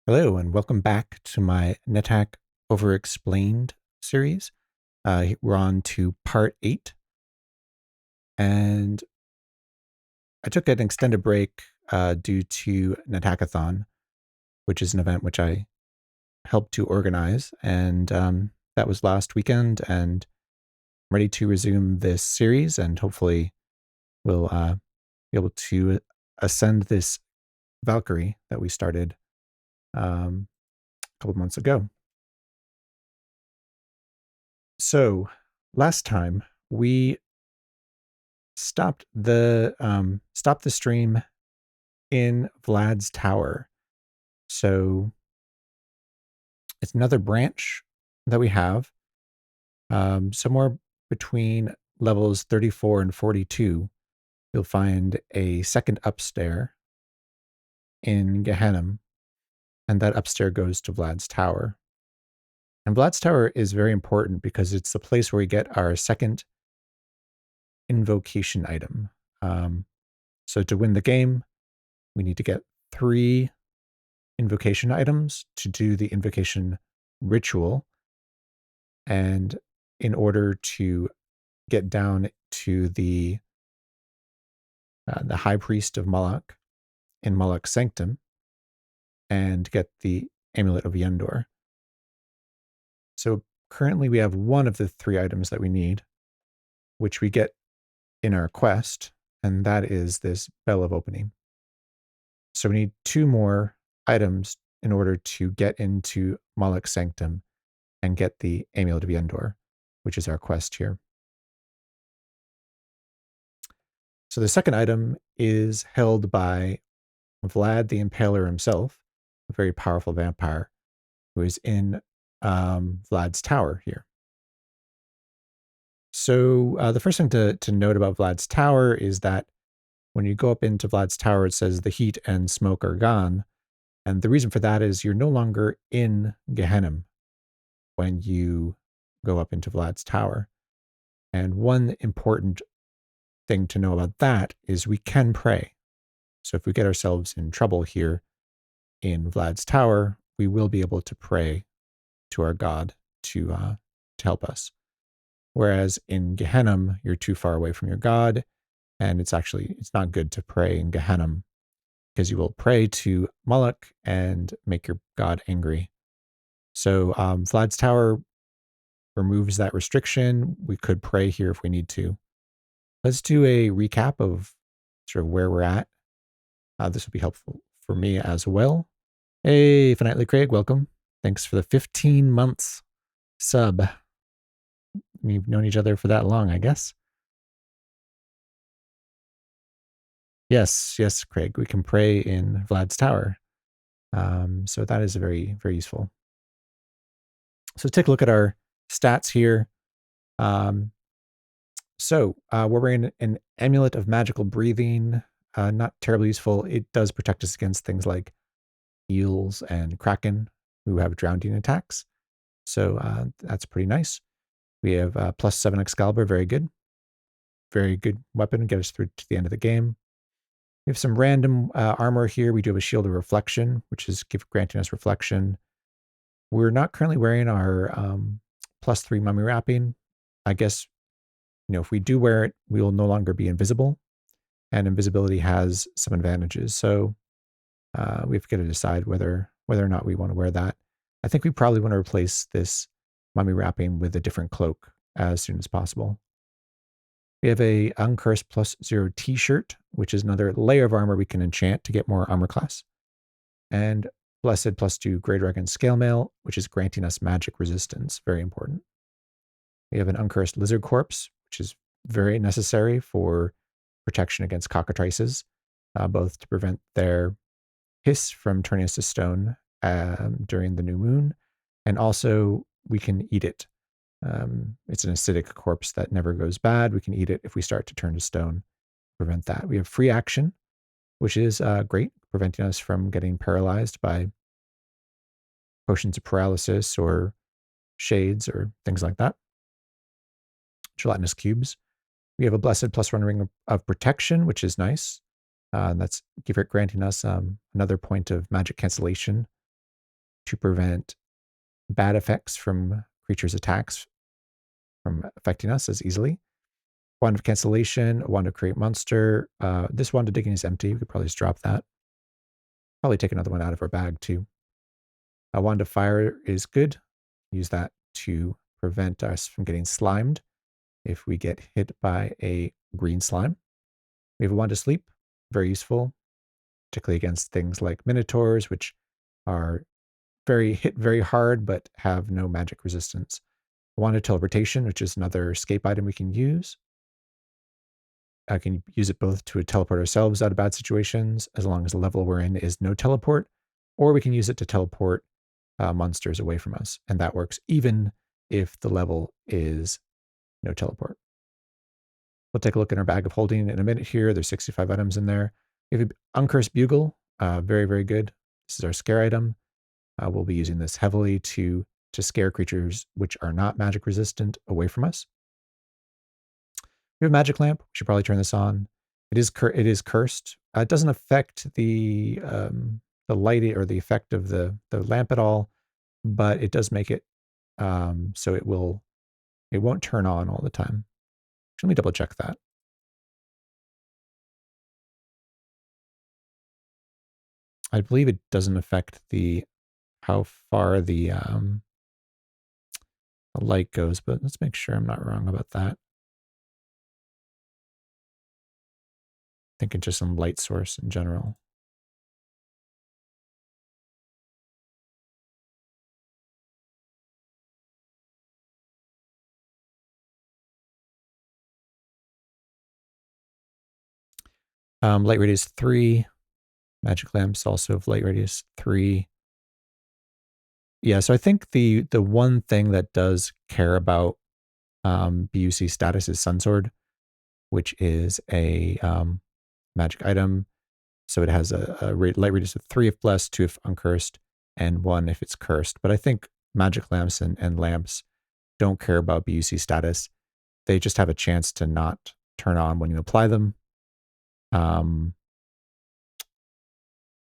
Hello, and welcome back to my NetHack overexplained series. We're on to part 8, and I took an extended break due to NetHackathon, which is an event which I helped to organize, and that was last weekend, and I'm ready to resume this series, and hopefully we'll be able to ascend this Valkyrie that we started a couple of months ago. So last time we stopped the stream in Vlad's tower. So it's another branch that we have, somewhere between levels 34 and 42. You'll find a second upstair in Gehennom, and that upstair goes to Vlad's tower. And Vlad's tower is very important because it's the place where we get our second invocation item. So to win the game, we need to get 3 invocation items to do the invocation ritual. And in order to get down to the high priest of Moloch in Moloch's sanctum and get the amulet of Yendor. So currently we have one of the 3 items that we need, which we get in our quest, and that is this bell of opening. So we need 2 more items in order to get into Moloch's sanctum and get the amulet of Yendor, which is our quest here. So the second item is held by Vlad the Impaler himself, a very powerful vampire who is in Vlad's tower here. So the first thing to note about Vlad's tower is that when you go up into Vlad's tower, it says the heat and smoke are gone. And the reason for that is you're no longer in Gehennom when you go up into Vlad's tower. And one important thing to know about that is we can pray. So if we get ourselves in trouble here in Vlad's tower, we will be able to pray to our God to help us. Whereas in Gehennom, you're too far away from your God, and it's not good to pray in Gehennom because you will pray to Moloch and make your God angry. So Vlad's tower removes that restriction. We could pray here if we need to. Let's do a recap of sort of where we're at. This would be helpful for me as well. Hey, Finitely Craig, welcome. Thanks for the 15 months sub. We've known each other for that long, I guess. Yes, Craig, we can pray in Vlad's tower. So that is very, very useful. So take a look at our stats here. We're wearing an amulet of magical breathing. Not terribly useful. It does protect us against things like eels and kraken who have drowning attacks. So that's pretty nice. We have +7 Excalibur, very good. Very good weapon, get us through to the end of the game. We have some random armor here. We do have a shield of reflection, which is granting us reflection. We're not currently wearing our +3 mummy wrapping. I guess, if we do wear it, we will no longer be invisible. And invisibility has some advantages. So we have to decide whether or not we want to wear that. I think we probably want to replace this mummy wrapping with a different cloak as soon as possible. We have a Uncursed +0 t-shirt, which is another layer of armor we can enchant to get more armor class. And Blessed +2 Grey Dragon Scale Mail, which is granting us magic resistance, very important. We have an Uncursed Lizard Corpse, which is very necessary for protection against cockatrices, both to prevent their hiss from turning us to stone during the new moon, and also we can eat it. It's an acidic corpse that never goes bad. We can eat it if we start to turn to stone. Prevent that. We have free action, which is great, preventing us from getting paralyzed by potions of paralysis or shades or things like that. Gelatinous cubes. We have a blessed +1 ring of protection, which is nice. That's granting us another point of magic cancellation to prevent bad effects from creatures' attacks from affecting us as easily. Wand of Cancellation, Wand of Create Monster. This Wand of Digging is empty. We could probably just drop that. Probably take another one out of our bag too. A Wand of Fire is good. Use that to prevent us from getting slimed if we get hit by a green slime. We have a Wand of Sleep, very useful, particularly against things like Minotaurs, which are hit very hard but have no magic resistance. A Wand of Teleportation, which is another escape item we can use. I can use it both to teleport ourselves out of bad situations, as long as the level we're in is no teleport, or we can use it to teleport monsters away from us, and that works even if the level is no teleport. We'll take a look at our bag of holding in a minute here. There's 65 items in there. We have an Uncurse Bugle, very, very good. This is our scare item. We'll be using this heavily to scare creatures which are not magic resistant away from us. We have a magic lamp. We should probably turn this on. It is cursed. It doesn't affect the light or the effect of the lamp at all, but it does make it so it won't turn on all the time. Let me double check that. I believe it doesn't affect how far the light goes, but let's make sure I'm not wrong about that. I think it's just some light source in general. Light radius 3. Magic lamps also have light radius 3. Yeah, so I think the one thing that does care about BUC status is Sunsword, which is a magic item. So it has a light radius of 3 if blessed, 2 if uncursed, and 1 if it's cursed. But I think magic lamps and lamps don't care about BUC status. They just have a chance to not turn on when you apply them.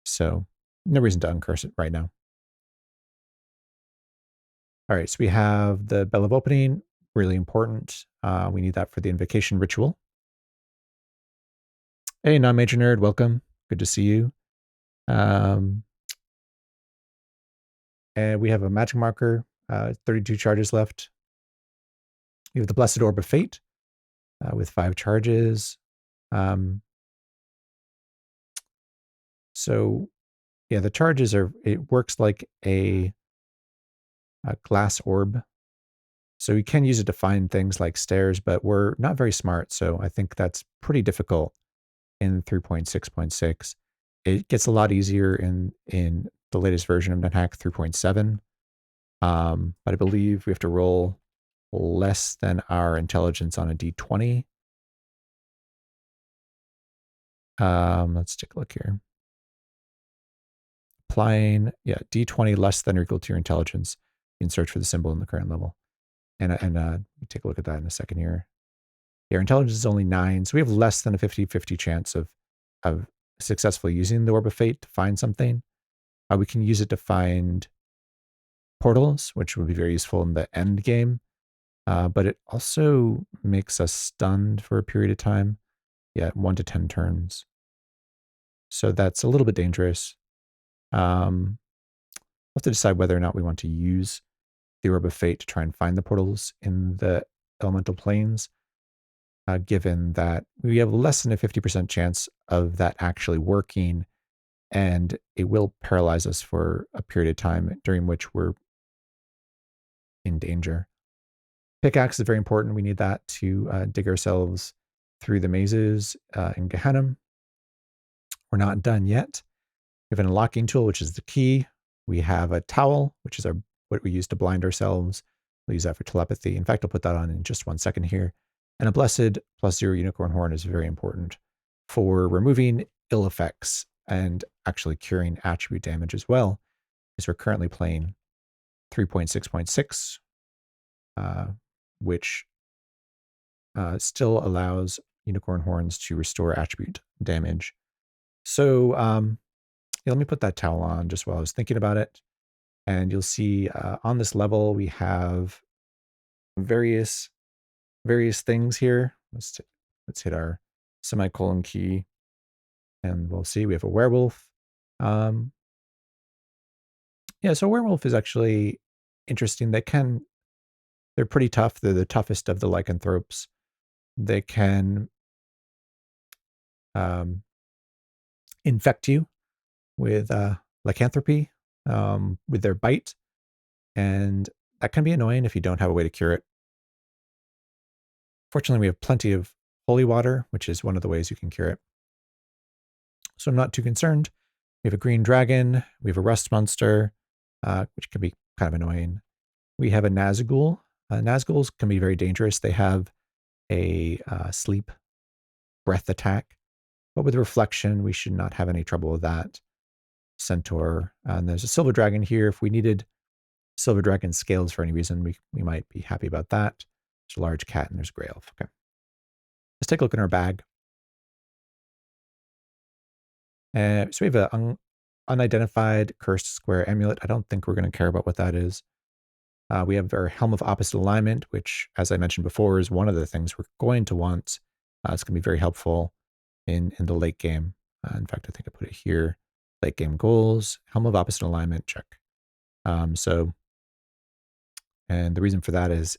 So no reason to uncurse it right now. All right, so we have the Bell of Opening, really important. We need that for the invocation ritual. Hey, non-major nerd, welcome. Good to see you. And we have a magic marker, 32 charges left. We have the Blessed Orb of Fate with 5 charges. So yeah, the charges it works like a glass orb. So you can use it to find things like stairs, but we're not very smart. So I think that's pretty difficult in 3.6.6. It gets a lot easier in the latest version of NetHack 3.7. But I believe we have to roll less than our intelligence on a d20. Let's take a look here. Applying, yeah, d20 less than or equal to your intelligence. You can search for the symbol in the current level. And take a look at that in a second here. Yeah, our intelligence is only 9, so we have less than a 50-50 chance of successfully using the Orb of Fate to find something. We can use it to find portals, which would be very useful in the end game. But it also makes us stunned for a period of time. Yeah, 1 to 10 turns. So that's a little bit dangerous. We'll have to decide whether or not we want to use the Orb of Fate to try and find the portals in the elemental planes, given that we have less than a 50% chance of that actually working, and it will paralyze us for a period of time during which we're in danger. Pickaxe is very important. We need that to dig ourselves through the mazes in Gehennom. We're not done yet. We have an unlocking tool, which is the key. We have a towel, which is what we use to blind ourselves. We'll use that for telepathy. In fact, I'll put that on in just 1 second here. And a blessed +0 unicorn horn is very important for removing ill effects and actually curing attribute damage as well, because we're currently playing 3.6.6, which still allows unicorn horns to restore attribute damage. So yeah, let me put that towel on just while I was thinking about it. And you'll see on this level, we have various things here. Let's hit our semicolon key, and we'll see we have a werewolf. Yeah, so werewolf is actually interesting. They're pretty tough. They're the toughest of the lycanthropes. They can um, infect you with lycanthropy with their bite, and that can be annoying if you don't have a way to cure it. Fortunately, we have plenty of holy water, which is one of the ways you can cure it. So I'm not too concerned. We have a green dragon. We have a rust monster, which can be kind of annoying. We have a Nazgul. Nazguls can be very dangerous. They have a sleep breath attack, but with reflection, we should not have any trouble with that. Centaur, and there's a silver dragon here. If we needed silver dragon scales for any reason, we might be happy about that. There's a large cat and there's a gray elf. Okay. Let's take a look in our bag. So we have an unidentified cursed square amulet. I don't think we're going to care about what that is. We have our helm of opposite alignment, which, as I mentioned before, is one of the things we're going to want. It's going to be very helpful in the late game. In fact, I think I put it here. Late game goals, helm of opposite alignment, check. And the reason for that is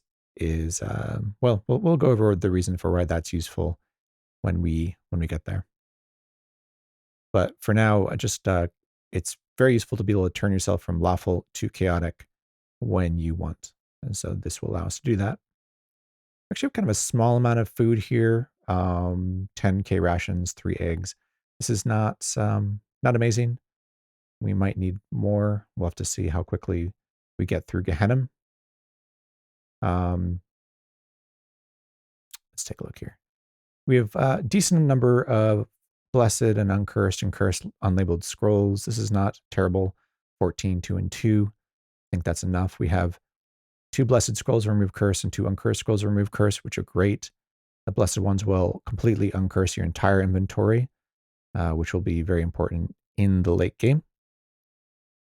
well, we'll go over the reason for why that's useful when we get there. But for now, it's very useful to be able to turn yourself from lawful to chaotic when you want. And so this will allow us to do that. Actually, have kind of a small amount of food here. 10K rations, 3 eggs. This is not amazing. We might need more. We'll have to see how quickly we get through Gehennom. Let's take a look here. We have a decent number of blessed and uncursed and cursed unlabeled scrolls. This is not terrible. 14, 2, and 2. I think that's enough. We have 2 blessed scrolls remove curse and 2 uncursed scrolls remove curse, which are great. The blessed ones will completely uncurse your entire inventory, which will be very important in the late game.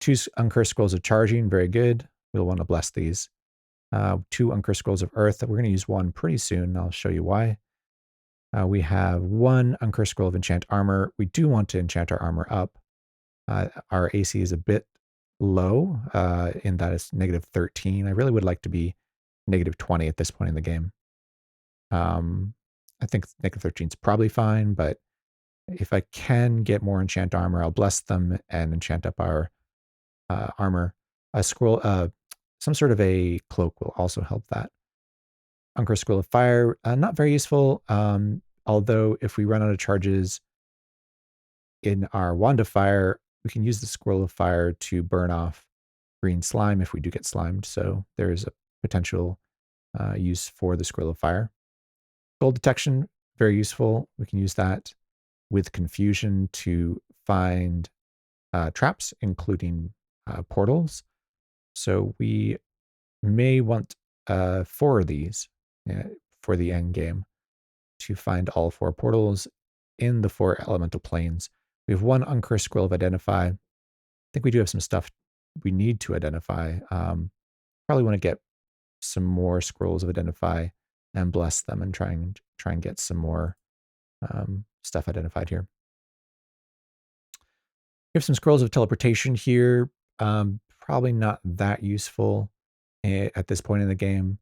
2 uncursed scrolls of charging, very good. We'll want to bless these. 2 uncursed scrolls of earth. We're going to use 1 pretty soon. I'll show you why. We have 1 uncursed scroll of enchant armor. We do want to enchant our armor up. Our AC is a bit low in that it's -13. I really would like to be -20 at this point in the game. I think -13 is probably fine, but if I can get more enchant armor, I'll bless them and enchant up our armor. A scroll, some sort of a cloak will also help that. Uncursed scroll of fire, not very useful. Although if we run out of charges in our wand of fire, we can use the scroll of fire to burn off green slime if we do get slimed. So there's a potential use for the scroll of fire. Gold detection, very useful. We can use that with confusion to find traps, including portals. So we may want 4 of these for the end game to find all 4 portals in the 4 elemental planes. We have 1 uncursed scroll of identify. I think we do have some stuff we need to identify. Probably want to get some more scrolls of identify and bless them and try and get some more stuff identified here. We have some scrolls of teleportation here. Probably not that useful at this point in the game.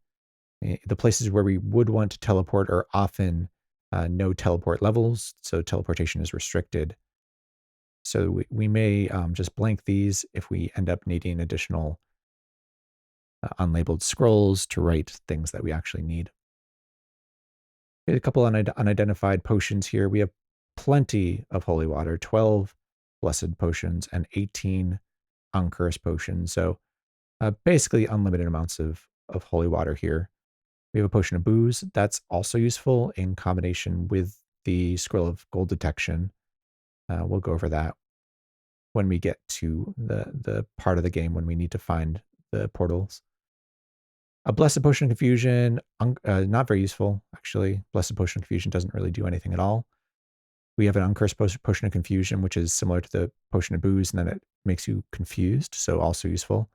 The places where we would want to teleport are often no teleport levels, so teleportation is restricted. So we may just blank these if we end up needing additional unlabeled scrolls to write things that we actually need. We have a couple unidentified potions here. We have plenty of holy water, 12 blessed potions and 18 uncursed potions. So basically unlimited amounts of holy water here. We have a potion of booze. That's also useful in combination with the scroll of gold detection. We'll go over that when we get to the part of the game when we need to find the portals. A blessed potion of confusion, not very useful, actually. Blessed potion of confusion doesn't really do anything at all. We have an uncursed potion of confusion, which is similar to the potion of booze, and then it makes you confused, so also useful.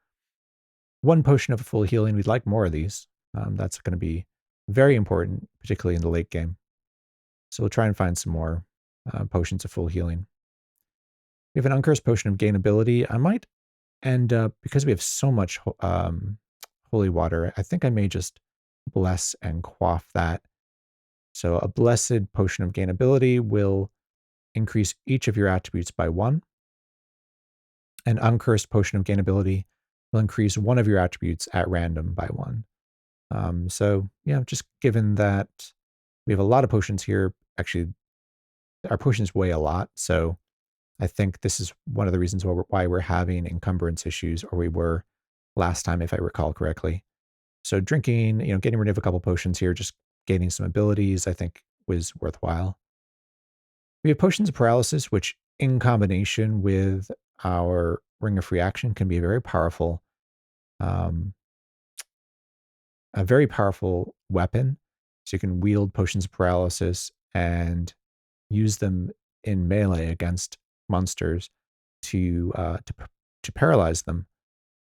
1 potion of full healing. We'd like more of these. That's going to be very important, particularly in the late game. So we'll try and find some more potions of full healing. We have an uncursed potion of gain ability. I might end up, because we have so much holy water, I think I may just bless and quaff that. So a blessed potion of gain ability will increase each of your attributes by 1. An uncursed potion of gain ability will increase one of your attributes at random by 1. So yeah, just given that we have a lot of potions here, actually our potions weigh a lot. So I think this is one of the reasons why we're having encumbrance issues, or we were last time, if I recall correctly. So drinking, getting rid of a couple potions here, just gaining some abilities, I think was worthwhile. We have potions of paralysis, which in combination with our ring of free action can be um, a very powerful weapon. So you can wield potions of paralysis and use them in melee against monsters to paralyze them.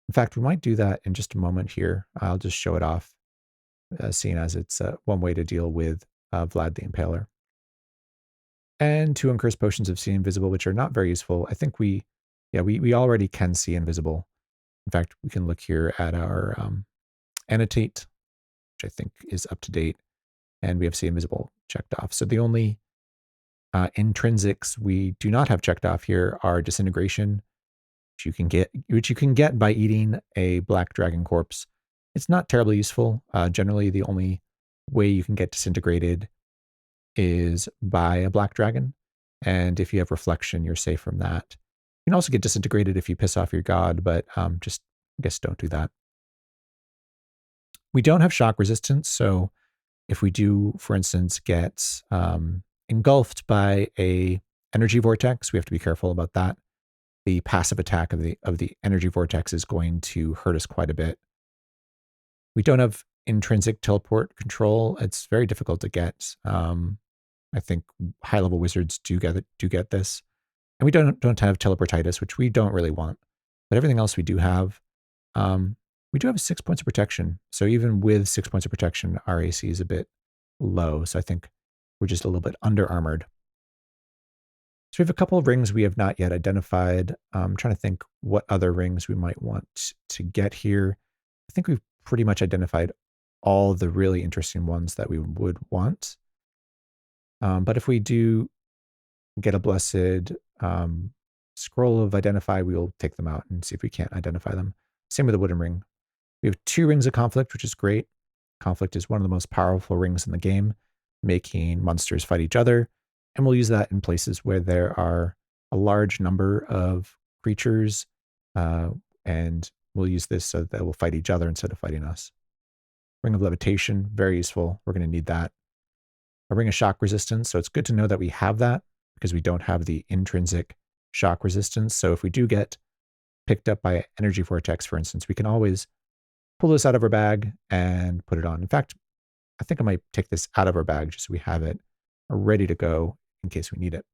In fact, we might do that in just a moment here. I'll just show it off, seeing as it's one way to deal with Vlad the Impaler. And 2 uncursed potions of seeing invisible, which are not very useful. I think we already can see invisible. In fact, we can look here at our annotate, which I think is up to date, and we have see invisible checked off. So the only intrinsics we do not have checked off here are disintegration, which you can get by eating a black dragon corpse. It's not terribly useful. Generally, the only way you can get disintegrated is by a black dragon, and if you have reflection, you're safe from that. You can also get disintegrated if you piss off your god, but just I guess don't do that. We don't have shock resistance, so if we do, for instance, get engulfed by a energy vortex, we have to be careful about that. The passive attack of the energy vortex is going to hurt us quite a bit. We don't have intrinsic teleport control. It's very difficult to get. I think high level wizards do get this, and we don't have teleportitis, which we don't really want. But everything else we do have. We do have 6 points of protection. So even with 6 points of protection, our AC is a bit low. So I think we're just a little bit under armored. So we have a couple of rings we have not yet identified. I'm trying to think what other rings we might want to get here. I think we've pretty much identified all the really interesting ones that we would want. But if we do get a blessed scroll of identify, we will take them out and see if we can't identify them. Same with the wooden ring. We have 2 rings of conflict, which is great. Conflict is one of the most powerful rings in the game, making monsters fight each other. And we'll use that in places where there are a large number of creatures, and we'll use this so that they will fight each other instead of fighting us. Ring of levitation, very useful. We're going to need that. A ring of shock resistance. So it's good to know that we have that because we don't have the intrinsic shock resistance. So if we do get picked up by energy vortex, for instance, we can always pull this out of our bag and put it on. In fact, I think I might take this out of our bag just so we have it ready to go in case we need it.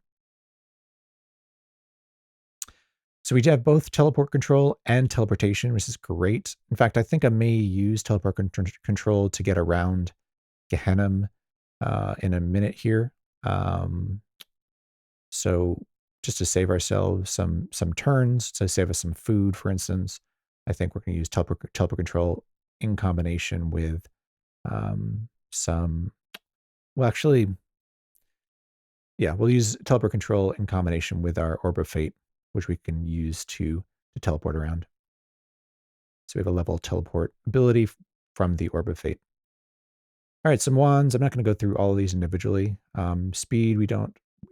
So we have both teleport control and teleportation, which is great. In fact, I think I may use teleport control to get around Gehennom in a minute here. So just to save ourselves some turns, to save us some food, for instance, I think we're going to use teleport control in combination with we'll use teleport control in combination with our Orb of Fate, which we can use to teleport around. So we have a level teleport ability from the Orb of Fate. All right, some wands. I'm not going to go through all of these individually. Speed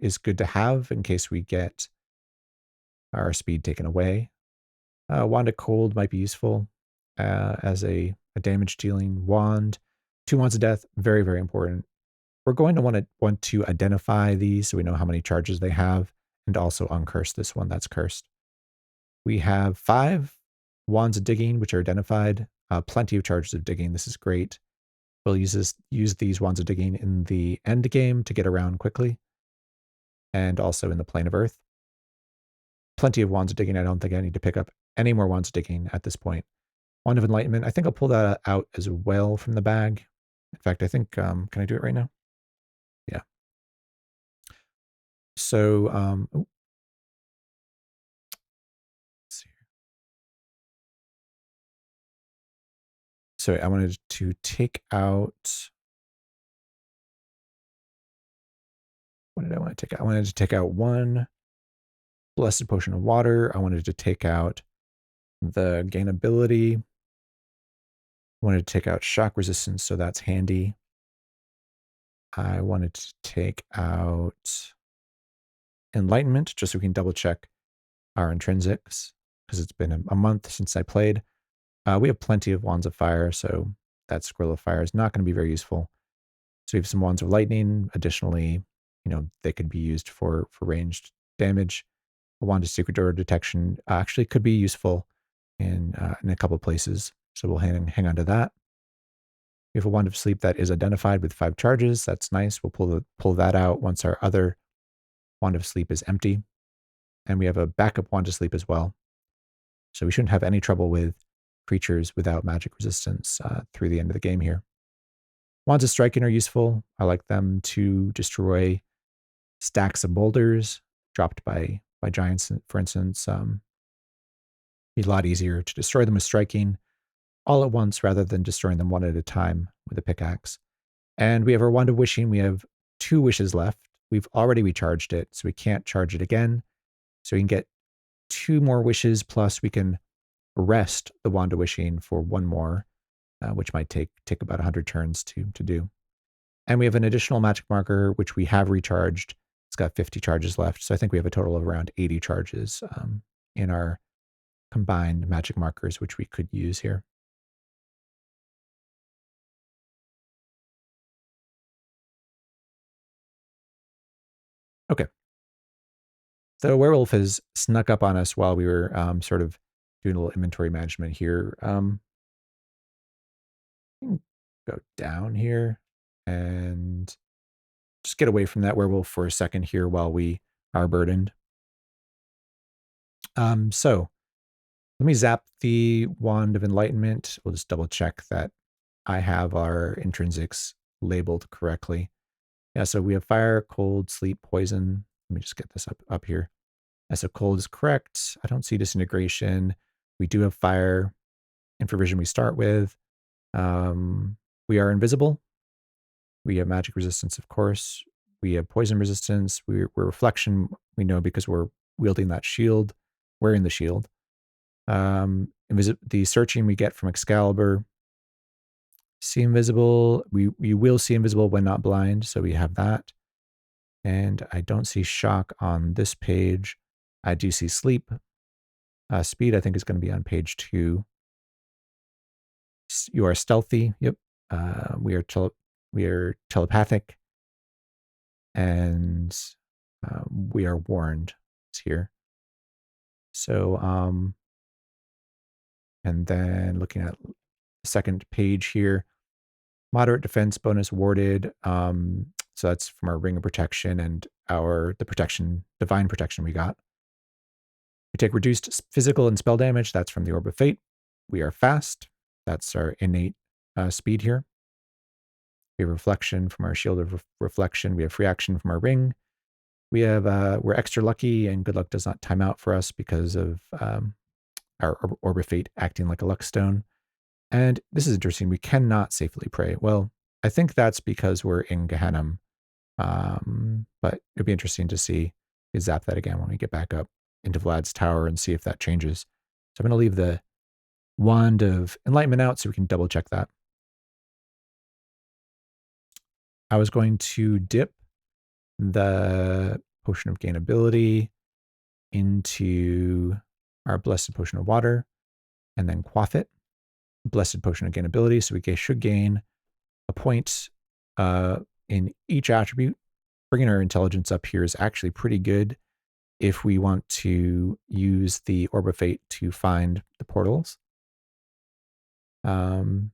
is good to have in case we get our speed taken away. Wand of Cold might be useful as a damage dealing wand. 2 wands of death, very, very important. We're going to want to identify these so we know how many charges they have, and also uncurse this one that's cursed. We have 5 wands of digging, which are identified. Plenty of charges of digging. This is great. We'll use these wands of digging in the end game to get around quickly, and also in the plane of Earth. Plenty of wands of digging. I don't think I need to pick up any more wands of digging at this point. Wand of Enlightenment. I think I'll pull that out as well from the bag. In fact, I think, can I do it right now? Yeah. So, let's see. So I wanted to take out, what did I want to take out? I wanted to take out one Blessed Potion of Water. I wanted to take out the Gain Ability. I wanted to take out Shock Resistance, so that's handy. I wanted to take out Enlightenment, just so we can double check our intrinsics, because it's been a month since I played. We have plenty of Wands of Fire, so that Scroll of Fire is not going to be very useful. So we have some Wands of Lightning. Additionally, they could be used for ranged damage. A Wand of Secret Door Detection actually could be useful in a couple places, so we'll hang on to that. We have a Wand of Sleep that is identified with 5 charges. That's nice. We'll pull that out once our other Wand of Sleep is empty. And we have a backup Wand of Sleep as well. So we shouldn't have any trouble with creatures without magic resistance through the end of the game here. Wands of Striking are useful. I like them to destroy stacks of boulders dropped by giants, for instance. Be a lot easier to destroy them with striking all at once rather than destroying them one at a time with a pickaxe. And we have our Wand of Wishing. We have 2 wishes left. We've already recharged it, so we can't charge it again. So we can get 2 more wishes, plus we can rest the Wand of Wishing for 1 more, which might take about 100 turns to do. And we have an additional magic marker, which we have recharged. It's got 50 charges left, so I think we have a total of around 80 charges in our combined magic markers, which we could use here. Okay. The werewolf has snuck up on us while we were sort of doing a little inventory management here. Go down here and just get away from that werewolf for a second here while we are burdened. So let me zap the Wand of Enlightenment. We'll just double check that I have our intrinsics labeled correctly. Yeah, so we have fire, cold, sleep, poison. Let me just get this up here. Yeah, so cold is correct. I don't see disintegration. We do have fire. Infravision we start with. We are invisible. We have magic resistance, of course. We have poison resistance. We're reflection. We know because we're wielding that shield, wearing the shield. The searching we get from Excalibur. See invisible. We will see invisible when not blind, so we have that. And I don't see shock on this page. I do see sleep. Speed, I think, is going to be on page 2. You are stealthy. Yep. We are telepathic, and we are warned. It's here. So, and then looking at the second page here, moderate defense bonus awarded. So that's from our Ring of Protection and the protection, divine protection we got. We take reduced physical and spell damage. That's from the Orb of Fate. We are fast. That's our innate speed here. We have reflection from our Shield of Reflection. We have free action from our ring. We have we're extra lucky, and good luck does not time out for us because of our Orb of Fate acting like a luck stone. And this is interesting. We cannot safely pray. Well, I think that's because we're in Gehennom. But it'd be interesting to see. We zap that again when we get back up into Vlad's tower and see if that changes. So I'm going to leave the Wand of Enlightenment out so we can double check that. I was going to dip the Potion of Gain Ability into our Blessed Potion of Water and then quaff it. Blessed Potion of Gain Ability, so we should gain a point in each attribute. Bringing our intelligence up here is actually pretty good if we want to use the Orb of Fate to find the portals. The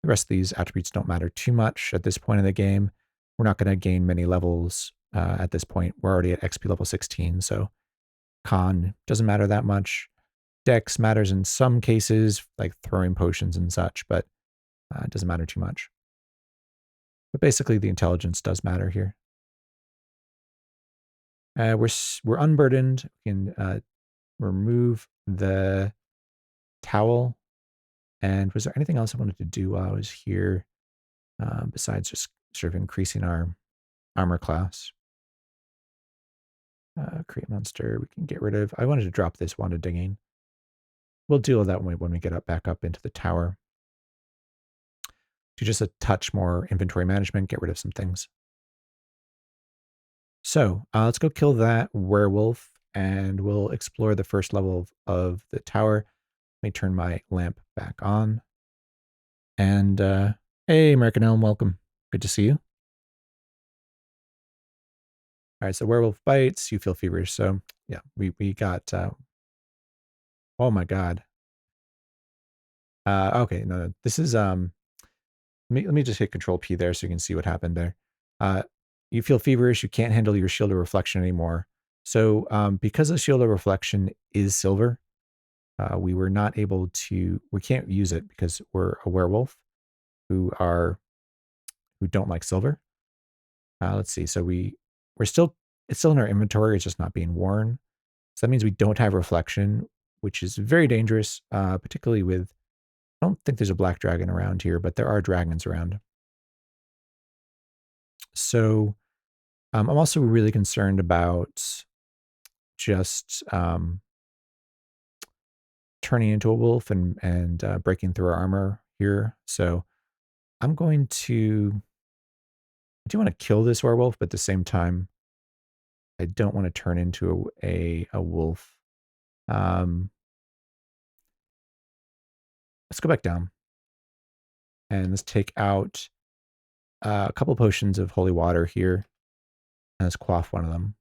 rest of these attributes don't matter too much at this point in the game. We're not going to gain many levels at this point. We're already at XP level 16, so con doesn't matter that much. Dex matters in some cases, like throwing potions and such, but it doesn't matter too much. But basically, the intelligence does matter here. We're unburdened. We can remove the towel. And was there anything else I wanted to do while I was here besides just sort of increasing our armor class? Create monster. We can get rid of. I wanted to drop this wand of digging. We'll deal with that when we get up back up into the tower. Do just a touch more inventory management. Get rid of some things. So let's go kill that werewolf, and we'll explore the first level of the tower. Let me turn my lamp back on. And hey, American Elm, welcome. Good to see you. All right, so werewolf bites, you feel feverish. So yeah, we got, oh my God. Okay, no, this is, let me just hit Control P there so you can see what happened there. You feel feverish, you can't handle your shield of reflection anymore. So because the shield of reflection is silver, we were not able to, we can't use it because we're a werewolf who don't like silver. Let's see. So we're still, it's still in our inventory. It's just not being worn. So that means we don't have reflection, which is very dangerous, particularly with, I don't think there's a black dragon around here, but there are dragons around. So I'm also really concerned about just turning into a wolf and breaking through our armor here. So I'm going to, I do want to kill this werewolf, but at the same time, I don't want to turn into a wolf. Let's go back down and let's take out a couple potions of holy water here. And let's quaff one of them.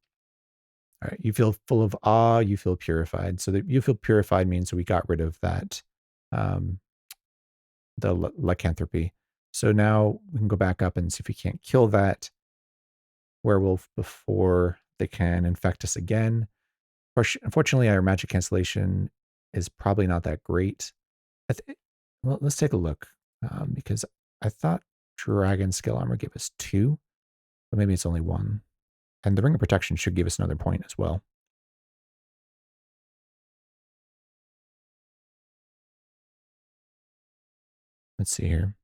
All right, you feel full of awe, you feel purified. So that you feel purified means we got rid of that, the lycanthropy. So now we can go back up and see if we can't kill that werewolf before they can infect us again. Unfortunately, our magic cancellation is probably not that great. Well, let's take a look because I thought dragon skill armor gave us 2, but maybe it's only 1. And the ring of protection should give us another point as well. Let's see here.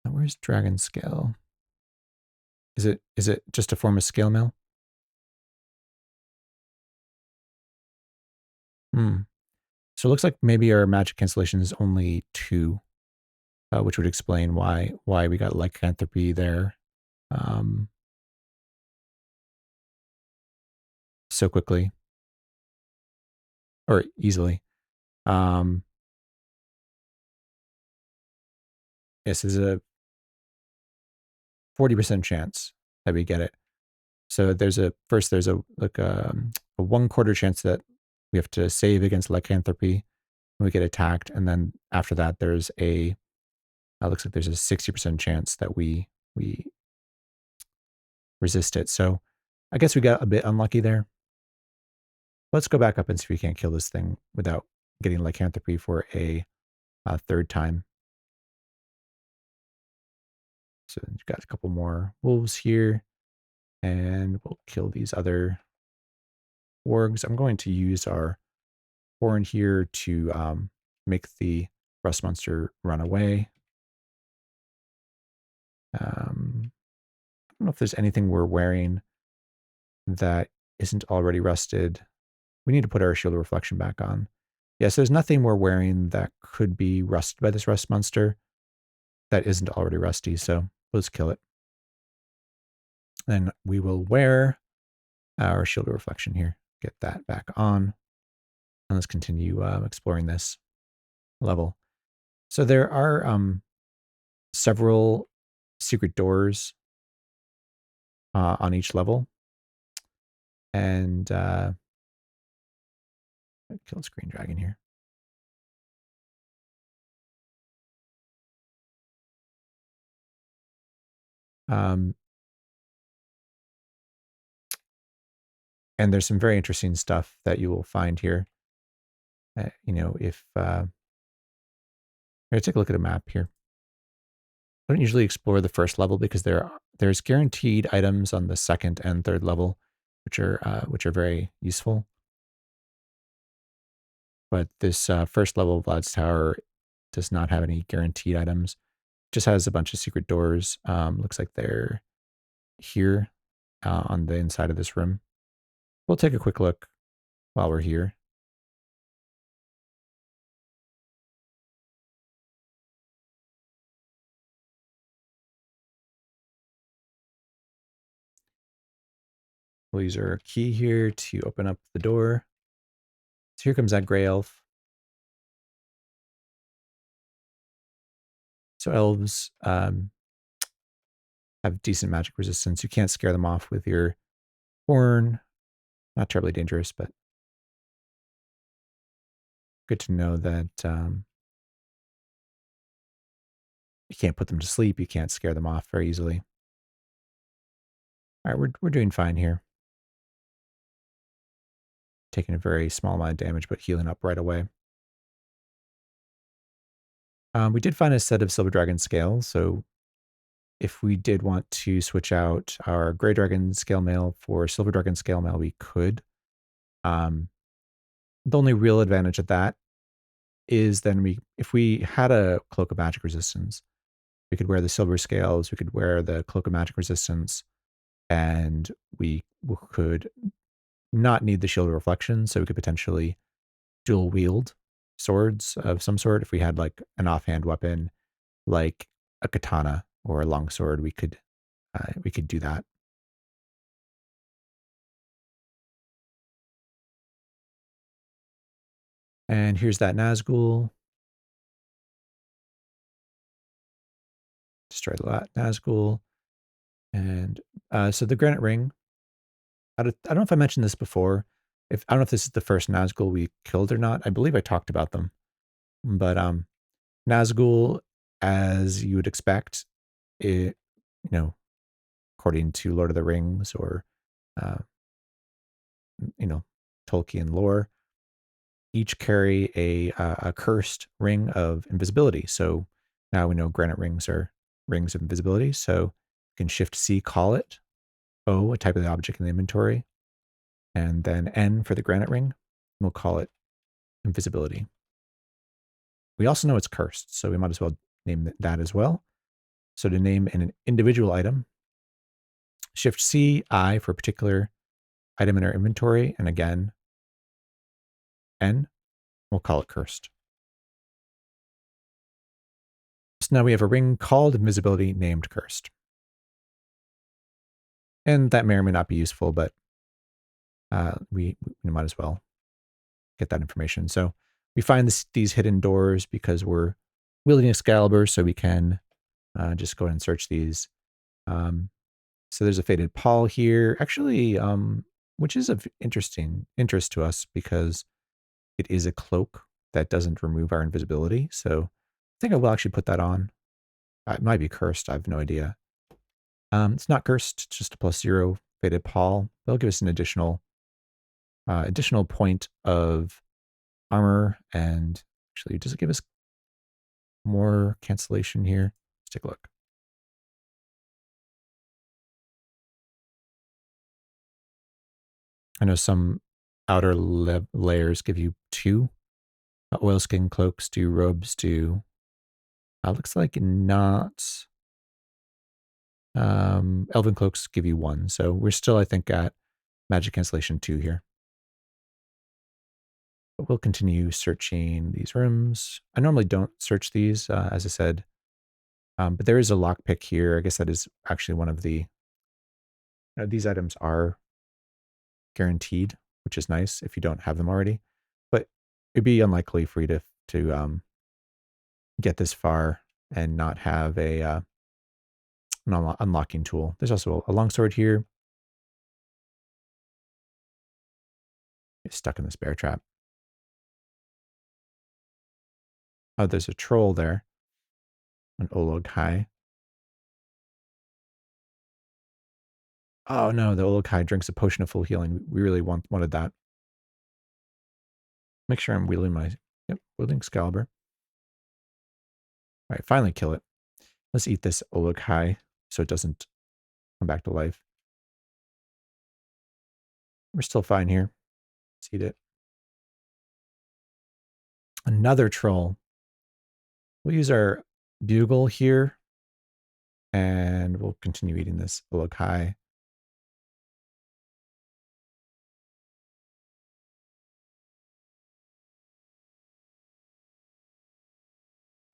Where's dragon scale? Is it just a form of scale mail? So it looks like maybe our magic cancellation is only 2, which would explain why we got lycanthropy there so quickly or easily. Yes, there's a 40% chance that we get it. So there's a like a 1/4 chance that we have to save against lycanthropy when we get attacked, and then after that there's a looks like there's a 60% chance that we resist it. So I guess we got a bit unlucky there. Let's go back up and see if we can't kill this thing without getting lycanthropy for a 3rd time. So we've got a couple more wolves here, and we'll kill these other wargs. I'm going to use our horn here to make the rust monster run away. I don't know if there's anything we're wearing that isn't already rusted. We need to put our shield of reflection back on. Yes, there's nothing we're wearing that could be rusted by this rust monster that isn't already rusty, so let's kill it. Then we will wear our shield of reflection here. Get that back on. And let's continue exploring this level. So there are several secret doors on each level. And kill this green dragon here. Um, and there's some very interesting stuff that you will find here. If here, take a look at a map here. I don't usually explore the first level because there's guaranteed items on the second and third level, which are very useful. But this first level of Vlad's Tower does not have any guaranteed items. Just has a bunch of secret doors. Looks like they're here on the inside of this room. We'll take a quick look while we're here. We'll use our key here to open up the door. So here comes that gray elf. So elves have decent magic resistance. You can't scare them off with your horn. Not terribly dangerous, but good to know that you can't put them to sleep. You can't scare them off very easily. All right, we're doing fine here. Taking a very small amount of damage, but healing up right away. We did find a set of Silver Dragon scales, so if we did want to switch out our Gray Dragon scale mail for Silver Dragon scale mail, we could. The only real advantage of that is then if we had a Cloak of Magic Resistance, we could wear the silver scales, we could wear the Cloak of Magic Resistance, and we could not need the Shield of Reflection, so we could potentially dual wield swords of some sort. If we had like an offhand weapon, like a katana or a longsword, we could do that. And here's that Nazgul. Destroy the Nazgul. And so the Granite Ring, I don't know if I mentioned this before. I don't know if this is the first Nazgul we killed or not. I believe I talked about them. But Nazgul, as you would expect, it, according to Lord of the Rings or uh, Tolkien lore, each carry a cursed ring of invisibility. So now we know granite rings are rings of invisibility. So you can Shift C, call it O, a type of the object in the inventory, and then N for the granite ring. We'll call it invisibility. We also know it's cursed, so we might as well name that as well. So to name an individual item, Shift C, I for a particular item in our inventory, and again, N, we'll call it cursed. So now we have a ring called invisibility named cursed. And that may or may not be useful, but we might as well get that information. So we find these hidden doors because we're wielding Excalibur, so we can just go ahead and search these. So there's a faded pall here, actually, which is of interest to us because it is a cloak that doesn't remove our invisibility. So I think I will actually put that on. It might be cursed. I have no idea. It's not cursed. It's just a +0 faded pall. They'll give us an additional point of armor, and actually, does it give us more cancellation here? Let's take a look. I know some outer layers give you 2. Oilskin cloaks do, robes do. Looks like not. Elven cloaks give you 1, so we're still, I think, at magic cancellation 2 here. But we'll continue searching these rooms. I normally don't search these, as I said, but there is a lockpick here. I guess that is actually one of the. These items are guaranteed, which is nice if you don't have them already. But it'd be unlikely for you to get this far and not have an unlocking tool. There's also a longsword here. Get stuck in this bear trap. Oh, there's a troll there. An Olog High. Oh no, the Olokai drinks a potion of full healing. We really wanted that. Make sure I'm wielding my, yep, wielding Excalibur. All right, finally kill it. Let's eat this Olokai so it doesn't come back to life. We're still fine here. Let's eat it. Another troll. We'll use our bugle here and we'll continue eating this Olokai.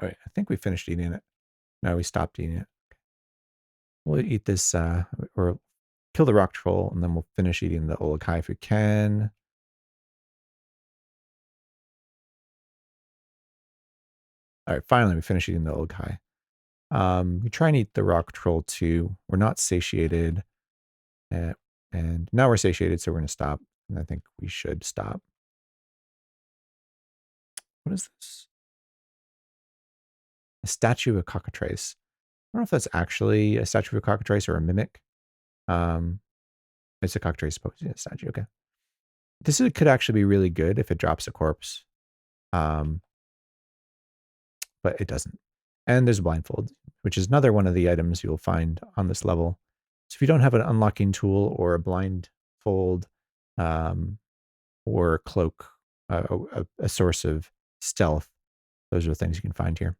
All right, I think we finished eating it. No, we stopped eating it. We'll eat this, or kill the rock troll, and then we'll finish eating the Olokai if we can. All right, finally, we finish eating the Olokai. We try and eat the rock troll too. We're not satiated, and now we're satiated, so we're going to stop. And I think we should stop. What is this? A statue of a cockatrice. I don't know if that's actually a statue of a cockatrice or a mimic. It's a cockatrice statue. Okay. Could actually be really good if it drops a corpse. But it doesn't. And there's a blindfold, which is another one of the items you'll find on this level. So if you don't have an unlocking tool or a blindfold or a cloak, a source of stealth, those are the things you can find here.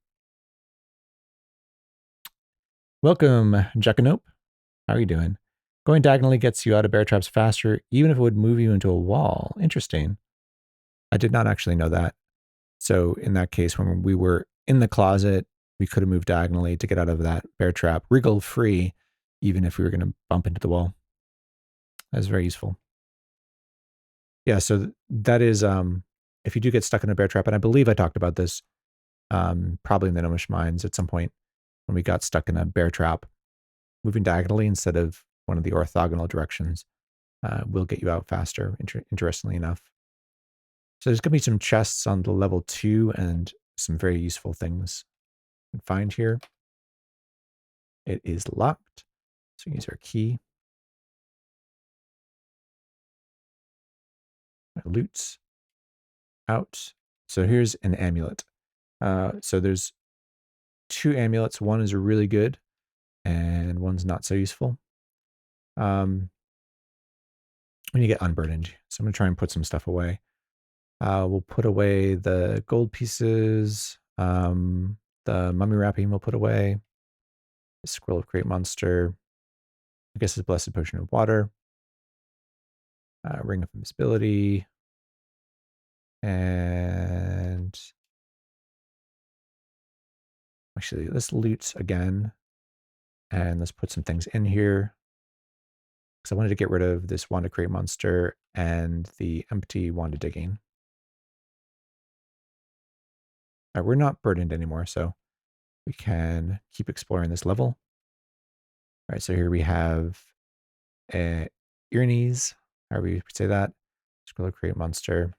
Welcome, Gehennom. How are you doing? Going diagonally gets you out of bear traps faster, even if it would move you into a wall. Interesting. I did not actually know that. So in that case, when we were in the closet, we could have moved diagonally to get out of that bear trap, wriggle free, even if we were going to bump into the wall. That's very useful. Yeah, so that is, if you do get stuck in a bear trap, and I believe I talked about this probably in the Gnomish Mines at some point when we got stuck in a bear trap, moving diagonally instead of one of the orthogonal directions will get you out faster, interestingly enough. So there's going to be some chests on the level 2 and some very useful things you can find here. It is locked, so use our key. Loots out. So here's an amulet. So there's 2 amulets. One is really good and one's not so useful. When you get unburdened. So I'm going to try and put some stuff away. We'll put away the gold pieces. The mummy wrapping we'll put away. The scroll of great monster. I guess it's blessed potion of water. Ring of invisibility. And actually, let's loot again. And let's put some things in here. Because I wanted to get rid of this wand of great monster and the empty wand of digging. All right, we're not burdened anymore, so we can keep exploring this level. All right, so here we have Earnese, however you say that. Scroll of Great Monster.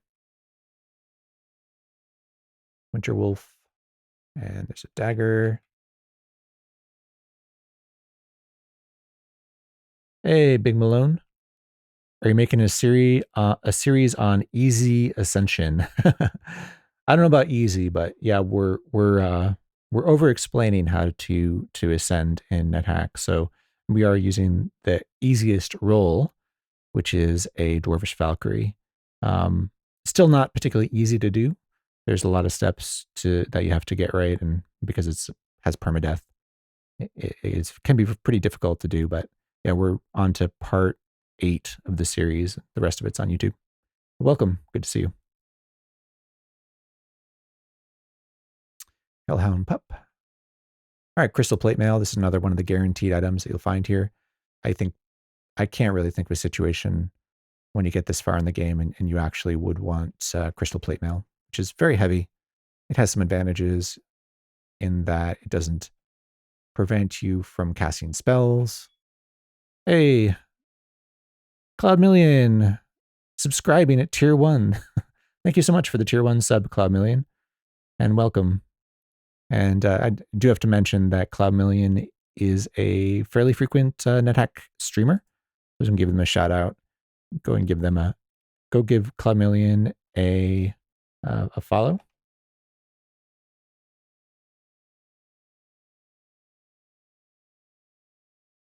Winter Wolf. And there's a dagger. Hey, Big Malone. Are you making a series on easy ascension? I don't know about easy, but yeah, we're over explaining how to ascend in NetHack. So we are using the easiest role, which is a Dwarvish Valkyrie. Still not particularly easy to do. There's a lot of steps that you have to get right, and because it has permadeath, it can be pretty difficult to do. But yeah, we're on to part 8 of the series. The rest of it's on YouTube. Welcome. Good to see you. Hellhound Pup. All right, Crystal Plate Mail. This is another one of the guaranteed items that you'll find here. I can't really think of a situation when you get this far in the game and you actually would want Crystal Plate Mail, which is very heavy. It has some advantages in that it doesn't prevent you from casting spells. Hey, Cloud Million, subscribing at tier 1. Thank you so much for the tier 1 sub, Cloud Million, and welcome. And I do have to mention that Cloud Million is a fairly frequent NetHack streamer. I was gonna give them a shout out. Go and give them a go give Clymillion a follow.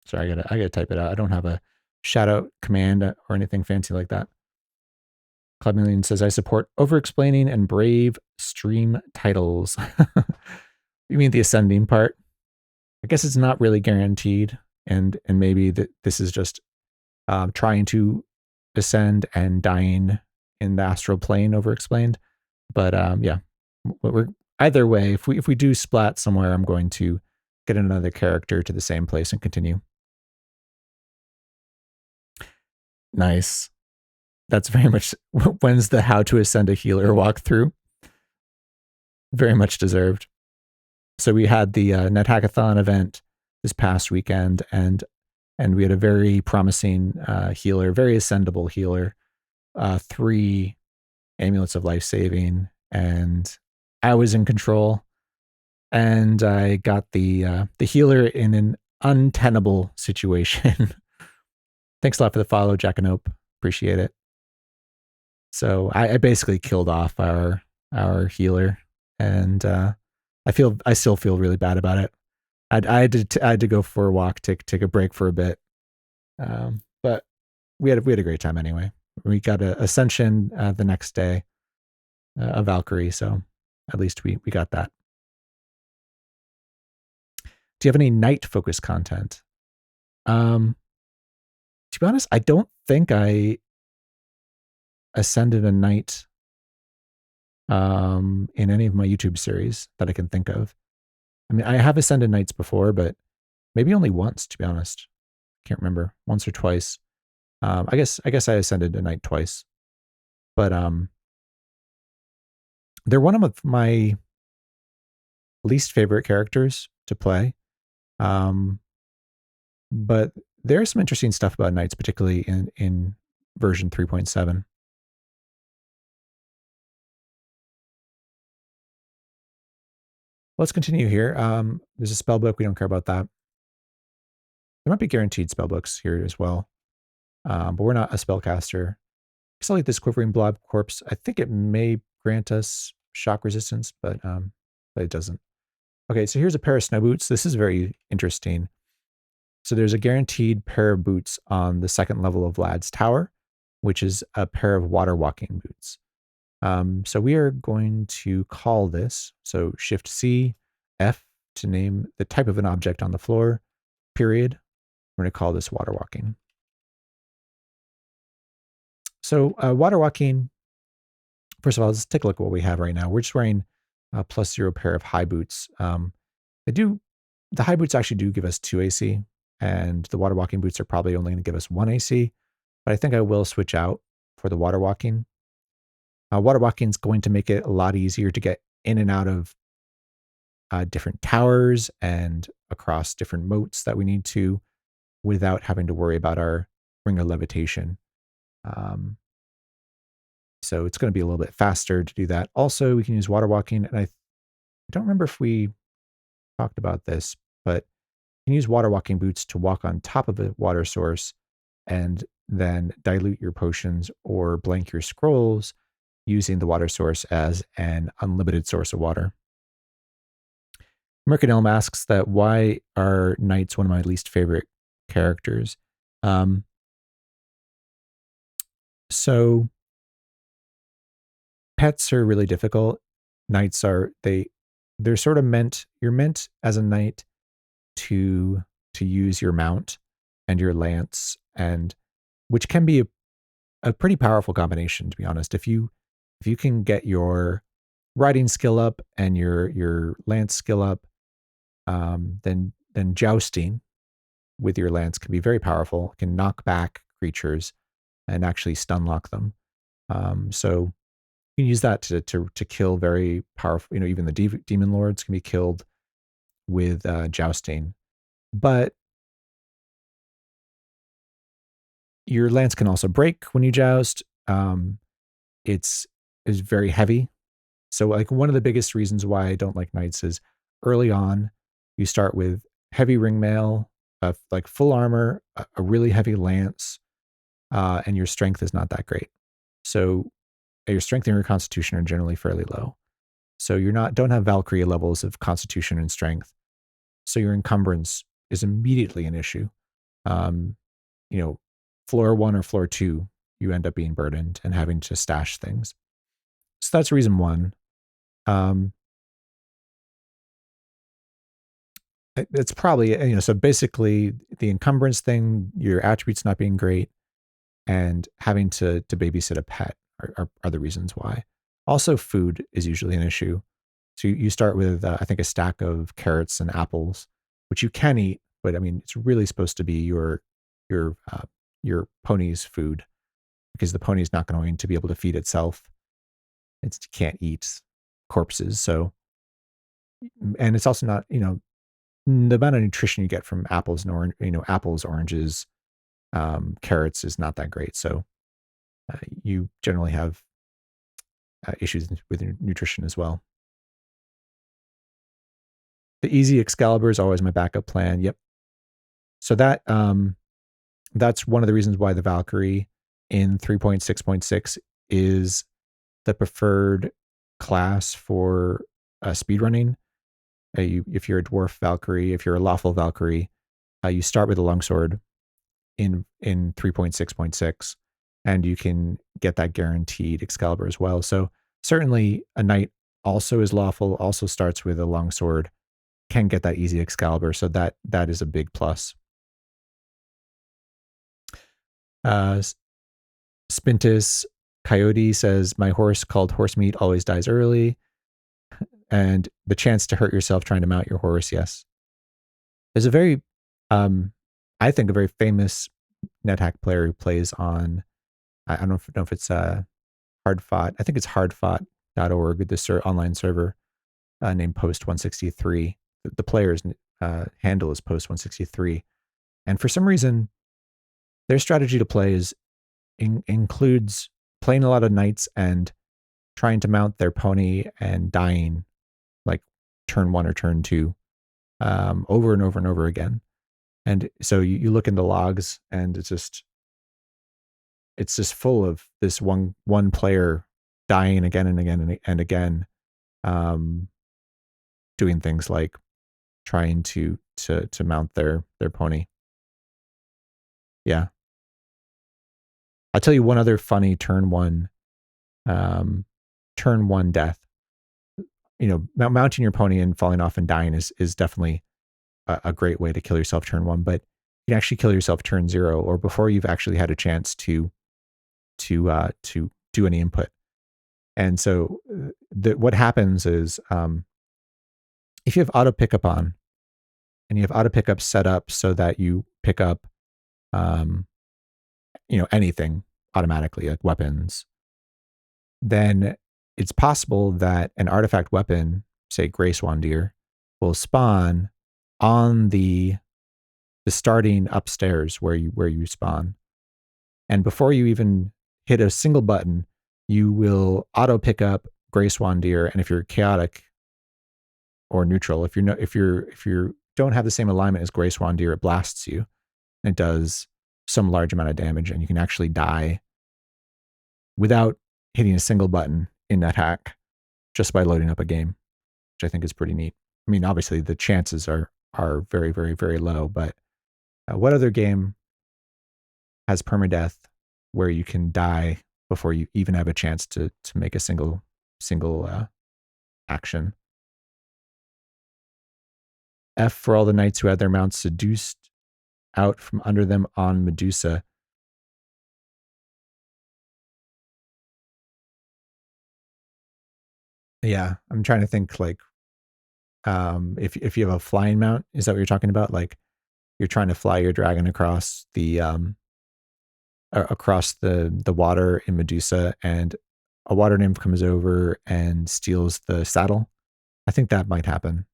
Sorry, I gotta type it out. I don't have a shout out command or anything fancy like that. Clymillion says, I support over-explaining and brave stream titles. You mean the ascending part? I guess it's not really guaranteed, and maybe that this is just trying to ascend and dying in the astral plane over-explained. But yeah, we're either way. If we do splat somewhere, I'm going to get another character to the same place and continue. Nice. That's very much, when's the how to ascend a healer walkthrough? Very much deserved. So we had the NetHackathon event this past weekend, and we had a very promising healer, very ascendable healer, 3 amulets of life saving, and I was in control, and I got the healer in an untenable situation. Thanks a lot for the follow, Jackanope. Appreciate it. So I basically killed off our healer, and I still feel really bad about it. I had to go for a walk, take a break for a bit, but we had a great time anyway. We got a ascension the next day, a Valkyrie, so at least we got that. Do you have any night focused content? To be honest, I don't think I ascended a knight in any of my YouTube series that I can think of. I mean, I have ascended knights before, but maybe only once, to be honest. Can't remember, once or twice. I guess I ascended a knight twice, but they're one of my least favorite characters to play. But there's some interesting stuff about knights, particularly in version 3.7. Let's continue here. There's a spell book. We don't care about that. There might be guaranteed spell books here as well, but we're not a spellcaster. I like this quivering blob corpse. I think it may grant us shock resistance, but it doesn't. Okay, so here's a pair of snow boots. This is very interesting. So there's a guaranteed pair of boots on the 2nd level of Vlad's tower, which is a pair of water walking boots. So we are going to call this, so Shift C, F to name the type of an object on the floor, period. We're going to call this water walking. So water walking, first of all, let's take a look at what we have right now. We're just wearing a +0 pair of high boots. The high boots actually do give us 2 AC, and the water walking boots are probably only going to give us 1 AC, but I think I will switch out for the water walking. Water walking is going to make it a lot easier to get in and out of different towers and across different moats that we need to without having to worry about our ring of levitation. So it's going to be a little bit faster to do that. Also, we can use water walking, and I don't remember if we talked about this, but you can use water walking boots to walk on top of a water source and then dilute your potions or blank your scrolls using the water source as an unlimited source of water. Mercanelm asks that why are knights one of my least favorite characters? So pets are really difficult. Knights are, they're sort of meant, you're meant as a knight to use your mount and your lance, and which can be a pretty powerful combination, to be honest. If you can get your riding skill up and your lance skill up, then jousting with your lance can be very powerful. It can knock back creatures and actually stun lock them. So you can use that to kill very powerful. Even the demon lords can be killed with jousting, but your lance can also break when you joust. It's very heavy. So like one of the biggest reasons why I don't like knights is early on, you start with heavy ring mail, like full armor, a really heavy lance, and your strength is not that great. So your strength and your constitution are generally fairly low. So don't have Valkyrie levels of constitution and strength. So your encumbrance is immediately an issue. Um, floor 1 or floor 2, you end up being burdened and having to stash things. So that's reason 1. It's probably, so basically the encumbrance thing, your attributes not being great, and having to babysit a pet are the reasons why. Also, food is usually an issue. So you start with, I think, a stack of carrots and apples, which you can eat, but I mean, it's really supposed to be your pony's food, because the pony's not going to be able to feed itself. It can't eat corpses. So, and it's also not, the amount of nutrition you get from apples and oranges, carrots is not that great. So you generally have issues with nutrition as well. The easy Excalibur is always my backup plan. Yep. So that's one of the reasons why the Valkyrie in 3.6.6 is the preferred class for speedrunning. If you're a dwarf Valkyrie, if you're a lawful Valkyrie, you start with a longsword in 3.6.6, and you can get that guaranteed Excalibur as well. So certainly a knight also is lawful, also starts with a longsword, can get that easy Excalibur. So that is a big plus. Spintus Coyote says, my horse called horse meat always dies early. And the chance to hurt yourself trying to mount your horse, yes. There's a very, I think, a very famous NetHack player who plays on, I don't know if it's Hard Fought. I think it's hardfought.org, this online server named Post163. The player's handle is Post163. And for some reason, their strategy to play includes playing a lot of knights and trying to mount their pony and dying like turn 1 or turn 2 over and over and over again. And so you look in the logs, and it's just full of this one player dying again and again and again, doing things like trying to mount their pony. Yeah. I'll tell you one other funny turn 1 death. Mounting your pony and falling off and dying is definitely a great way to kill yourself turn 1, but you can actually kill yourself turn 0, or before you've actually had a chance to do any input. And so what happens is, if you have auto pickup on, and you have auto pickup set up so that you pick up anything automatically, like weapons, then it's possible that an artifact weapon, say Grey Swan Deer, will spawn on the starting upstairs where you spawn. And before you even hit a single button, you will auto pick up Grey Swan Deer. And if you're chaotic or neutral, if you don't have the same alignment as Grey Swan Deer, it blasts you. And it does some large amount of damage, and you can actually die without hitting a single button in NetHack just by loading up a game, which I think is pretty neat. I mean, obviously the chances are very, very, very low, but what other game has permadeath where you can die before you even have a chance to make a single action? F for all the knights who had their mounts seduced out from under them on Medusa. Yeah, I'm trying to think, like, if you have a flying mount, is that what you're talking about? Like, you're trying to fly your dragon across the water in Medusa, and a water nymph comes over and steals the saddle. I think that might happen.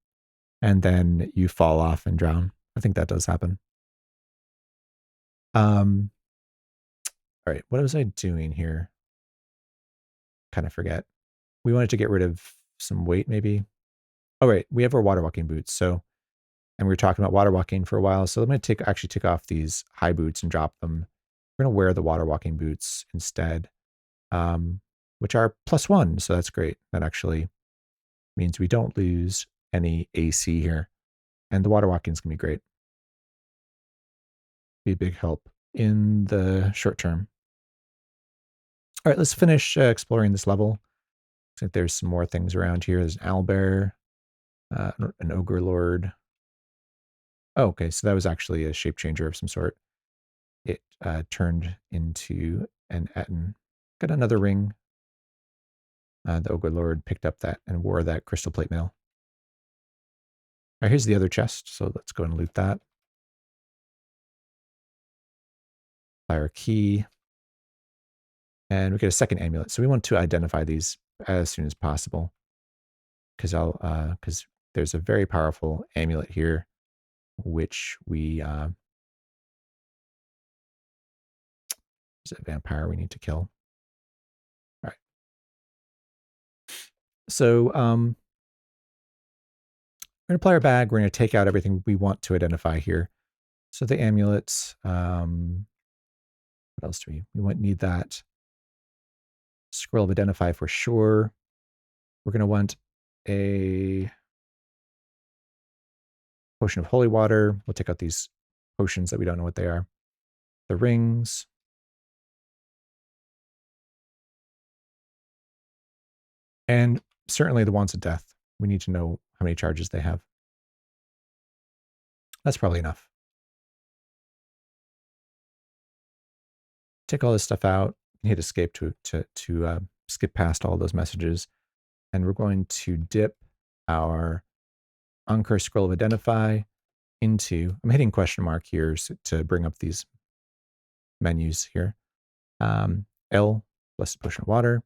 And then you fall off and drown. I think that does happen. All right, what was I doing here? Kind of forget. We wanted to get rid of some weight, maybe. Oh, right, we have our water walking boots. So, and we were talking about water walking for a while. So I'm going to take off these high boots and drop them. we're going to wear the water walking boots instead, which are +1. So that's great. That actually means we don't lose any AC here. And the water walking is going to be great. Be a big help in the short term. All right, let's finish exploring this level. Looks like there's some more things around here. There's an owlbear, an ogre lord. Oh, okay, so that was actually a shape changer of some sort. It turned into an Etten. Got another ring. The ogre lord picked up that and wore that crystal plate mail. All right, here's the other chest, so let's go and loot that. Fire key. And we get a second amulet. So we want to identify these as soon as possible. Because there's a very powerful amulet here, which we is a vampire we need to kill. All right. So we're going to apply our bag. We're going to take out everything we want to identify here. So the amulets, what else do we might need that. Scroll of identify for sure. We're going to want a potion of holy water. We'll take out these potions that we don't know what they are. The rings. And certainly the wands of death. We need to know how many charges they have. That's probably enough. Take all this stuff out and hit escape to skip past all those messages. And we're going to dip our uncursed scroll of identify into, I'm hitting question mark here to bring up these menus here. L, blessed potion of water.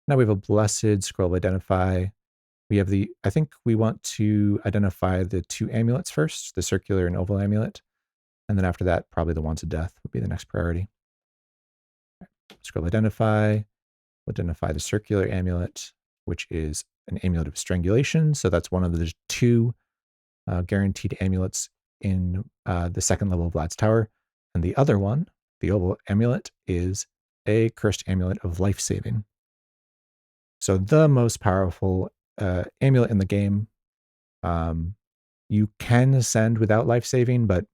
Now we have a blessed scroll of identify. We have I think we want to identify the 2 amulets first, the circular and oval amulet. And then after that, probably the wands of death would be the next priority. Scroll identify, we'll identify the circular amulet, which is an amulet of strangulation. So that's one of the 2 guaranteed amulets in the second level of Vlad's Tower. And the other one, the oval amulet, is a cursed amulet of life saving. So the most powerful amulet in the game. You can ascend without life saving, but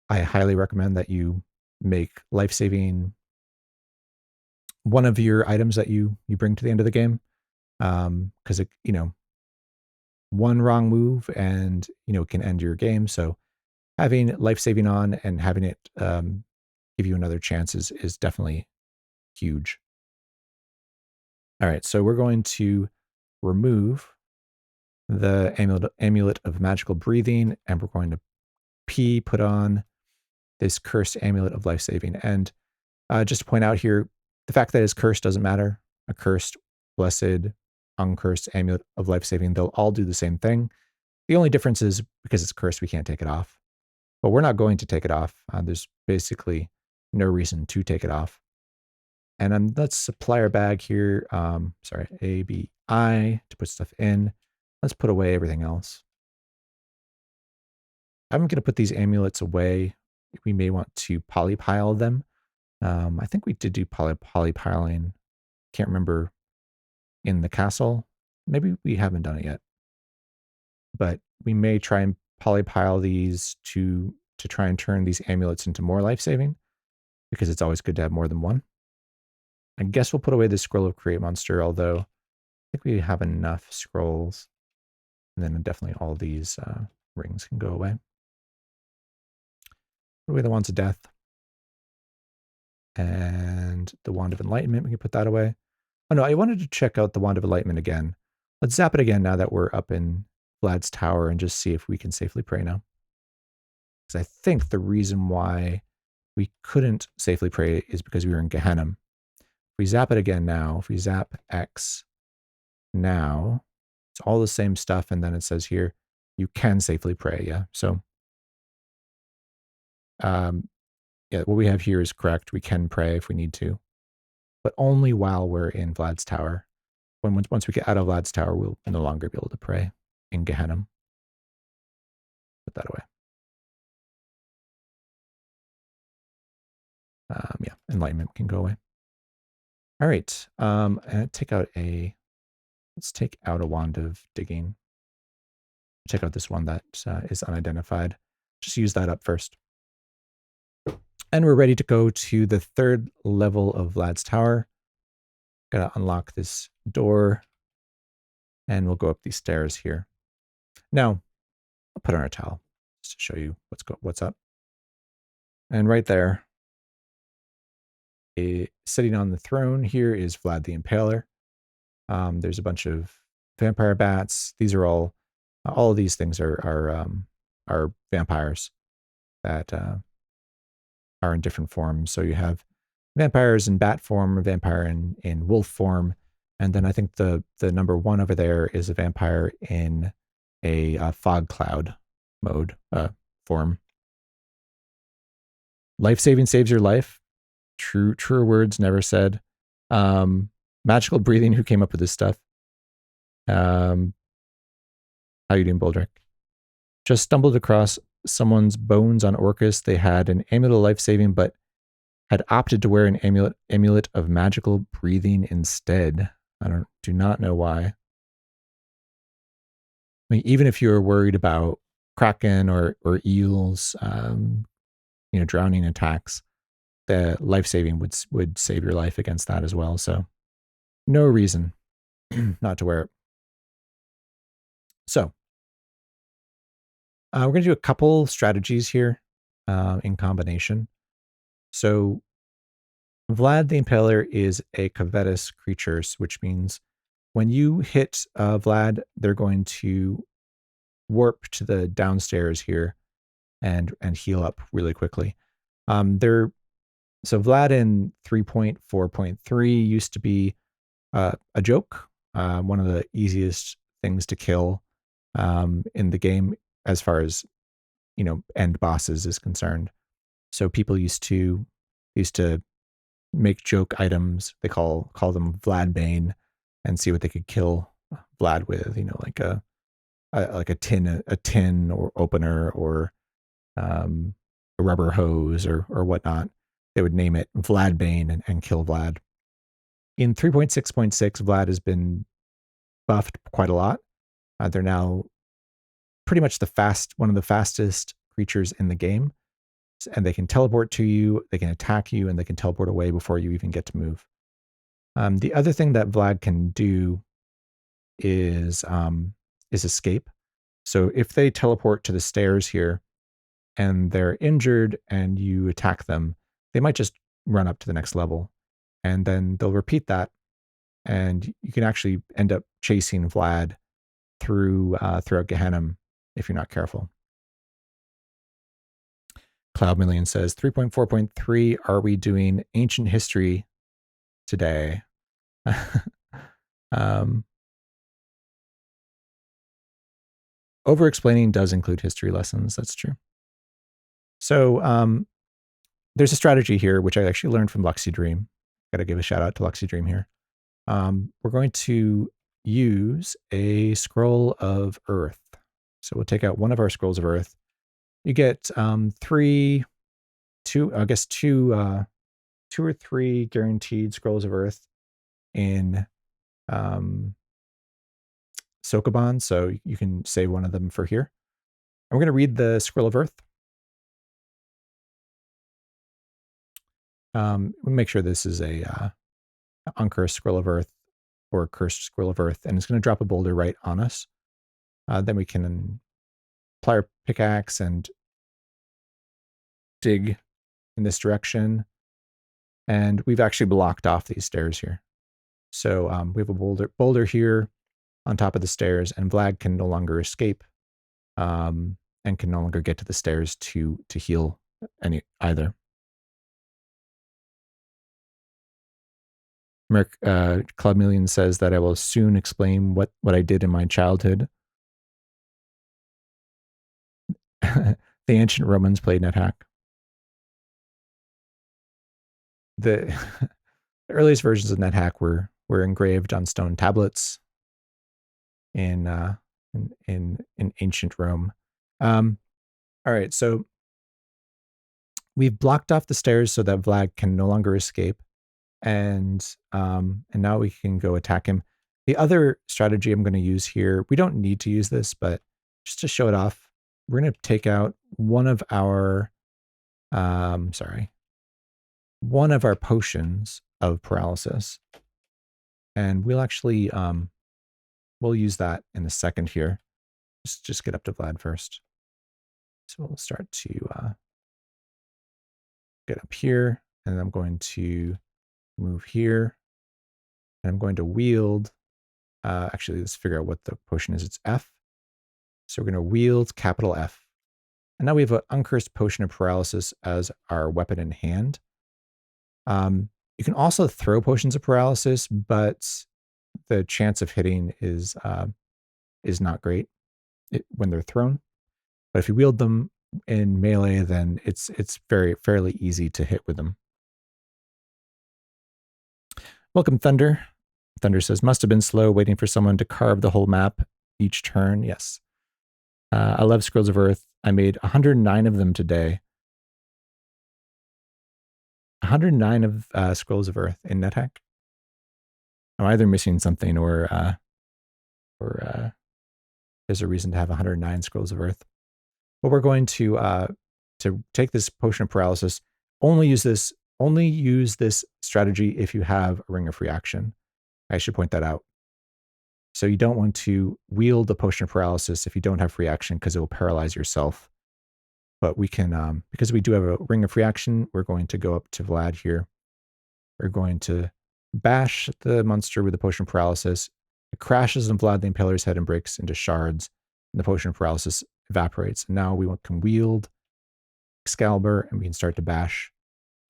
I highly recommend that you make life saving one of your items that you bring to the end of the game. Because it, one wrong move and can end your game. So having life saving on and having it give you another chance is definitely huge. All right, so we're going to remove the amulet of magical breathing, and we're going to put on this cursed amulet of life saving. And just to point out here, the fact that it's cursed doesn't matter. A cursed, blessed, uncursed amulet of life saving, they'll all do the same thing. The only difference is because it's cursed, we can't take it off. But we're not going to take it off. There's basically no reason to take it off. And let's apply our bag here. A, B, I to put stuff in. Let's put away everything else. I'm going to put these amulets away. We may want to polypile them. I think we did do polypiling. Can't remember in the castle. Maybe we haven't done it yet. But we may try and polypile these to try and turn these amulets into more life-saving, because it's always good to have more than one. I guess we'll put away the scroll of create monster, although I think we have enough scrolls. And then definitely all these rings can go away. Put away the wands of death. And the wand of enlightenment, we can put that away. Oh no, I wanted to check out the wand of enlightenment again. Let's zap it again now that we're up in Vlad's Tower and just see if we can safely pray now. Because I think the reason why we couldn't safely pray is because we were in Gehennom. If we zap it again now, if we zap X now, it's all the same stuff. And then it says here, you can safely pray. Yeah. So, yeah, what we have here is correct. We can pray if we need to, but only while we're in Vlad's Tower. Once we get out of Vlad's Tower, we'll no longer be able to pray in Gehennom. Put that away. Yeah, enlightenment can go away. All right. And let's take out a wand of digging. Check out this one that is unidentified. Just use that up first. And we're ready to go to the third level of Vlad's tower. Gotta unlock this door. And we'll go up these stairs here. Now, I'll put on a towel just to show you what's up. And right there, sitting on the throne here is Vlad the Impaler. There's a bunch of vampire bats. These are all of these things are vampires that are in different forms. So you have vampires in bat form, a vampire in wolf form, and then I think the number one over there is a vampire in a fog cloud mode form. Life saving saves your life. Truer words never said. Magical breathing. Who came up with this stuff? How you doing, Boldrick? Just stumbled across someone's bones on Orcus. They had an amulet of life saving, but had opted to wear an amulet of magical breathing instead. I do not know why. I mean, even if you're worried about kraken or eels, drowning attacks, the life saving would save your life against that as well. So no reason not to wear it. So we're going to do a couple strategies here in combination. So Vlad the Impaler is a covetous creature, which means when you hit Vlad, they're going to warp to the downstairs here and heal up really quickly. So Vlad in 3.4.3 used to be a joke, one of the easiest things to kill in the game as far as end bosses is concerned. So people used to make joke items. They call them Vlad Bane, and see what they could kill Vlad with. Like a tin or opener or a rubber hose or whatnot. They would name it Vlad Bane and kill Vlad. In 3.6.6, Vlad has been buffed quite a lot. They're now pretty much one of the fastest creatures in the game. And they can teleport to you, they can attack you, and they can teleport away before you even get to move. The other thing that Vlad can do is escape. So if they teleport to the stairs here and they're injured and you attack them, they might just run up to the next level. And then they'll repeat that. And you can actually end up chasing Vlad throughout Gehennom if you're not careful. Cloud Million says 3.4.3, are we doing ancient history today? Over-explaining does include history lessons. That's true. So there's a strategy here, which I actually learned from Luxy Dream. Got to give a shout out to Luxy Dream here. We're going to use a scroll of earth. So we'll take out one of our scrolls of earth. You get two or three guaranteed scrolls of earth in Sokoban, so you can save one of them for here. And we're going to read the scroll of earth. We'll make sure this is a uncursed scroll of earth or a cursed scroll of earth, and it's going to drop a boulder right on us. Then we can apply our pickaxe and dig in this direction. And we've actually blocked off these stairs here. So we have a boulder here on top of the stairs, and Vlad can no longer escape and can no longer get to the stairs to heal either. Club Million says that I will soon explain what I did in my childhood. The ancient Romans played NetHack. The earliest versions of NetHack were engraved on stone tablets in ancient Rome. All right, so we've blocked off the stairs so that Vlad can no longer escape. And now we can go attack him. The other strategy I'm going to use here, we don't need to use this, but just to show it off, we're going to take out one of our, one of our potions of paralysis. And we'll actually, we'll use that in a second here. Just get up to Vlad first. So we'll start to get up here, and I'm going to move here, and I'm going to wield, actually, let's figure out what the potion is. It's F. So we're going to wield capital F. And now we have an uncursed potion of paralysis as our weapon in hand. You can also throw potions of paralysis, but the chance of hitting is not great when they're thrown. But if you wield them in melee, then it's fairly easy to hit with them. Welcome, Thunder. Thunder says, must have been slow waiting for someone to carve the whole map each turn. Yes. I love Scrolls of Earth. I made 109 of them today. 109 of Scrolls of Earth in NetHack. I'm either missing something or there's a reason to have 109 Scrolls of Earth. But we're going to take this potion of paralysis. Only use this strategy if you have a ring of reaction. I should point that out. So you don't want to wield the potion of paralysis if you don't have reaction, because it will paralyze yourself. But we can, because we do have a ring of reaction, we're going to go up to Vlad here. We're going to bash the monster with the potion of paralysis. It crashes on Vlad the Impaler's head and breaks into shards, and the potion of paralysis evaporates. And now we can wield Excalibur, and we can start to bash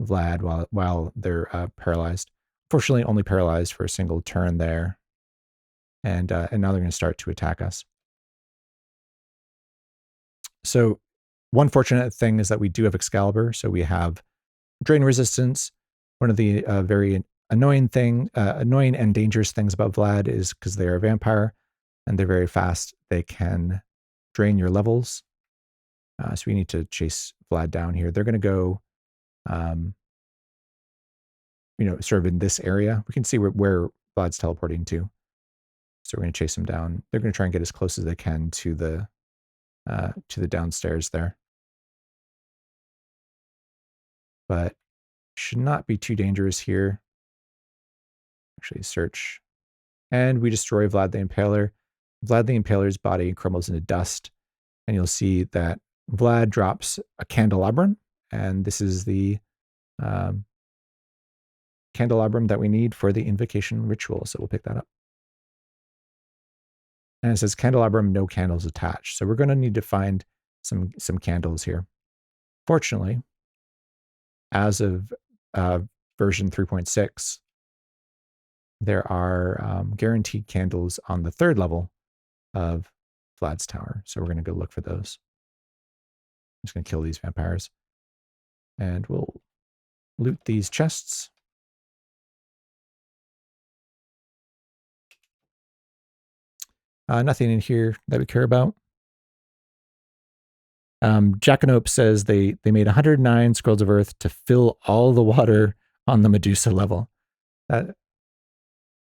Vlad while they're paralyzed. Fortunately, only paralyzed for a single turn there. And now they're going to start to attack us. So one fortunate thing is that we do have Excalibur. So we have drain resistance. One of the very annoying and dangerous things about Vlad is because they are a vampire and they're very fast, they can drain your levels. So we need to chase Vlad down here. They're going to go, sort of in this area. We can see where Vlad's teleporting to. So we're going to chase them down. They're going to try and get as close as they can to the downstairs there. But should not be too dangerous here. Actually search. And we destroy Vlad the Impaler. Vlad the Impaler's body crumbles into dust. And you'll see that Vlad drops a candelabrum. And this is the candelabrum that we need for the invocation ritual. So we'll pick that up. And it says candelabrum, no candles attached. So we're going to need to find some candles here. Fortunately, as of version 3.6, there are guaranteed candles on the 3rd level of Vlad's tower. So we're going to go look for those. I'm just going to kill these vampires. And we'll loot these chests. Nothing in here that we care about. Jackanope says they made 109 Scrolls of Earth to fill all the water on the Medusa level.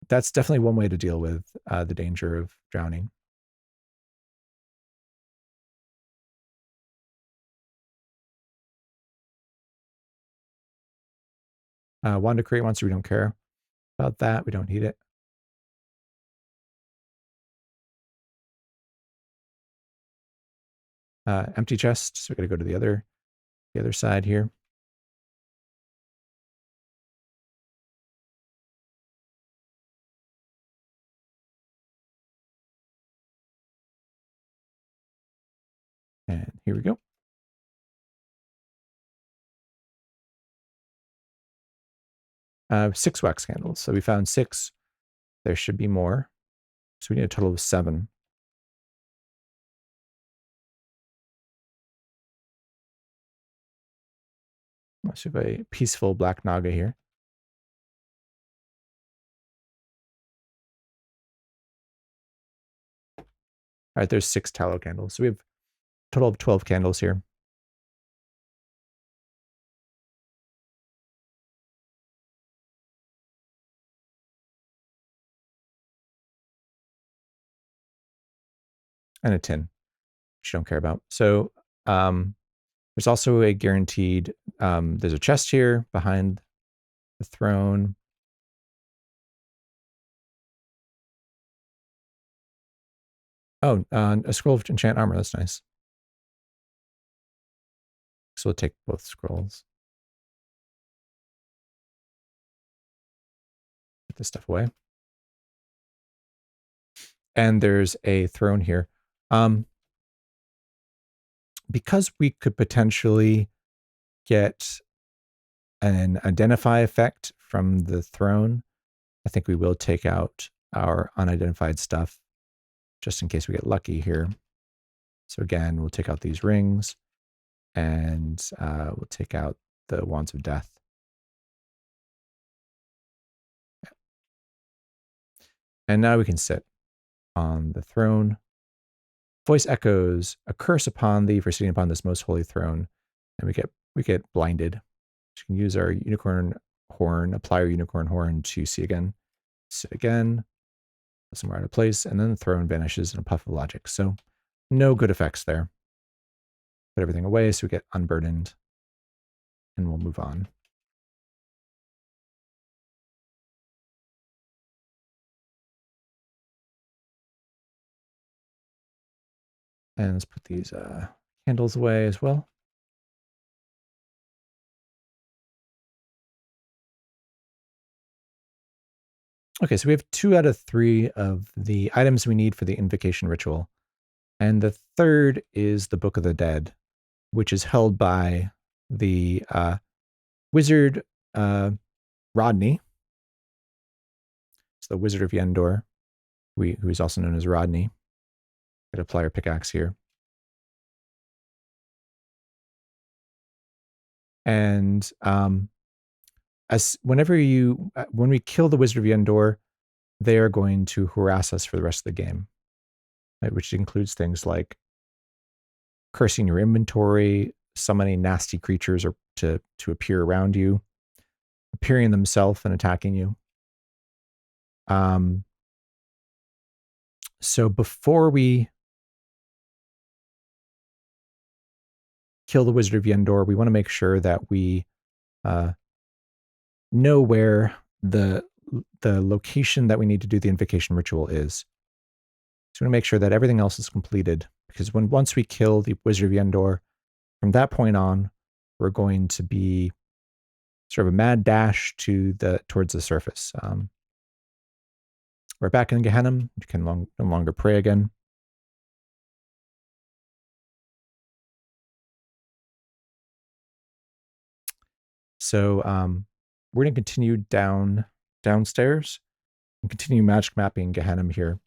That's definitely one way to deal with the danger of drowning. Wanda Create Monster, we don't care about that. We don't need it. Empty chest, so we're going to go to the other side here. And here we go. Six wax candles. So we found 6. There should be more. So we need a total of 7. So we have a peaceful black naga here. All right, there's 6 tallow candles. So we have a total of 12 candles here. and a tin, which you don't care about. So there's also a guaranteed, there's a chest here behind the throne. Oh, a scroll of enchant armor. That's nice. So we'll take both scrolls. Put this stuff away. And there's a throne here. Because we could potentially get an identify effect from the throne, I think we will take out our unidentified stuff just in case we get lucky here. So again, we'll take out these rings and we'll take out the wands of death. And now we can sit on the throne. Voice echoes, a curse upon thee for sitting upon this most holy throne. And we get blinded. So we can use our unicorn horn, apply our unicorn horn to see again. Sit again, somewhere out of place, and then the throne vanishes in a puff of logic. So no good effects there. Put everything away so we get unburdened, and we'll move on. And let's put these candles away as well. Okay, so we have 2 out of 3 of the items we need for the invocation ritual. And the third is the Book of the Dead, which is held by the wizard Rodney. It's the Wizard of Yendor, who is also known as Rodney. Could apply our pickaxe here. And when we kill the Wizard of Yendor, they are going to harass us for the rest of the game, right? Which includes things like cursing your inventory, summoning nasty creatures or to appear around you, appearing themselves and attacking you. So before we kill the Wizard of Yendor, we want to make sure that we know where the location that we need to do the invocation ritual is. So we want to make sure that everything else is completed, because once we kill the Wizard of Yendor, from that point on, we're going to be sort of a mad dash towards the surface. We're back in Gehennom. You can no longer pray again. So we're going to continue downstairs and continue magic mapping Gehennom here,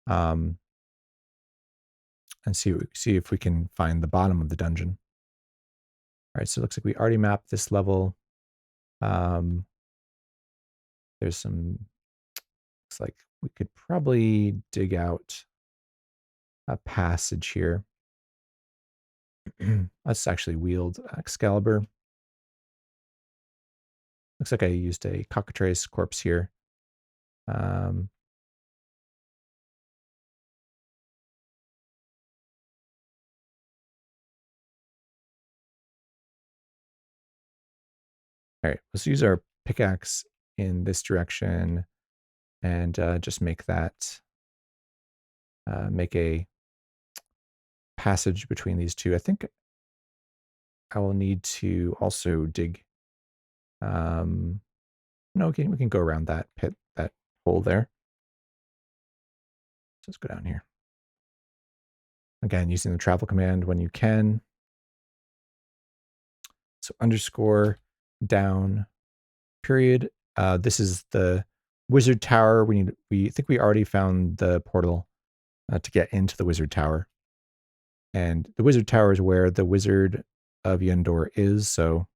and see if we can find the bottom of the dungeon. All right, so it looks like we already mapped this level. There's some. Looks like we could probably dig out a passage here. Let's actually wield Excalibur. Looks like I used a cockatrice corpse here. All right, let's use our pickaxe in this direction and just make that, make a passage between these two. I think I will need to also dig. No, okay, we can go around that pit, that hole there. So let's go down here. Again, using the travel command when you can. So underscore down period. This is the wizard tower. We think we already found the portal to get into the wizard tower. And the wizard tower is where the Wizard of Yendor is. So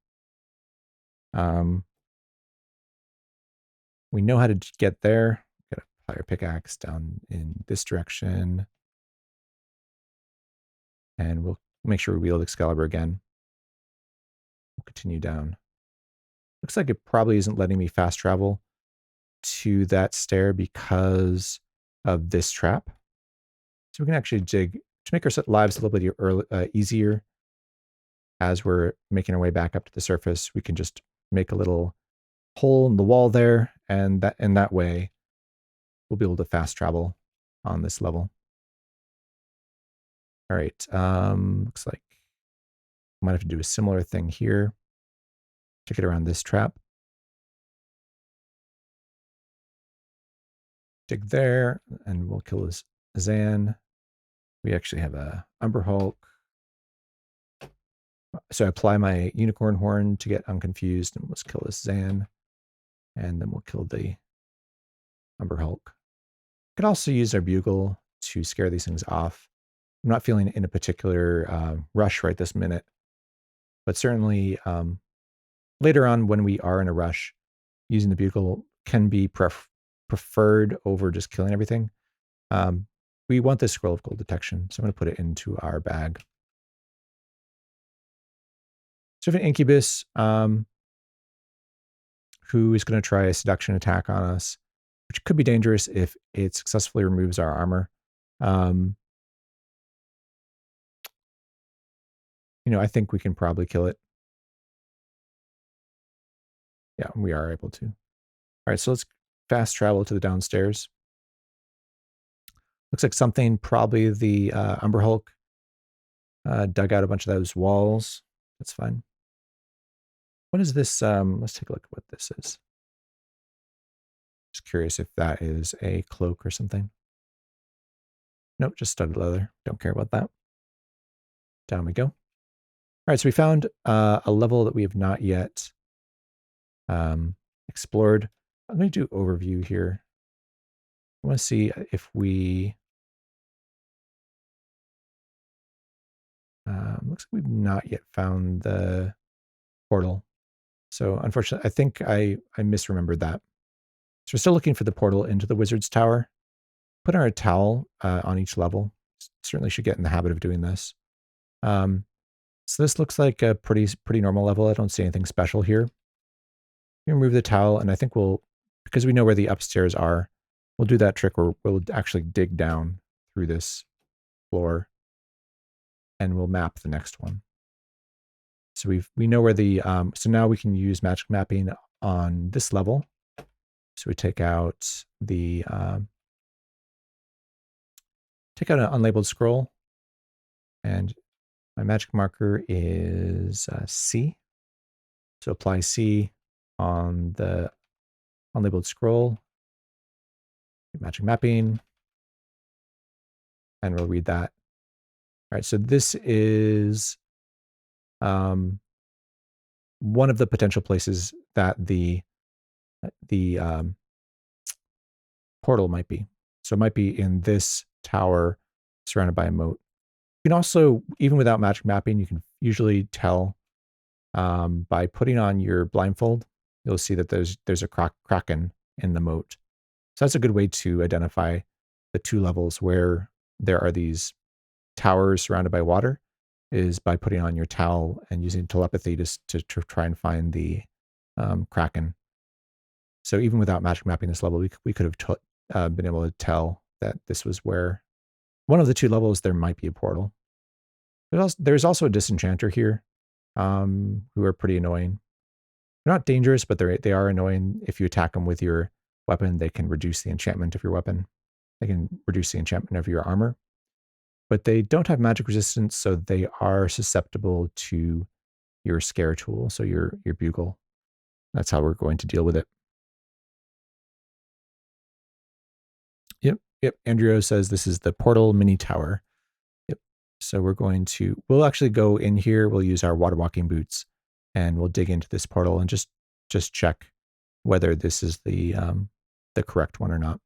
we know how to get there. Got to apply our pickaxe down in this direction. And we'll make sure we wield Excalibur again. We'll continue down. Looks like it probably isn't letting me fast travel to that stair because of this trap. So we can actually dig to make our lives a little bit easier as we're making our way back up to the surface. We can just make a little hole in the wall there, and that way we'll be able to fast travel on this level. All right, looks like I might have to do a similar thing here to get around this trap. Dig there, and we'll kill this Zan. We actually have a Umber Hulk. So I apply my unicorn horn to get unconfused, and let's kill this Zan. And then we'll kill the Umber Hulk. We could also use our bugle to scare these things off. I'm not feeling in a particular rush right this minute, but certainly later on when we are in a rush, using the bugle can be preferred over just killing everything. We want this scroll of gold detection, so I'm going to put it into our bag. So we have an incubus who is going to try a seduction attack on us, which could be dangerous if it successfully removes our armor. I think we can probably kill it. Yeah, we are able to. All right, so let's fast travel to the downstairs. Looks like something, probably the Umber Hulk, dug out a bunch of those walls. That's fine. What is this? Let's take a look at what this is. Just curious if that is a cloak or something. Nope, just studded leather. Don't care about that. Down we go. All right, so we found a level that we have not yet explored. I'm going to do overview here. I want to see if we... looks like we've not yet found the portal. So unfortunately, I think I misremembered that. So we're still looking for the portal into the wizard's tower. Put our towel on each level. Certainly should get in the habit of doing this. So this looks like a pretty normal level. I don't see anything special here. We remove the towel, and I think because we know where the upstairs are, we'll do that trick where we'll actually dig down through this floor, and we'll map the next one. So we know where the so now we can use magic mapping on this level. So we take out the take out an unlabeled scroll, and my magic marker is C. So apply C on the unlabeled scroll, magic mapping, and we'll read that. All right, so this is one of the potential places that the portal might be. So it might be in this tower surrounded by a moat. You can also, even without magic mapping, you can usually tell by putting on your blindfold. You'll see that there's a kraken in the moat. So that's a good way to identify the two levels where there are these towers surrounded by water, is by putting on your towel and using telepathy to try and find the kraken. So even without magic mapping this level, we could have been able to tell that this was where one of the two levels there might be a portal. There's also a disenchanter here, who are pretty annoying. They're not dangerous, but they are annoying. If you attack them with your weapon, they can reduce the enchantment of your weapon. They can reduce the enchantment of your armor. But they don't have magic resistance, so they are susceptible to your scare tool, so your bugle. That's how we're going to deal with it. Yep. Andrew says this is the portal mini tower. Yep. So we'll actually go in here. We'll use our water walking boots, and we'll dig into this portal and just check whether this is the correct one or not.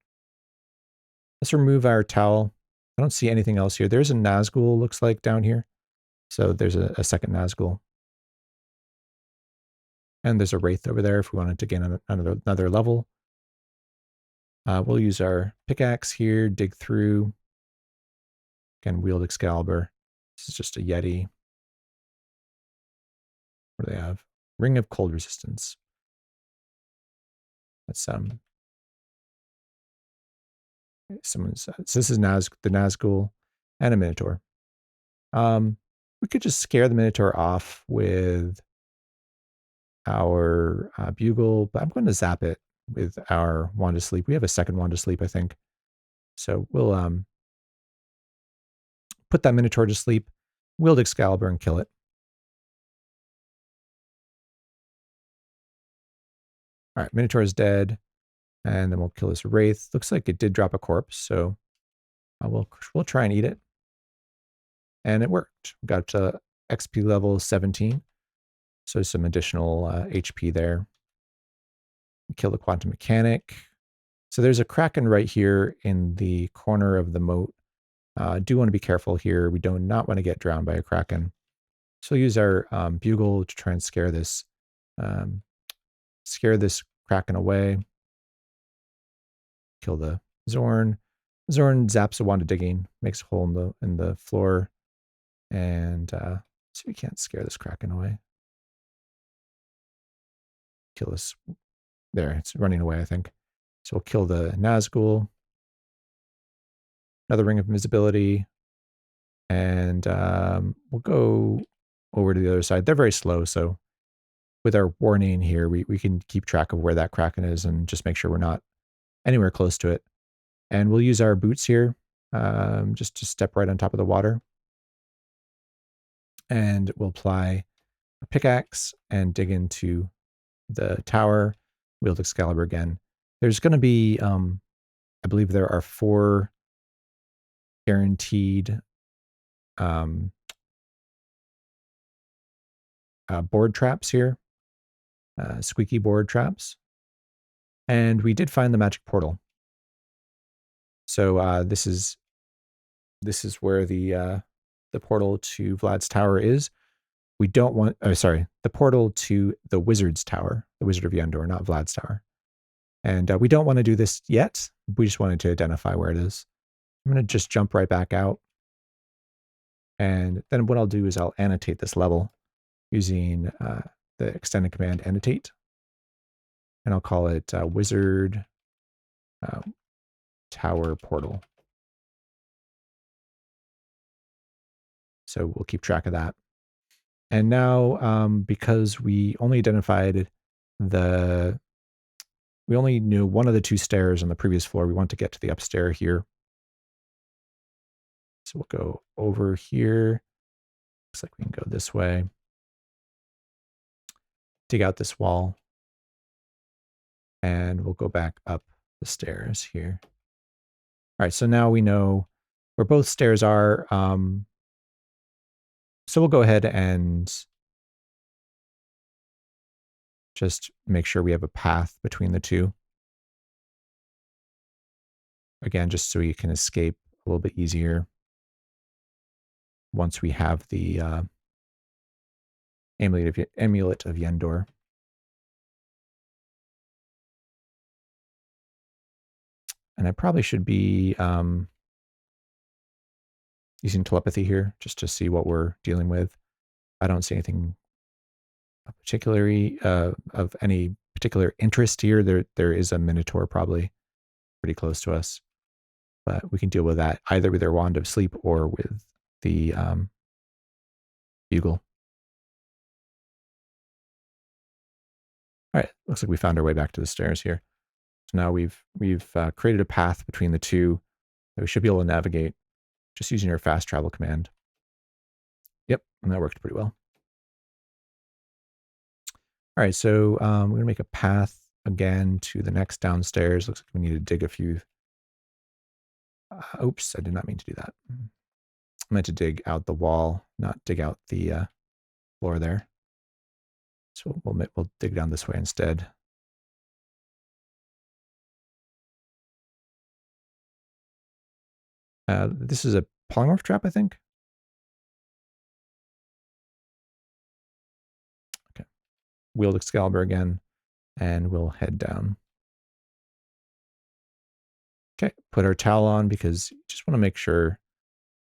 Let's remove our towel. I don't see anything else here. There's a Nazgul, looks like, down here. So there's a second Nazgul. And there's a Wraith over there if we wanted to gain another level. We'll use our pickaxe here, dig through. Again, wield Excalibur. This is just a Yeti. What do they have? Ring of Cold Resistance. That's so this is the Nazgul. and a Minotaur. We could just scare the Minotaur off with our bugle, but I'm going to zap it with our Wand of Sleep. We have a second Wand of Sleep, I think. So we'll put that Minotaur to sleep, wield Excalibur, and kill it. All right, Minotaur is dead, and then we'll kill this Wraith. Looks like it did drop a corpse, so we'll try and eat it. And it worked. We got XP level 17, so some additional HP there. Kill the Quantum Mechanic. So there's a Kraken right here in the corner of the moat. Do want to be careful here. We do not want to get drowned by a Kraken. So we'll use our bugle to try and scare this Kraken away. Kill the Zorn. Zorn zaps a Wand of Digging, makes a hole in the floor, and so we can't scare this Kraken away. Kill this. There, it's running away, I think. So we'll kill the Nazgul. Another Ring of Invisibility. And we'll go over to the other side. They're very slow, so with our warning here, we can keep track of where that Kraken is and just make sure we're not anywhere close to it. And we'll use our boots here, just to step right on top of the water. And we'll apply a pickaxe and dig into the tower, wield Excalibur again. There's going to be, I believe there are 4 guaranteed board traps here, squeaky board traps. And we did find the magic portal. So this is where the portal to Vlad's tower is. We don't want, the portal to the wizard's tower, the Wizard of Yendor, not Vlad's tower. And we don't want to do this yet. We just wanted to identify where it is. I'm going to just jump right back out. And then what I'll do is I'll annotate this level using the extended command annotate. And I'll call it Wizard Tower Portal. So we'll keep track of that. And now, because we only identified we only knew one of the 2 stairs on the previous floor, we want to get to the upstairs here. So we'll go over here. Looks like we can go this way. Dig out this wall. And we'll go back up the stairs here. All right, so now we know where both stairs are. So we'll go ahead and just make sure we have a path between the 2. Again, just so you can escape a little bit easier once we have the amulet of Yendor. And I probably should be using telepathy here just to see what we're dealing with. I don't see anything particularly of any particular interest here. There is a Minotaur probably pretty close to us, but we can deal with that either with our Wand of Sleep or with the bugle. All right, looks like we found our way back to the stairs here. So now we've created a path between the 2 that we should be able to navigate just using our fast travel command. Yep, and that worked pretty well. All right, so we're going to make a path again to the next downstairs. Looks like we need to dig a few. Oops, I did not mean to do that. I meant to dig out the wall, not dig out the floor there. So we'll dig down this way instead. This is a polymorph trap, I think. Okay. Wield Excalibur again, and we'll head down. Okay, put our towel on because you just want to make sure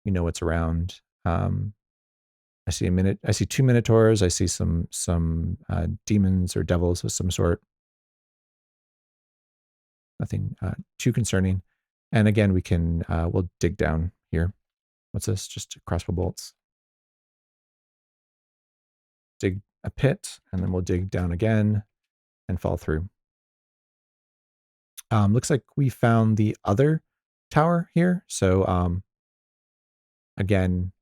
we know what's around. I see 2 Minotaurs. I see some demons or devils of some sort. Nothing too concerning. And again, we'll dig down here What's this? Just crossbow bolts. Dig a pit, and then we'll dig down again and fall through. Looks like we found the other tower here. So again,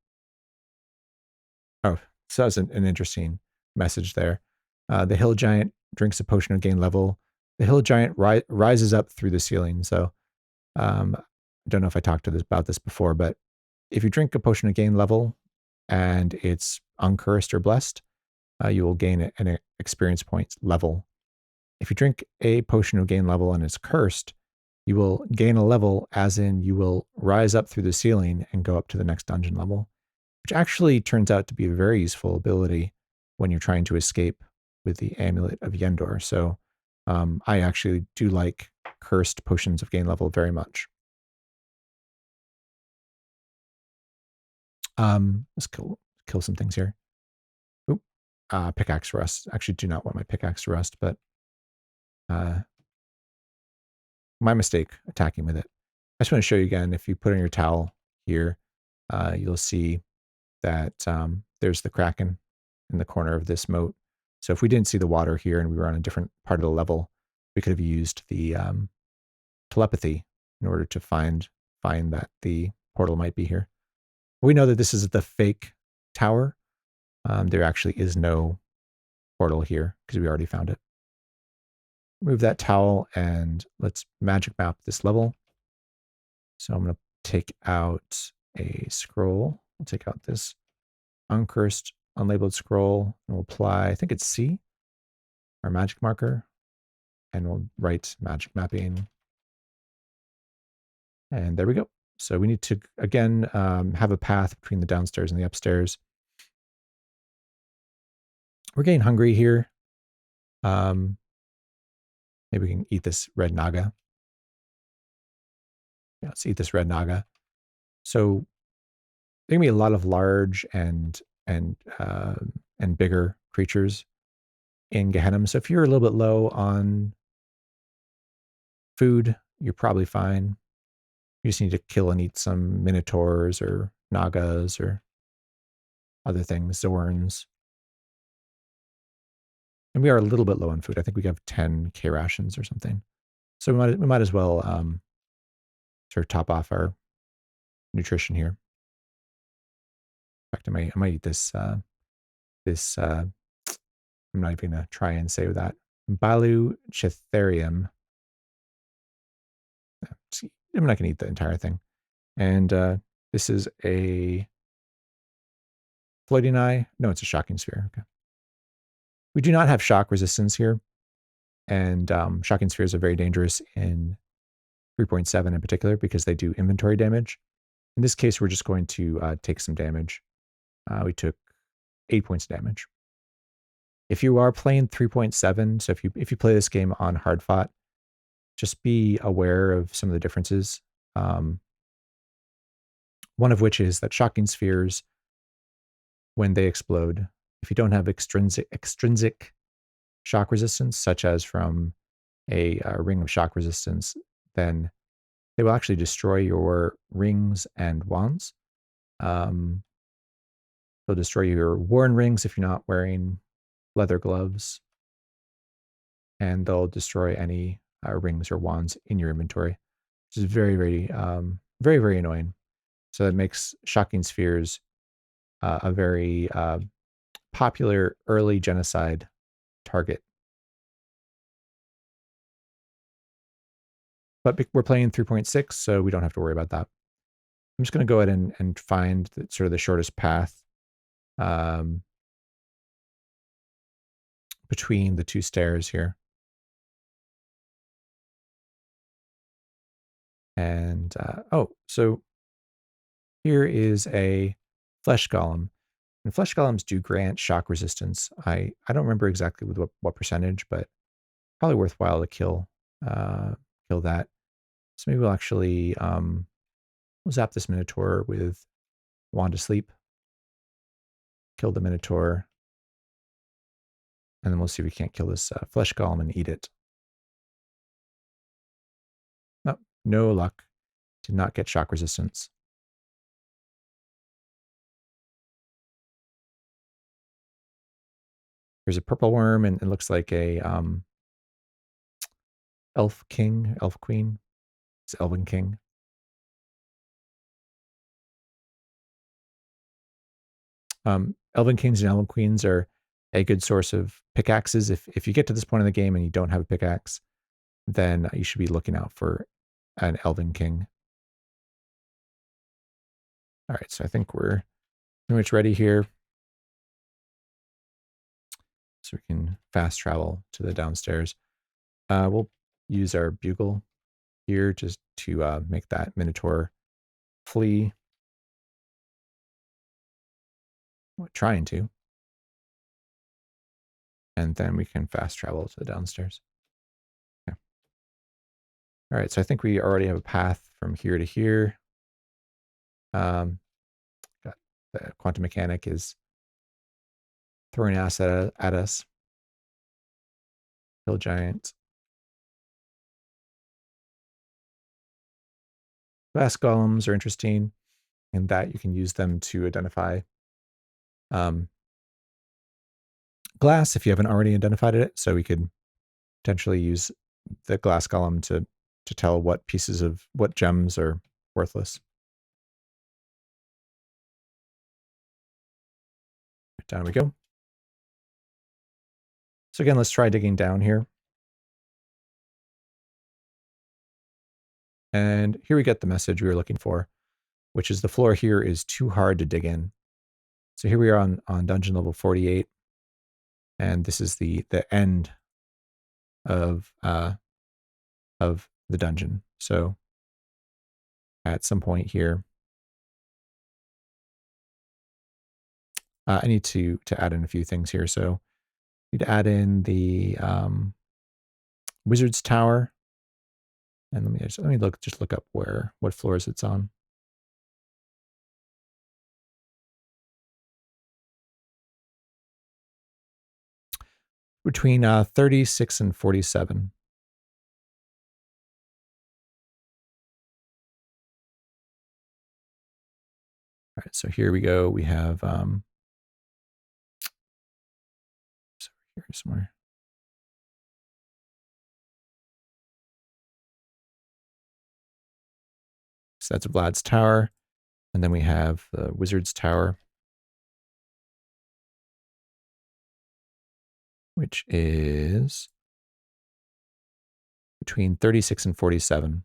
oh, so that was an interesting message there. The hill giant drinks a potion to gain level. The hill giant rises up through the ceiling. So I don't know if I talked about this before, but if you drink a potion to gain level and it's uncursed or blessed, you will gain an experience point level. If you drink a potion to gain level and it's cursed, you will gain a level, as in you will rise up through the ceiling and go up to the next dungeon level, which actually turns out to be a very useful ability when you're trying to escape with the Amulet of Yendor. So I actually do like cursed potions of gain level very much. Let's kill some things here. Oop. Pickaxe rust. Actually do not want my pickaxe to rust, but my mistake attacking with it. I just want to show you again, if you put in your towel here, you'll see that there's the Kraken in the corner of this moat. So if we didn't see the water here and we were on a different part of the level, we could have used the telepathy in order to find that the portal might be here. We know that this is the fake tower. There actually is no portal here because we already found it. Move that towel and let's magic map this level. So I'm going to take out a scroll. We'll take out this uncursed, unlabeled scroll, and we'll apply, I think it's C, our magic marker, and we'll write magic mapping. And there we go. So we need to, again, have a path between the downstairs and the upstairs. We're getting hungry here. Maybe we can eat this red naga. Yeah, let's eat this red naga. So there can be a lot of large and bigger creatures in Gehennom. So if you're a little bit low on food, you're probably fine. You just need to kill and eat some minotaurs or nagas or other things, zorns. And we are a little bit low on food. I think we have 10 K rations or something. So we might as well sort of top off our nutrition here. In fact, I might eat this. I'm not even gonna try and say that. Balu Chitherium. I'm not gonna eat the entire thing. And this is a floating eye. No, it's a shocking sphere. Okay. We do not have shock resistance here. And shocking spheres are very dangerous in 3.7 in particular because they do inventory damage. In this case, we're just going to take some damage. We took 8 points of damage. If you are playing 3.7, so if you play this game on hard fought, just be aware of some of the differences. One of which is that shocking spheres, when they explode, if you don't have extrinsic shock resistance, such as from a ring of shock resistance, then they will actually destroy your rings and wands. They'll destroy your worn rings if you're not wearing leather gloves, and they'll destroy any rings or wands in your inventory, which is very, very, very, very annoying. So that makes shocking spheres a very popular early genocide target. But we're playing 3.6, so we don't have to worry about that. I'm just going to go ahead and find sort of the shortest path between the two stairs here. And, so here is a flesh golem. And flesh golems do grant shock resistance. I don't remember exactly with what percentage, but probably worthwhile to kill that. So maybe we'll actually we'll zap this minotaur with Wand of Sleep. Kill the minotaur. And then we'll see if we can't kill this flesh golem and eat it. No luck. Did not get shock resistance. There's a purple worm, and it looks like a elf king, elf queen. It's elven king. Elven kings and elven queens are a good source of pickaxes. If you get to this point in the game and you don't have a pickaxe, then you should be looking out for an elven king. All right, so I think we're pretty much ready here. So we can fast travel to the downstairs. We'll use our bugle here just to make that minotaur flee. We're trying to. And then we can fast travel to the downstairs. Okay. All right, so I think we already have a path from here to here. Got the quantum mechanic is throwing acid at us. Hill giant. Glass golems are interesting in that you can use them to identify glass if you haven't already identified it. So we could potentially use the glass golem to tell what pieces of what gems are worthless. Down we go. So again, let's try digging down here. And here we get the message we were looking for, which is the floor here is too hard to dig in. So here we are on dungeon level 48. And this is the end of the dungeon. So at some point here, I need to add in a few things here. So I need to add in the wizard's tower. And let me look up what floors it's on. Between 36 and 47. All right, so here we go. We have here somewhere. So that's Vlad's tower. And then we have the wizard's tower, which is between 36 and 47.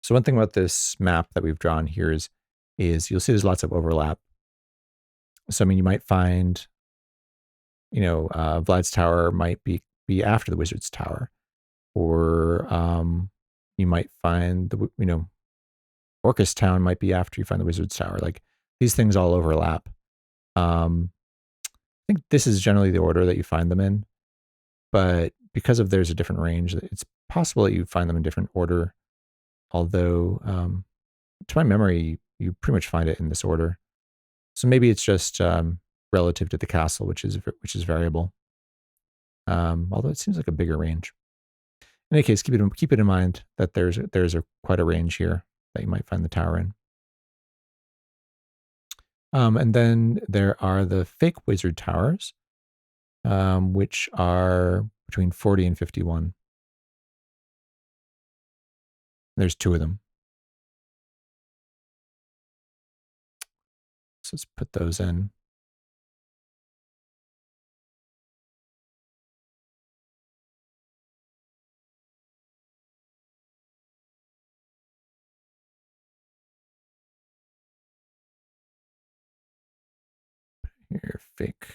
So one thing about this map that we've drawn here is you'll see there's lots of overlap. So, I mean, you might find, Vlad's tower might be after the wizard's tower, or you might find Orcus town might be after you find the wizard's tower. Like, these things all overlap. I think this is generally the order that you find them in, but because of there's a different range, it's possible that you find them in different order. Although, to my memory, you pretty much find it in this order. So maybe it's just relative to the castle, which is variable. Although it seems like a bigger range. In any case, keep it in mind that there's quite a range here that you might find the tower in. And then there are the fake wizard towers, which are between 40 and 51. There's 2 of them. So let's put those in. Here, fake.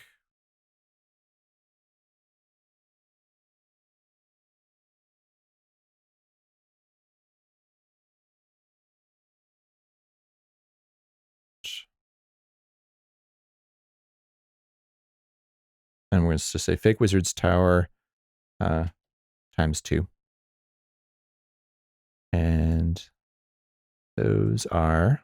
And we're going to say fake wizard's tower times 2. And those are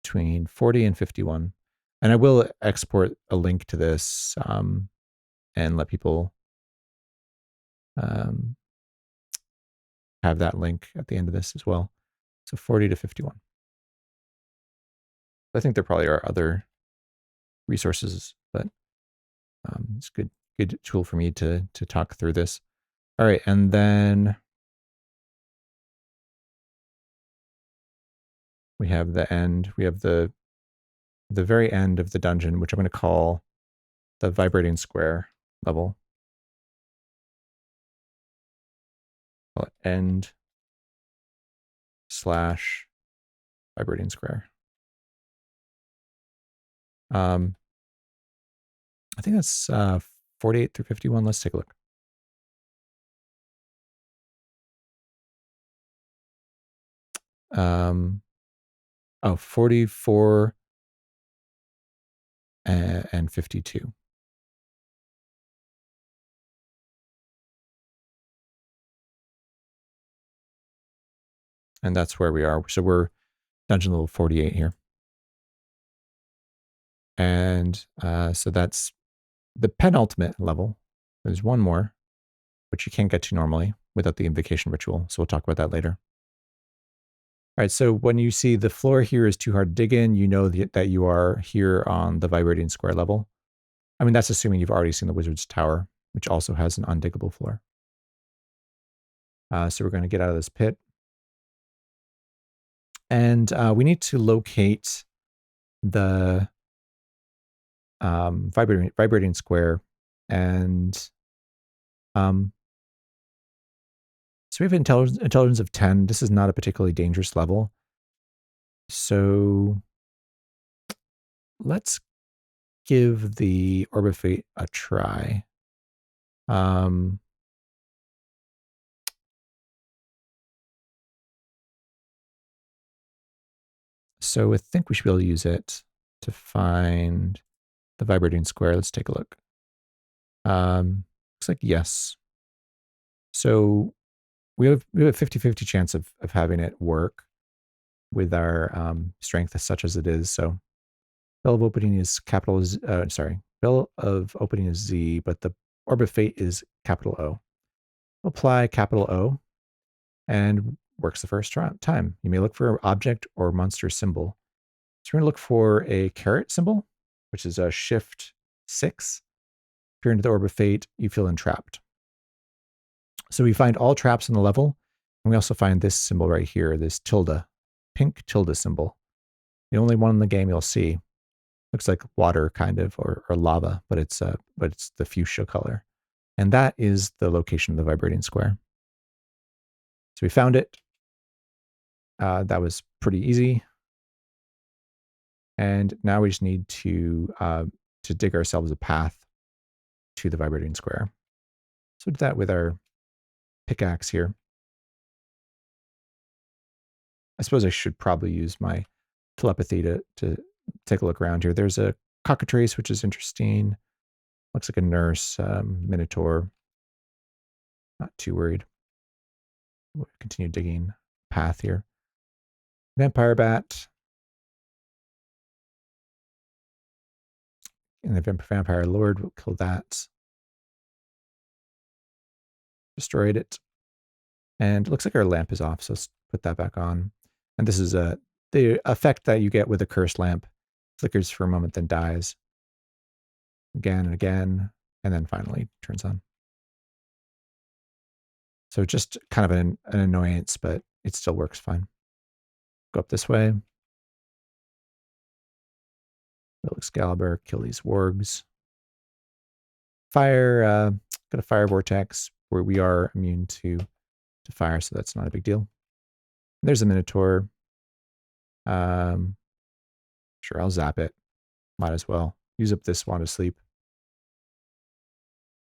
between 40 and 51. And I will export a link to this and let people have that link at the end of this as well. So 40 to 51. I think there probably are other resources, but it's a good tool for me to talk through this. All right, and then we have the end. We have the very end of the dungeon, which I'm going to call the vibrating square level. Call it end / vibrating square. I think that's 48 through 51. Let's take a look. Oh, 44 and 52. And that's where we are. So we're dungeon level 48 here. And so that's the penultimate level. There's one more, which you can't get to normally without the invocation ritual. So we'll talk about that later. All right, so when you see the floor here is too hard to dig in, you know that you are here on the vibrating square level. I mean, that's assuming you've already seen the wizard's tower, which also has an undiggable floor. So we're going to get out of this pit. And we need to locate the vibrating square. And so we have intelligence of 10. This is not a particularly dangerous level. So let's give the Orb of Fate a try. So I think we should be able to use it to find the vibrating square. Let's take a look. Looks like yes. So we have a 50-50 chance of having it work with our strength such as it is. So bell of opening is bell of opening is Z, but the Orb of Fate is capital O. Apply capital O and works the first time. You may look for an object or monster symbol. So we're going to look for a caret symbol, which is a shift 6. If you're into the Orb of Fate, you feel entrapped. So we find all traps in the level, and we also find this symbol right here, this tilde, pink tilde symbol. The only one in the game you'll see. Looks like water, kind of, or lava, but it's the fuchsia color. And that is the location of the vibrating square. So we found it. That was pretty easy. And now we just need to dig ourselves a path to the vibrating square. So we did that with our pickaxe here. I suppose I should probably use my telepathy to take a look around here. There's a cockatrice, which is interesting. Looks like a nurse, minotaur. Not too worried. We'll continue digging path here. Vampire bat. And the vampire lord will kill that. Destroyed it. And it looks like our lamp is off, so let's put that back on. And this is the effect that you get with a cursed lamp. Flickers for a moment, then dies. Again and again, and then finally turns on. So just kind of an annoyance, but it still works fine. Go up this way. Build Excalibur, kill these wargs. Fire, got a fire vortex where we are immune to fire, so that's not a big deal. There's a minotaur. Sure, I'll zap it. Might as well. Use up this wand of sleep.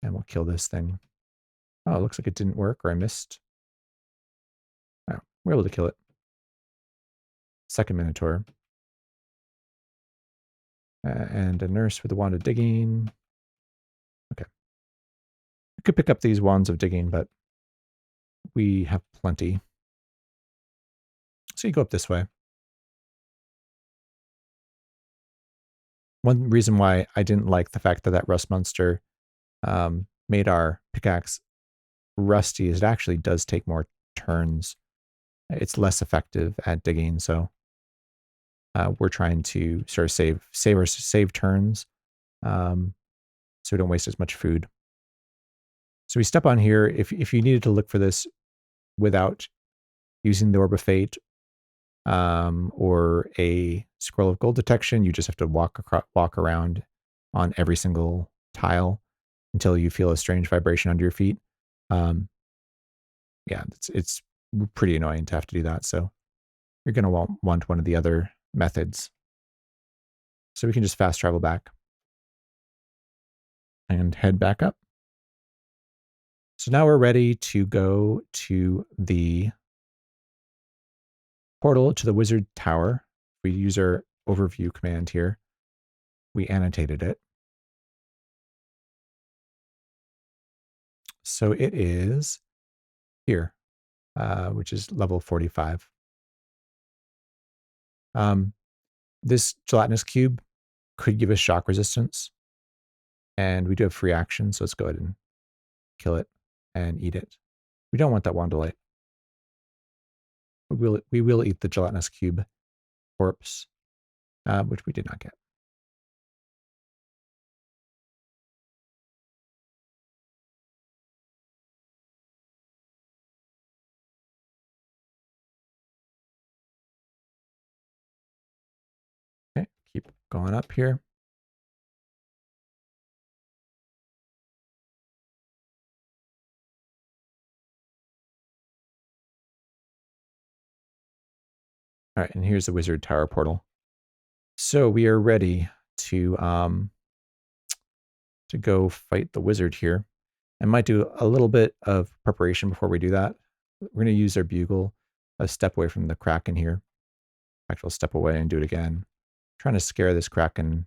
And we'll kill this thing. Oh, it looks like it didn't work, or I missed. Oh, we're able to kill it. Second minotaur. And a nurse with a wand of digging. Okay. I could pick up these wands of digging, but we have plenty. So you go up this way. One reason why I didn't like the fact that that rust monster made our pickaxe rusty is it actually does take more turns, it's less effective at digging. So we're trying to sort of save turns, so we don't waste as much food. So we step on here. If you needed to look for this without using the Orb of Fate or a Scroll of Gold detection, you just have to walk around on every single tile until you feel a strange vibration under your feet. Yeah, it's pretty annoying to have to do that. So you're going to want one of the other methods. So we can just fast travel back and head back up. So now we're ready to go to the portal to the wizard tower. We use our overview command here. We annotated it. So it is here, which is level 45. This gelatinous cube could give us shock resistance, and we do have free action, so let's go ahead and kill it and eat it. We don't want that wand of light. We will eat the gelatinous cube corpse, which we did not get. Okay, keep going up here. All right, and here's the wizard tower portal. So we are ready to go fight the wizard here. I might do a little bit of preparation before we do that. We're going to use our bugle, a step away from the Kraken here. Actual step away and do it again. Trying to scare this Kraken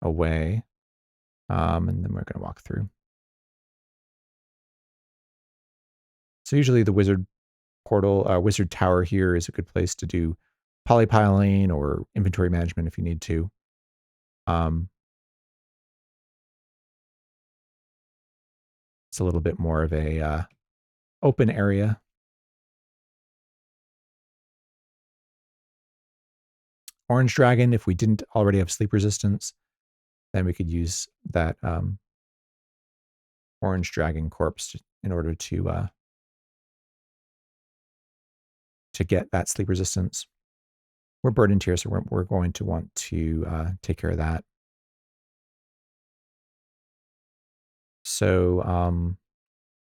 away. And then we're going to walk through. So usually the wizard portal, wizard tower here is a good place to do polypiling or inventory management if you need to. It's a little bit more of a open area. Orange Dragon, if we didn't already have sleep resistance, then we could use that Orange Dragon corpse in order to get that sleep resistance. We're burdened here, so we're going to want to take care of that. So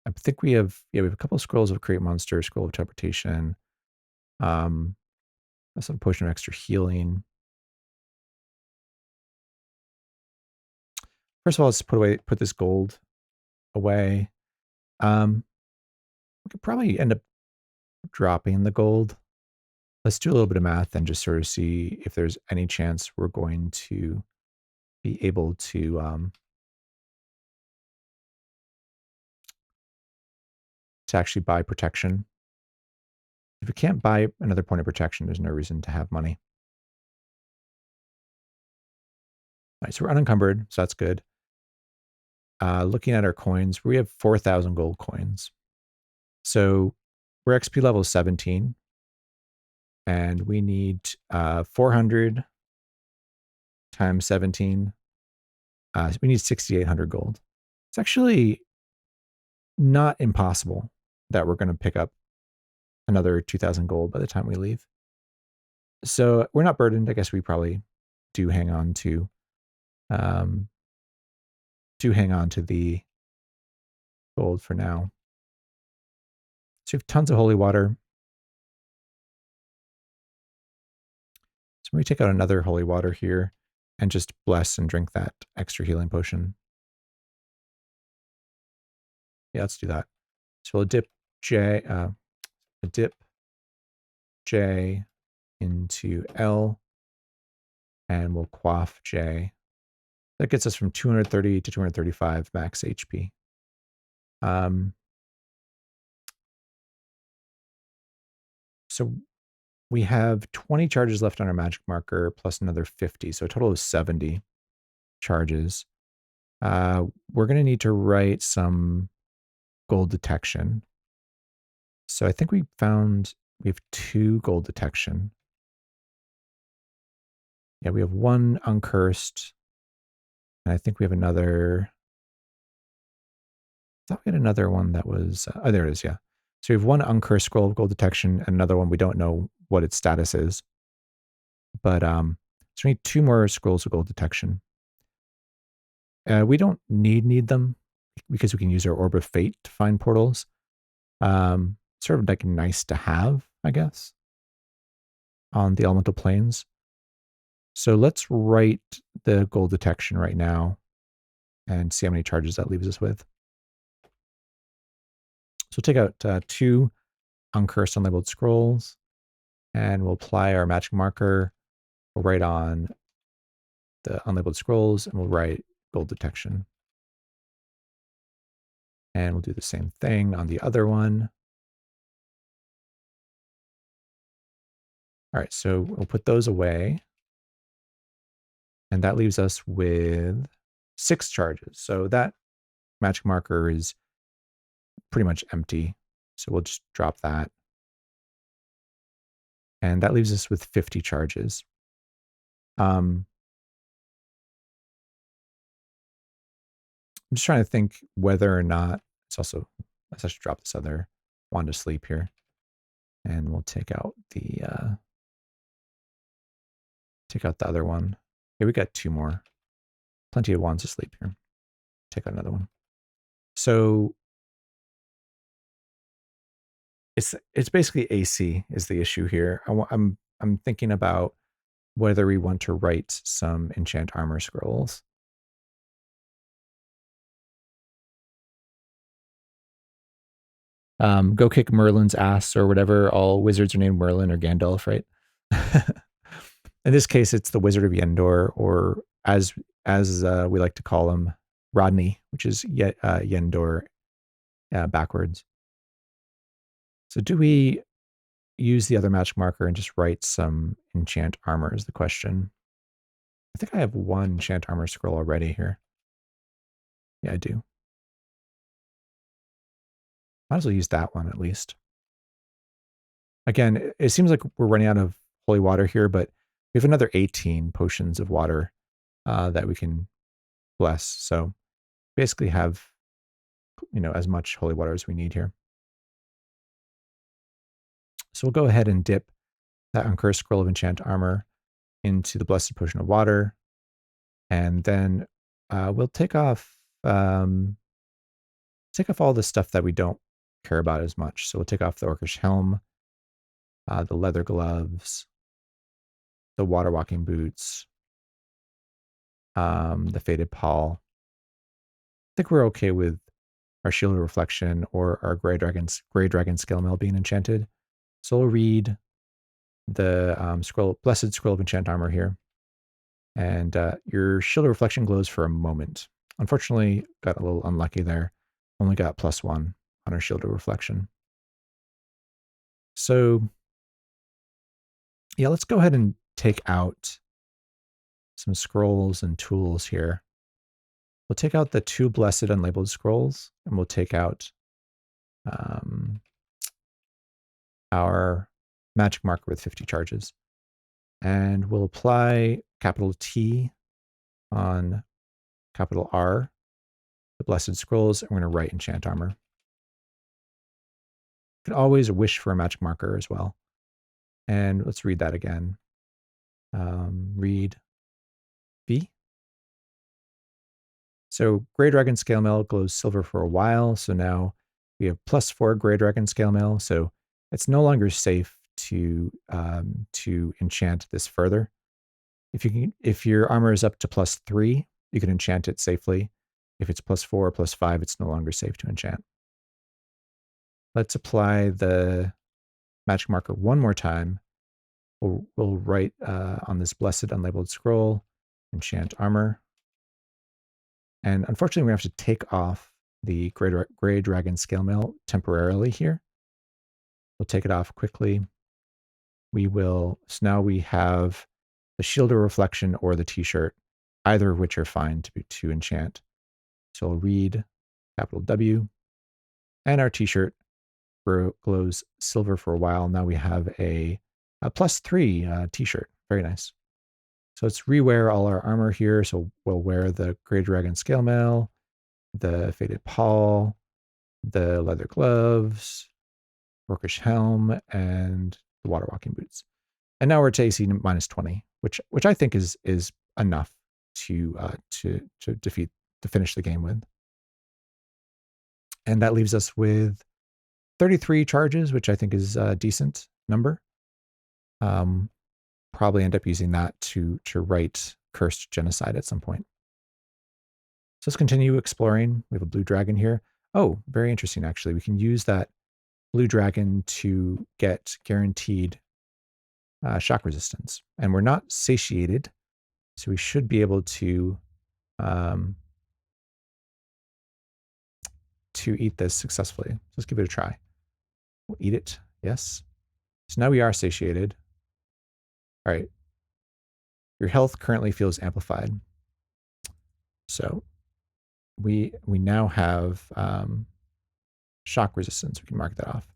I think we have a couple of scrolls of Create Monster, Scroll of Teleportation, also a Potion of Extra Healing. First of all, let's put this gold away. We could probably end up dropping the gold. Let's do a little bit of math and just sort of see if there's any chance we're going to be able to actually buy protection. If we can't buy another point of protection, there's no reason to have money. All right, so we're unencumbered, so that's good. Looking at our coins, we have 4,000 gold coins. So we're XP level 17, and we need 400 times 17. So we need 6,800 gold. It's actually not impossible that we're going to pick up another 2,000 gold by the time we leave. So we're not burdened. I guess we probably do hang on to the gold for now. So we have tons of holy water. So we take out another holy water here and just bless and drink that extra healing potion. Yeah, let's do that. So we'll dip J into L, and we'll quaff J. That gets us from 230 to 235 max HP. So we have 20 charges left on our magic marker, plus another 50, so a total of 70 charges. We're going to need to write some gold detection. So I think we have 2 gold detection. Yeah, we have 1 uncursed. And I think we have another. I thought we had another one that was. Oh, there it is. Yeah. So we have 1 uncursed scroll of gold detection and another one we don't know what its status is. But so we need 2 more scrolls of gold detection. We don't need them because we can use our Orb of Fate to find portals. Sort of like nice to have, I guess, on the elemental planes. So let's write the gold detection right now and see how many charges that leaves us with. So we'll take out 2 uncursed unlabeled scrolls and we'll apply our magic marker. We'll write on the unlabeled scrolls and we'll write gold detection. And we'll do the same thing on the other one. All right, so we'll put those away. And that leaves us with 6 charges. So that magic marker is pretty much empty. So we'll just drop that. And that leaves us with 50 charges. I'm just trying to think whether or not let's actually drop this other wand to sleep here. And we'll take out the other one. Here we got 2 more. Plenty of wands to sleep here. Take out another one. So it's basically AC is the issue here. I'm thinking about whether we want to write some enchant armor scrolls. Go kick Merlin's ass or whatever. All wizards are named Merlin or Gandalf, right? In this case, it's the Wizard of Yendor, or as we like to call him, Rodney, which is Yendor backwards. So do we use the other magic marker and just write some enchant armor is the question. I think I have 1 enchant armor scroll already here. Yeah, I do. Might as well use that one at least. Again, it seems like we're running out of holy water here, but we have another 18 potions of water that we can bless. So basically have, as much holy water as we need here. So we'll go ahead and dip that uncursed scroll of enchant armor into the blessed potion of water. And then we'll take off all the stuff that we don't care about as much. So we'll take off the orcish helm, the leather gloves, the water walking boots, the faded pall. I think we're okay with our shield of reflection or our gray dragon scale mail being enchanted. So we'll read the blessed scroll of enchant armor here. And your shield of reflection glows for a moment. Unfortunately, got a little unlucky there. Only got +1 on our shield of reflection. So yeah, let's go ahead and take out some scrolls and tools here. We'll take out the 2 blessed unlabeled scrolls, and we'll take out our magic marker with 50 charges. And we'll apply capital T on capital R, the blessed scrolls, and we're going to write enchant armor. You can always wish for a magic marker as well. And let's read that again. Read V. So Grey Dragon Scale Mail glows silver for a while. So now we have +4 Grey Dragon Scale Mail. So it's no longer safe to enchant this further. If your armor is up to +3, you can enchant it safely. If it's +4 or +5, it's no longer safe to enchant. Let's apply the magic marker one more time. We'll write on this blessed unlabeled scroll, enchant armor. And unfortunately, we have to take off the Grey Dragon Scale Mail temporarily here. We'll take it off quickly. So now we have the Shield of Reflection or the t-shirt, either of which are fine to enchant. So we'll read capital W, and our t-shirt glows silver for a while. Now we have a +3 t-shirt. Very nice. So let's rewear all our armor here. So we'll wear the Grey Dragon Scale Mail, the Faded Pall, the leather gloves, Orcish helm, and the water walking boots. And now we're to AC -20, which I think is enough to defeat to finish the game with. And that leaves us with 33 charges, which I think is a decent number. Probably end up using that to write Cursed Genocide at some point. So let's continue exploring. We have a blue dragon here. Oh, very interesting, actually. We can use that blue dragon to get guaranteed shock resistance. And we're not satiated, so we should be able to eat this successfully. So let's give it a try. We'll eat it. Yes. So now we are satiated. All right. Your health currently feels amplified. So we now have shock resistance. We can mark that off.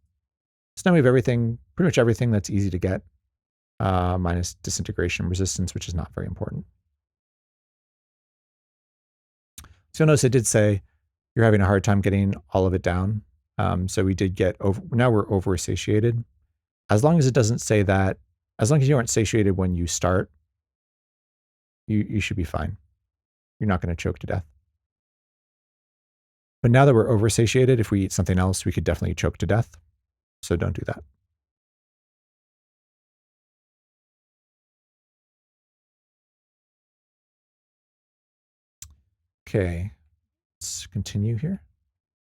So now we have everything, pretty much everything that's easy to get, minus disintegration resistance, which is not very important. So you'll notice it did say you're having a hard time getting all of it down. So we did get over, now we're over satiated. As long as it doesn't say that, as long as you aren't satiated when you start, you should be fine. You're not going to choke to death. But now that we're over satiated, if we eat something else, we could definitely choke to death. So don't do that. Okay, let's continue here.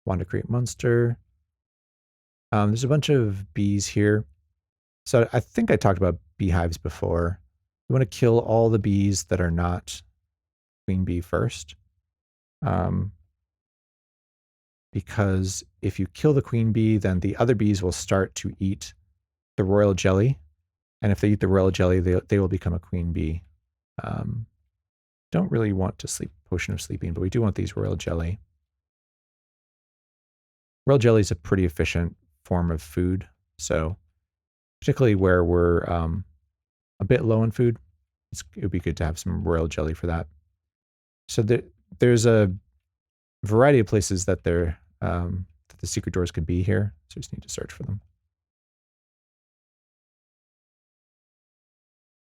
Want to create monster. There's a bunch of bees here. So I think I talked about beehives before. We want to kill all the bees that are not queen bee first. Because if you kill the queen bee, then the other bees will start to eat the royal jelly. And if they eat the royal jelly, they will become a queen bee. Don't really want to sleep potion of sleeping, but we do want these royal jelly. Royal jelly is a pretty efficient form of food. So particularly where we're a bit low in food, it would be good to have some royal jelly for that. So there's a variety of places that that the secret doors could be here. So we just need to search for them.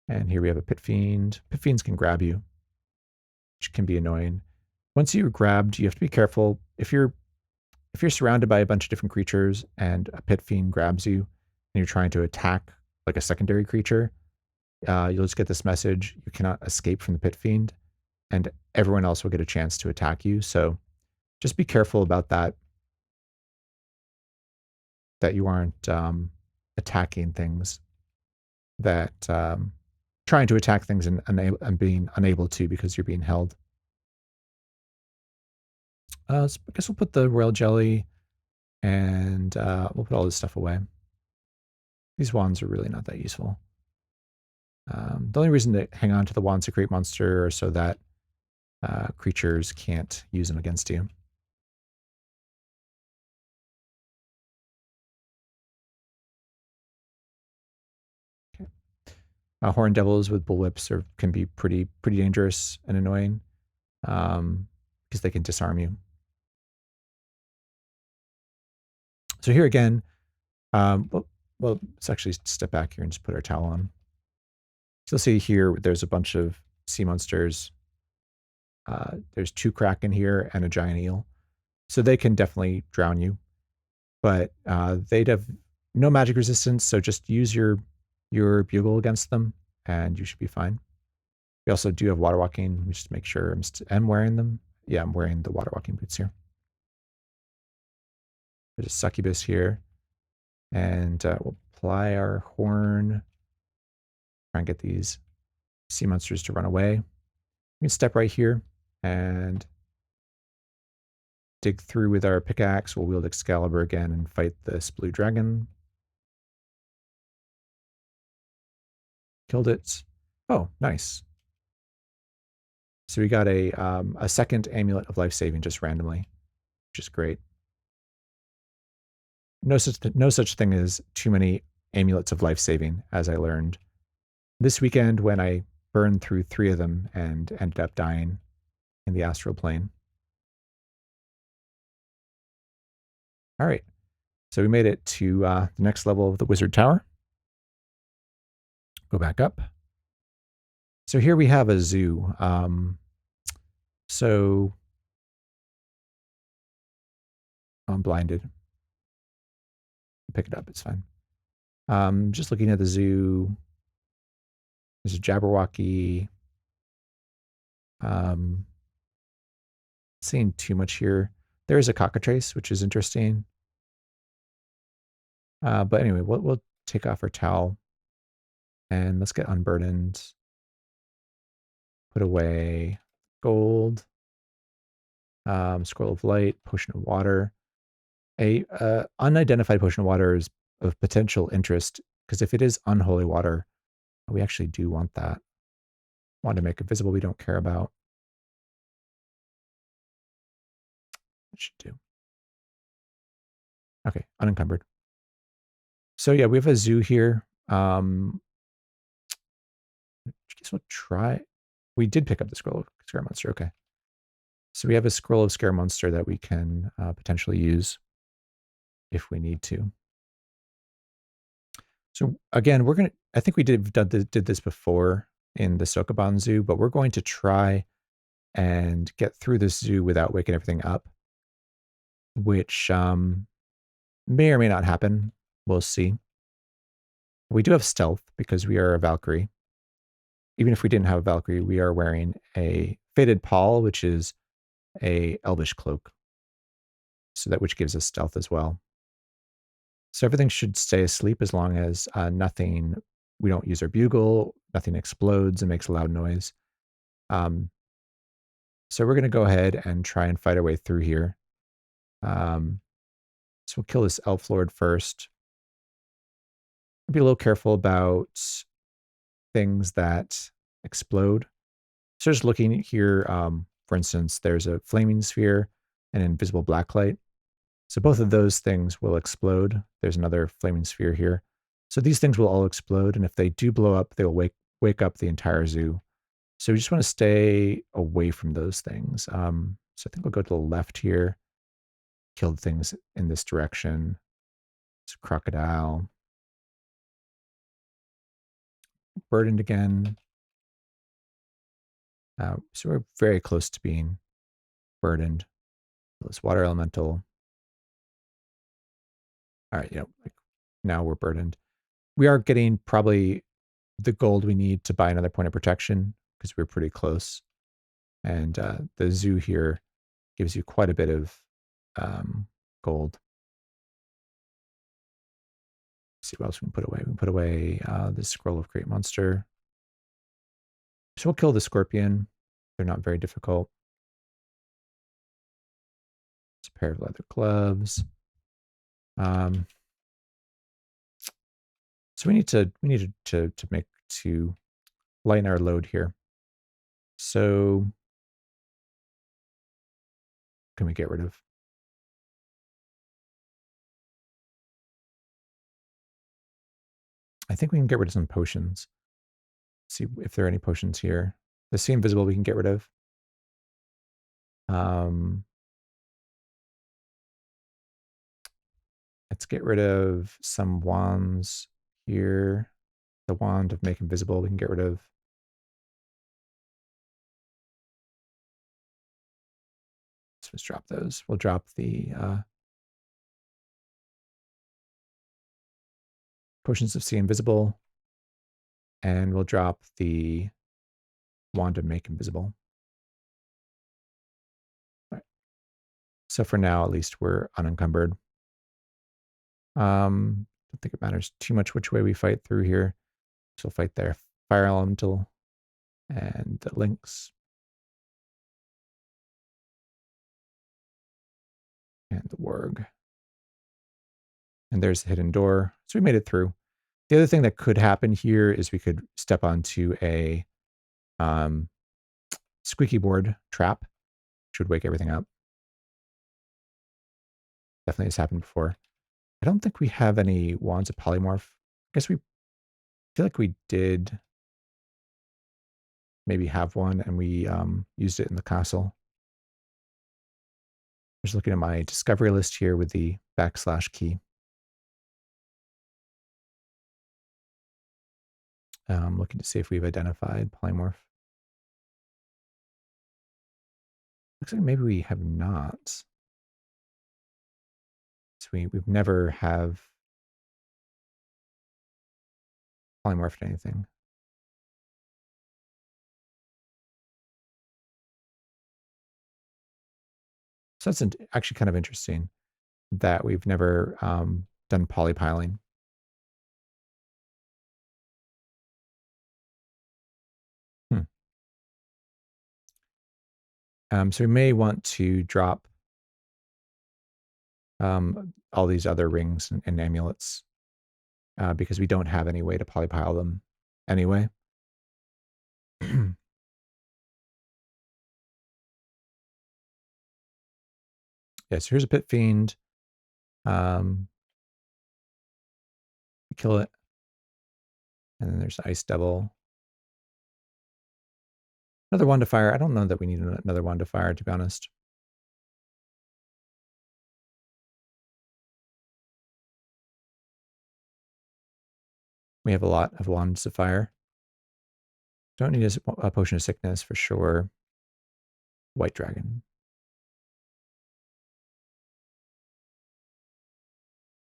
And here we have a pit fiend. Pit fiends can grab you, which can be annoying. Once you're grabbed, you have to be careful. If you're surrounded by a bunch of different creatures and a pit fiend grabs you and you're trying to attack like a secondary creature, you'll just get this message, you cannot escape from the pit fiend, and everyone else will get a chance to attack you. So just be careful about that you aren't attacking things that trying to attack things and being unable to because you're being held. So I guess we'll put the royal jelly and we'll put all this stuff away. These wands are really not that useful. The only reason to hang on to the wands to create monster are so that creatures can't use them against you. Okay. Horn devils with bullwhips can be pretty dangerous and annoying because they can disarm you. So here again, well, let's actually step back here and just put our towel on. So you'll see here, there's a bunch of sea monsters. There's 2 kraken here and a giant eel. So they can definitely drown you, but they'd have no magic resistance. So just use your bugle against them and you should be fine. We also do have water walking. We just make sure I'm wearing them. Yeah, I'm wearing the water walking boots here. There's a succubus here. And we'll apply our horn. Try and get these sea monsters to run away. We can step right here and dig through with our pickaxe. We'll wield Excalibur again and fight this blue dragon. Killed it. Oh, nice. So we got a second amulet of life saving just randomly, which is great. no such thing as too many amulets of life saving, as I learned this weekend when I burned through 3 of them and ended up dying in the astral plane. All right, so we made it to the next level of the wizard tower. Go back up. So here we have a zoo. So I'm blinded. Pick it up. It's fine. Just looking at the zoo. There's a Jabberwocky. Seeing too much here. There is a cockatrice, which is interesting. But anyway, we'll take off our towel and let's get unburdened. Put away gold. Scroll of light, potion of water. A unidentified potion of water is of potential interest because if it is unholy water, we actually do want that. Want to make it visible, we don't care about. It should do. Okay, unencumbered. So yeah, we have a zoo here. I guess we'll try. We did pick up the scroll of scare monster. Okay. So we have a scroll of scare monster that we can potentially use if we need to. So again, I think we did this before in the Sokoban Zoo, but we're going to try and get through this zoo without waking everything up, which may or may not happen. We'll see. We do have stealth because we are a Valkyrie. Even if we didn't have a Valkyrie, we are wearing a faded pall, which is a elvish cloak. So that which gives us stealth as well. So everything should stay asleep as long as we don't use our bugle, nothing explodes and makes a loud noise. So we're going to go ahead and try and fight our way through here. So we'll kill this elf lord first. Be a little careful about things that explode. So just looking here, for instance, there's a flaming sphere and an invisible blacklight. So both of those things will explode. There's another flaming sphere here. So these things will all explode, and if they do blow up, they'll wake up the entire zoo. So we just want to stay away from those things. So I think we'll go to the left here, kill the things in this direction. It's a crocodile. Burdened again. So we're very close to being burdened. This water elemental. All right, now we're burdened. We are getting probably the gold we need to buy another point of protection because we're pretty close. And the zoo here gives you quite a bit of gold. Let's see what else we can put away. We can put away this scroll of great monster. So we'll kill the scorpion. They're not very difficult. It's a pair of leather gloves. So we need to lighten our load here. So can we get rid of? I think we can get rid of some potions. See if there are any potions here. The See Invisible we can get rid of. Let's get rid of some wands here. The wand of Make Invisible we can get rid of. Let's just drop those. We'll drop the Potions of See Invisible. And we'll drop the wand of Make Invisible. All right. So for now, at least we're unencumbered. Don't think it matters too much which way we fight through here. So we'll fight their fire elemental and the lynx. And the warg. And there's the hidden door. So we made it through. The other thing that could happen here is we could step onto a squeaky board trap, which would wake everything up. Definitely has happened before. I don't think we have any wands of polymorph. I guess we feel like we did maybe have one and we used it in the castle. Just looking at my discovery list here with the / key. Looking to see if we've identified polymorph. Looks like maybe we have not. So we've never have polymorphed anything. So that's actually kind of interesting that we've never done polypiling. So we may want to drop all these other rings and amulets because we don't have any way to polypile them anyway. Yeah, so here's a pit fiend. Kill it. And then there's ice devil. Another wand of fire. I don't know that we need another wand of fire, to be honest. We have a lot of wands of fire. Don't need a potion of sickness for sure. White dragon.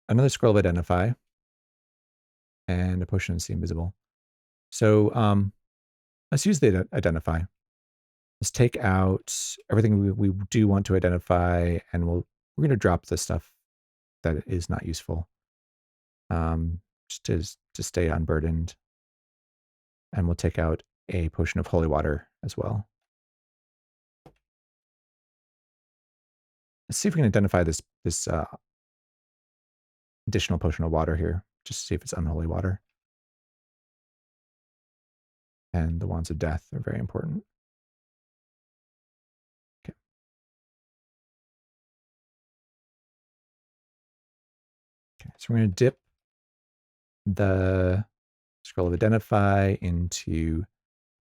Another scroll of identify. And a potion of see invisible. So let's use the identify. Let's take out everything we do want to identify, and we're going to drop the stuff that is not useful. Just to stay unburdened. And we'll take out a potion of holy water as well. Let's see if we can identify this additional potion of water here, just to see if it's unholy water. And the wands of death are very important. Okay. Okay, so we're going to dip the scroll of identify into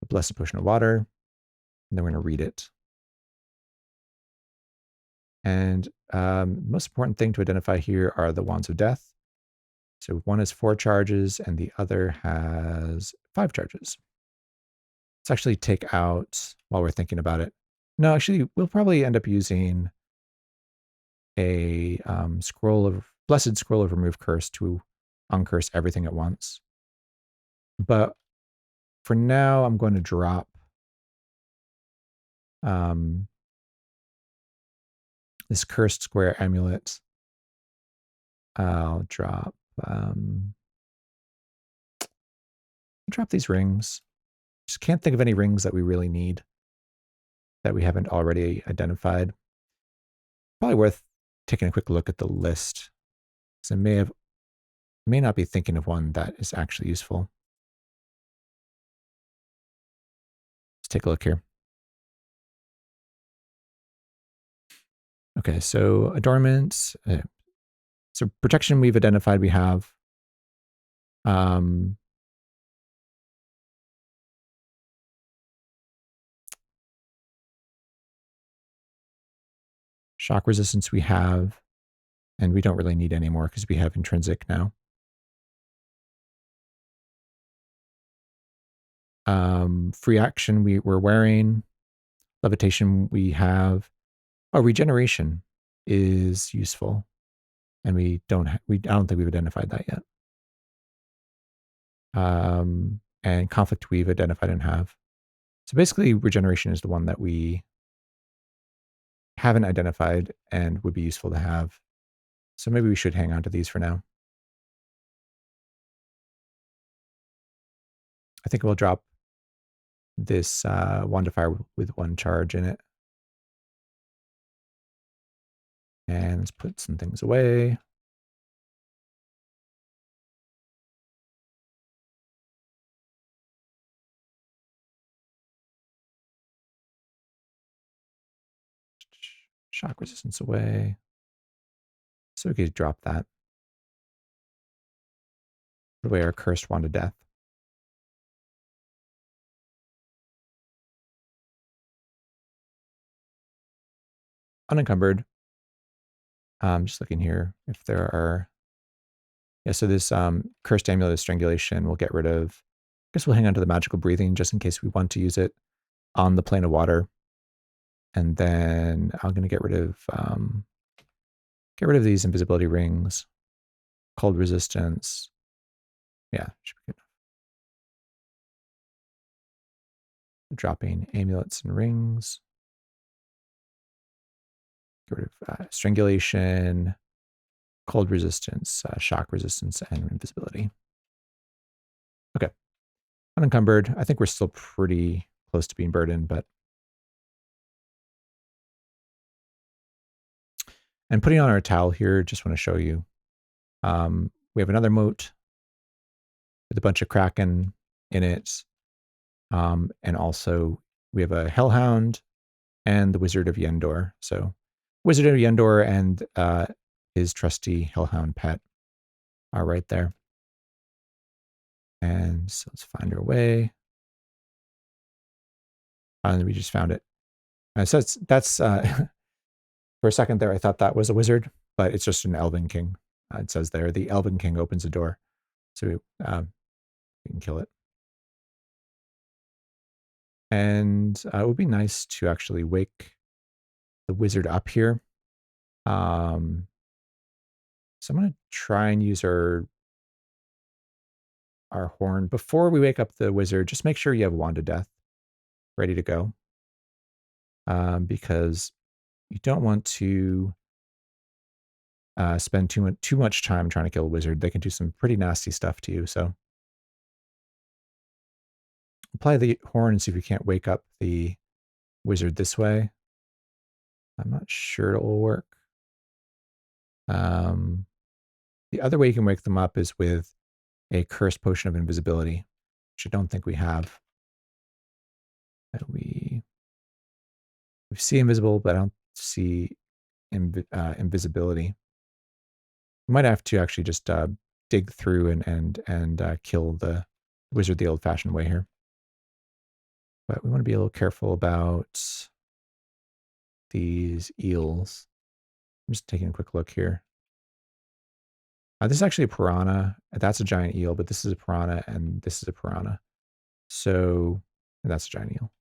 the blessed potion of water, and then we're going to read it. And most important thing to identify here are the wands of death. So one has 4 charges and the other has 5 charges. Let's actually take out, while we're thinking about it. No, actually, we'll probably end up using a blessed scroll of remove curse to uncurse everything at once. But for now, I'm going to drop this cursed square amulet. I'll drop these rings. Just can't think of any rings that we really need that we haven't already identified. Probably worth taking a quick look at the list, because I may not be thinking of one that is actually useful. Let's take a look here. Okay, so adornment. So protection we've identified we have. Shock resistance we have, and we don't really need any more because we have intrinsic now. Free action we're wearing. Levitation we have. Oh, regeneration is useful, and I don't think we've identified that yet. And conflict we've identified and have. So basically, regeneration is the one that we haven't identified and would be useful to have. So maybe we should hang on to these for now. I think we'll drop this wand of fire with 1 charge in it. And let's put some things away. Shock resistance away. So we could drop that. Put away our cursed wand of death. Unencumbered. Just looking here if there are. Yeah, so this cursed amulet of strangulation we'll get rid of. I guess we'll hang on to the magical breathing just in case we want to use it on the plane of water. And then I'm going to get rid of these invisibility rings, cold resistance. Yeah, should be good. Dropping amulets and rings. Get rid of strangulation, cold resistance, shock resistance, and invisibility. Okay. Unencumbered. I think we're still pretty close to being burdened, but. And putting on our towel here, just want to show you. We have another moat with a bunch of Kraken in it. And also we have a Hellhound and the Wizard of Yendor. So Wizard of Yendor and his trusty Hellhound pet are right there. And so let's find our way. And we just found it. So that's for a second there, I thought that was a wizard, but it's just an Elven King. It says there, the Elven King opens a door. So we can kill it. And it would be nice to actually wake the wizard up here. So I'm going to try and use our horn. Before we wake up the wizard, just make sure you have Wand of Death ready to go. Because you don't want to spend too much time trying to kill a wizard. They can do some pretty nasty stuff to you. So apply the horn and see if you can't wake up the wizard this way. I'm not sure it will work. The other way you can wake them up is with a cursed potion of invisibility, which I don't think we have. We see invisible, but I don't see invisibility. We might have to actually just dig through and kill the wizard the old-fashioned way here. But we want to be a little careful about these eels. I'm just taking a quick look here. This is actually a piranha. That's a giant eel, but this is a piranha, and this is a piranha. So that's a giant eel.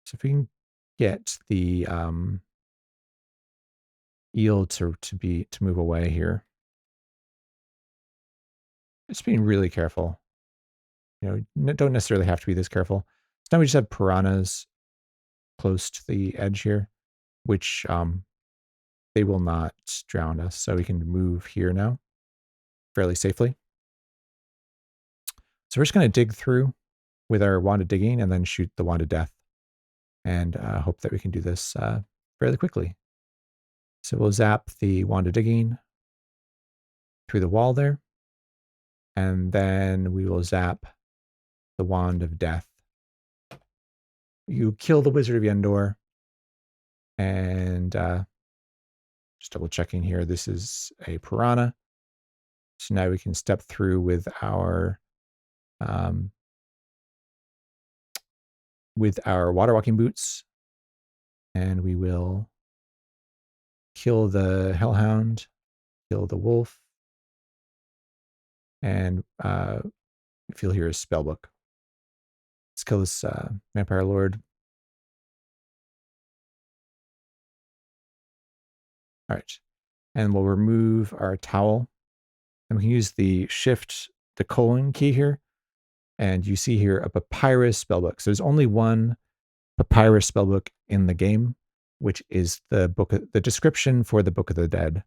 So if we can get the eel to move away here, just being really careful. You know, don't necessarily have to be this careful. So now we just have piranhas close to the edge here, which they will not drown us. So we can move here now fairly safely. So we're just going to dig through with our wand of digging and then shoot the wand of death, and hope that we can do this fairly quickly. So we'll zap the wand of digging through the wall there, and then we will zap the wand of death. You kill the Wizard of Yendor, and just double checking here, this is a piranha. So now we can step through with our water walking boots, and we will kill the Hellhound, kill the wolf, and feel here is spellbook. Let's kill this vampire lord. All right, and we'll remove our towel, and we can use the shift, the colon key here, and you see here a papyrus spellbook. So there's only one papyrus spellbook in the game, which is the description for the Book of the Dead,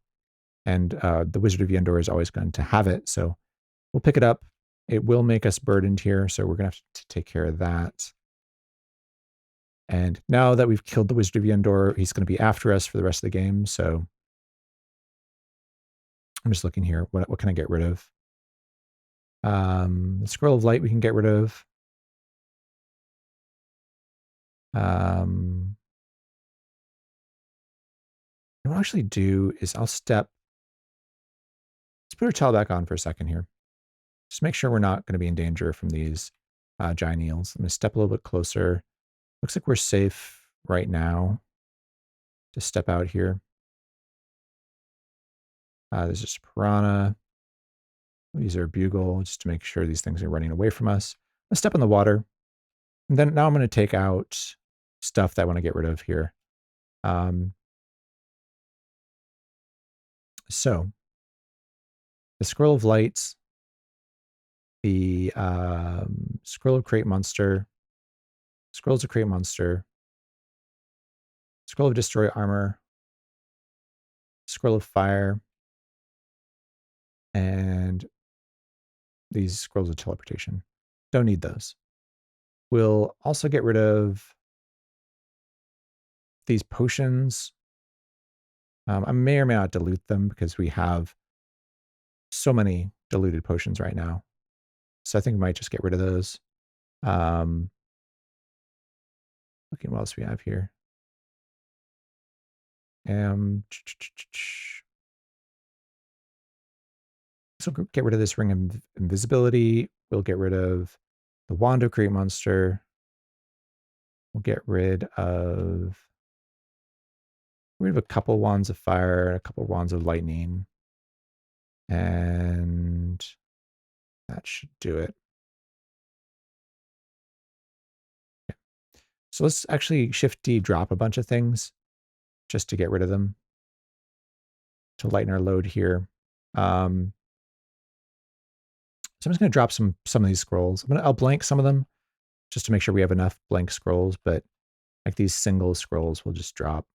and the Wizard of Yendor is always going to have it. So we'll pick it up. It will make us burdened here, so we're going to have to take care of that. And now that we've killed the Wizard of Yendor, he's going to be after us for the rest of the game. So I'm just looking here. What can I get rid of? The Scroll of Light we can get rid of. What I'll actually do is I'll step. Let's put our towel back on for a second here. Just make sure we're not going to be in danger from these giant eels. I'm going to step a little bit closer. Looks like we're safe right now. Just step out here. There's just piranha. We'll use our bugle just to make sure these things are running away from us. Let's step in the water. And then now I'm going to take out stuff that I want to get rid of here. So the Scroll of Lights, the Scroll of Create Monster, Scrolls of Create Monster, Scroll of Destroy Armor, Scroll of Fire, and these Scrolls of Teleportation. Don't need those. We'll also get rid of these potions. I may or may not dilute them because we have so many diluted potions right now. So I think we might just get rid of those. Looking what else we have here. So get rid of this Ring of Invisibility. We'll get rid of the Wand of Create Monster. We'll get rid of a couple Wands of Fire, a couple Wands of Lightning. And that should do it. Okay. So let's actually Shift D drop a bunch of things just to get rid of them, to lighten our load here. So I'm just going to drop some of these scrolls. I'll blank some of them just to make sure we have enough blank scrolls, but like these single scrolls we'll just drop.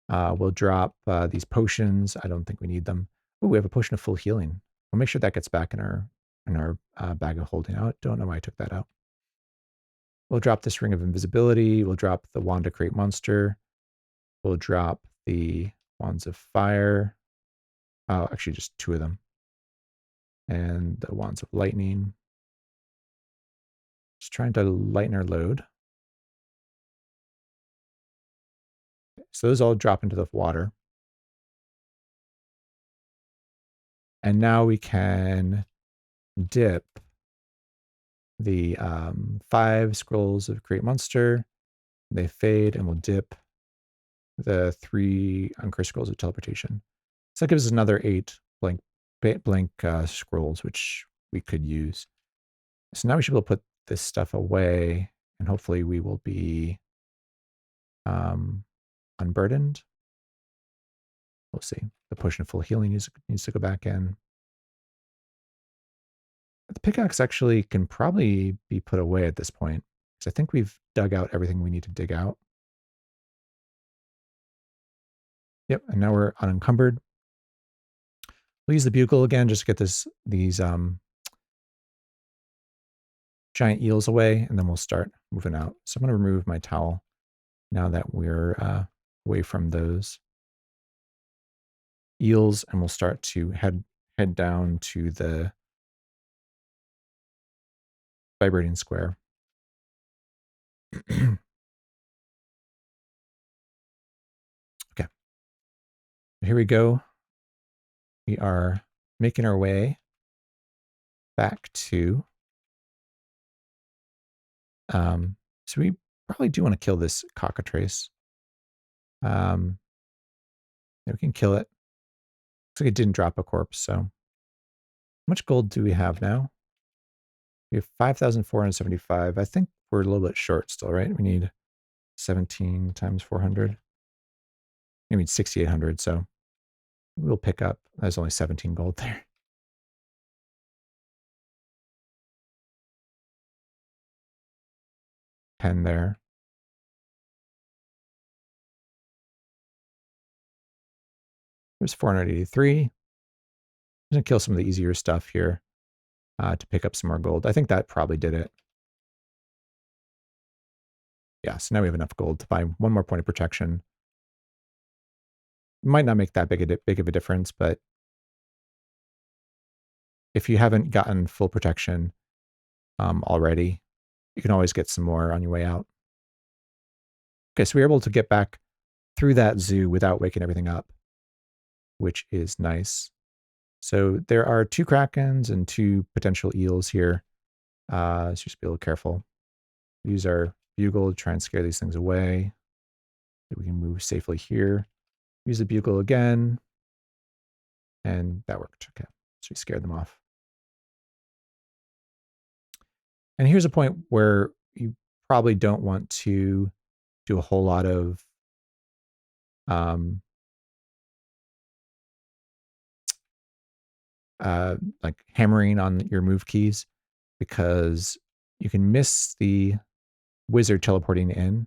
We'll drop these potions. I don't think we need them. Oh, we have a potion of full healing. We'll make sure that gets back in our bag of holding. I don't know why I took that out. We'll drop this Ring of Invisibility. We'll drop the Wand to Create Monster. We'll drop the Wands of Fire. Oh, actually just 2 of them. And the Wands of Lightning. Just trying to lighten our load. So those all drop into the water. And now we can dip the 5 scrolls of Create Monster. They fade, and we'll dip the 3 Uncursed Scrolls of Teleportation. So that gives us another 8 blank scrolls, which we could use. So now we should be able to put this stuff away, and hopefully we will be unburdened. We'll see. The Potion of Full Healing needs to go back in. The pickaxe actually can probably be put away at this point, because I think we've dug out everything we need to dig out. Yep, and now we're unencumbered. We'll use the bugle again just to get these giant eels away, and then we'll start moving out. So I'm going to remove my towel now that we're away from those eels, and we'll start to head down to the vibrating square. Okay. Here we go. We are making our way back to so we probably do want to kill this cockatrice. Yeah, we can kill it. Looks like it didn't drop a corpse, so how much gold do we have now? We have 5,475. I think we're a little bit short still, right? We need 17 times 400. We need 6,800, so we'll pick up. There's only 17 gold there. $10 there. There's 483. I'm going to kill some of the easier stuff here to pick up some more gold. I think that probably did it. Yeah, so now we have enough gold to buy 1 more point of protection. Might not make that big of a difference, but if you haven't gotten full protection already, you can always get some more on your way out. Okay, so we were able to get back through that zoo without waking everything up, which is nice. So there are 2 krakens and 2 potential eels here. Let's just be a little careful. Use our bugle to try and scare these things away. We can move safely here. Use the bugle again. And that worked. Okay. So we scared them off. And here's a point where you probably don't want to do a whole lot of like hammering on your move keys, because you can miss the wizard teleporting in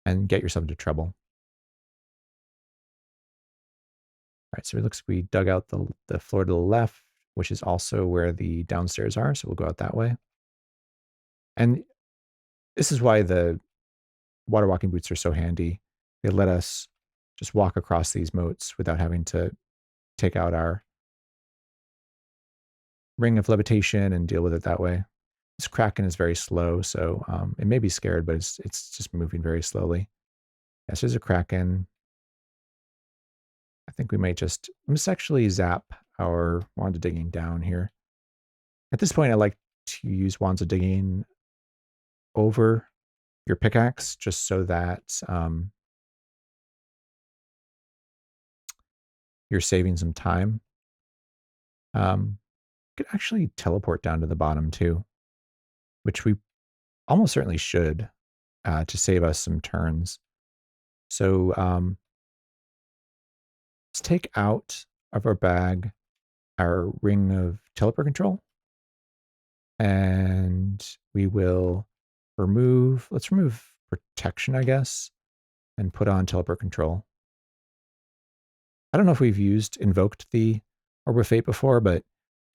and get yourself into trouble. All right, so it looks like we dug out the floor to the left, which is also where the downstairs are. So we'll go out that way. And this is why the water walking boots are so handy. They let us just walk across these moats without having to take out our ring of levitation and deal with it that way. This kraken is very slow, so it may be scared, but it's just moving very slowly. Yes, there's a kraken. I think we might let's actually zap our wand of digging down here. At this point, I like to use wands of digging over your pickaxe, just so that you're saving some time. You could actually teleport down to the bottom too, which we almost certainly should, to save us some turns. So let's take out of our bag our ring of teleport control, and we will let's remove protection, I guess, and put on teleport control. I don't know if we've invoked the Orb of Fate before, but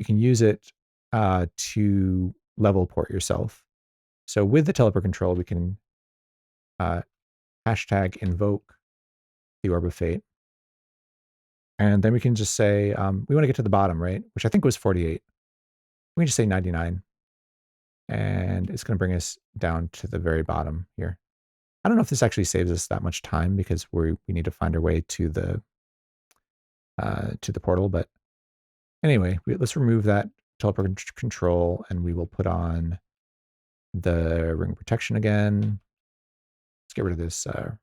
you can use it to level port yourself. So with the teleport control, we can hashtag invoke the Orb of Fate. And then we can just say, we want to get to the bottom, right? Which I think was 48. We can just say 99. And it's going to bring us down to the very bottom here. I don't know if this actually saves us that much time, because we need to find our way to the portal. But anyway, let's remove that teleport control, and we will put on the ring of protection again. Let's get rid of this. Let's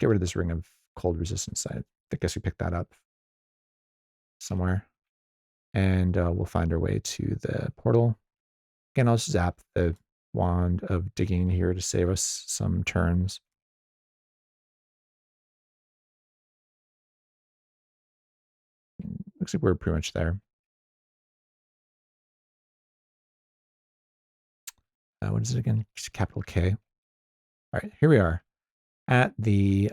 get rid of this ring of cold resistance. I guess we picked that up somewhere, and we'll find our way to the portal. Again, I'll just zap the wand of digging here to save us some turns. Looks like we're pretty much there. What is it again? Just capital K. All right, here we are at the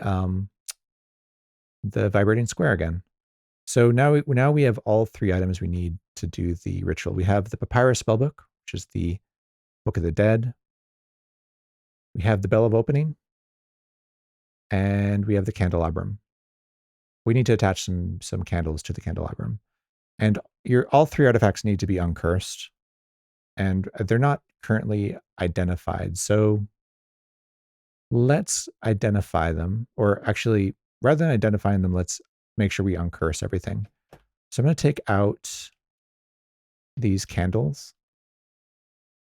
vibrating square again. So now we have all 3 items we need to do the ritual. We have the papyrus spellbook, which is the Book of the Dead. We have the Bell of Opening, and we have the candelabrum. We need to attach some candles to the candelabrum, and all 3 artifacts need to be uncursed, and they're not currently identified. So let's identify them, or actually, rather than identifying them, let's make sure we uncurse everything. So I'm going to take out these candles,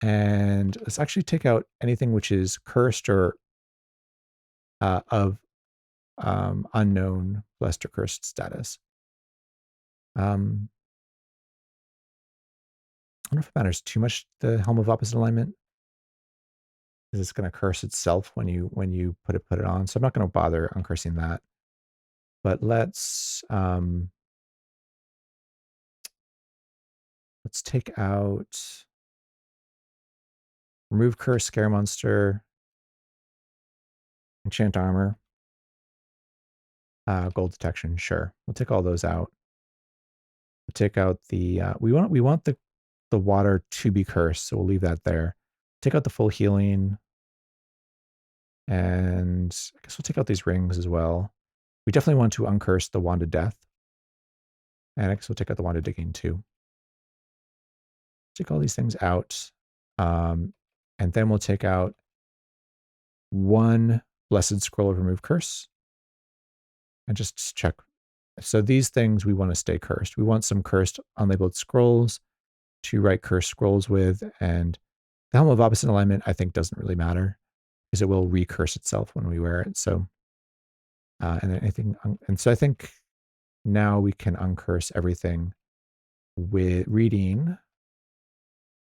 and let's actually take out anything which is cursed or of unknown blessed or cursed status. I don't know if it matters too much, the Helm of Opposite Alignment, because it's going to curse itself when you put it on. So I'm not going to bother uncursing that. But let's take out remove curse, scare monster, enchant armor, gold detection. Sure, we'll take all those out. We'll take out the we want the water to be cursed, so we'll leave that there. Take out the full healing, and I guess we'll take out these rings as well. We definitely want to uncurse the wand of death, and I guess we'll take out the wand of digging too. Take all these things out, and then we'll take out 1 blessed scroll of remove curse, and just check So these things we want to stay cursed. We want some cursed unlabeled scrolls to write cursed scrolls with, and the helm of opposite alignment I think doesn't really matter because it will recurse itself when we wear it. So and so I think now we can uncurse everything with reading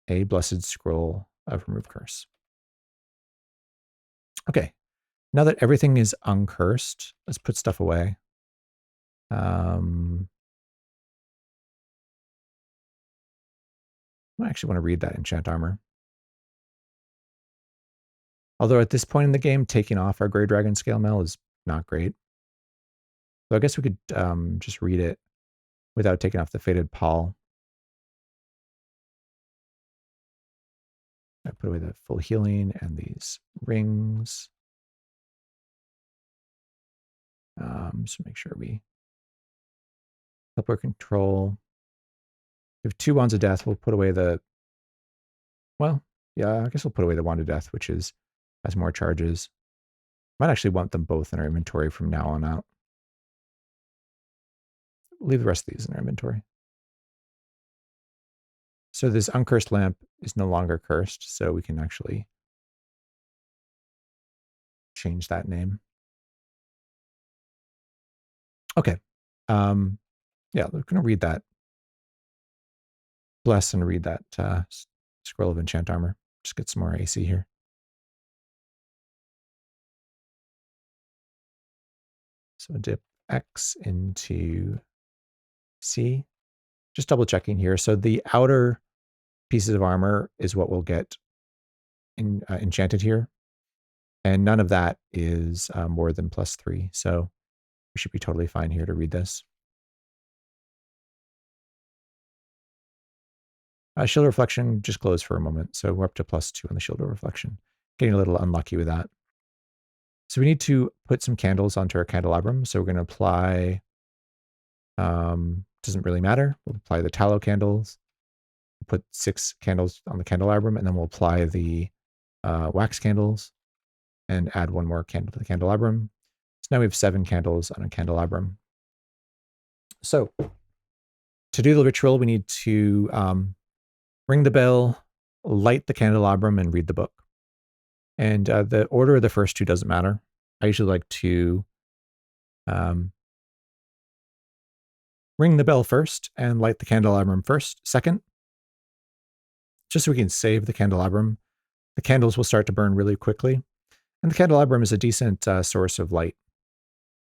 a blessed scroll of remove curse. Okay, now that everything is uncursed, let's put stuff away. I actually want to read that enchant armor. Although at this point in the game, taking off our Grey Dragon Scale Mail is not great. So I guess we could just read it without taking off the Faded Pall. I put away the full healing and these rings. So make sure we help our control. We have 2 Wands of Death. We'll put away the, well, yeah, I guess we'll put away the Wand of Death, which has more charges. Might actually want them both in our inventory from now on out. Leave the rest of these in our inventory. So this uncursed lamp is no longer cursed, so we can actually change that name. Okay. Yeah, we're going to read that. Bless and read that Scroll of Enchant Armor. Just get some more AC here. So dip X into C. Just double checking here. So the outer pieces of armor is what we'll get enchanted here. And none of that is more than +3. So we should be totally fine here to read this. Shield Reflection just glows for a moment. So we're up to +2 on the Shield of Reflection. Getting a little unlucky with that. So we need to put some candles onto our candelabrum. So we're going to apply, doesn't really matter. We'll apply the tallow candles. We'll put 6 candles on the candelabrum, and then we'll apply the wax candles and add 1 more candle to the candelabrum. So now we have 7 candles on a candelabrum. So to do the ritual, we need to ring the bell, light the candelabrum, and read the book. And the order of the first 2 doesn't matter. I usually like to ring the bell first and light the candelabrum second, just so we can save the candelabrum. The candles will start to burn really quickly, and the candelabrum is a decent source of light.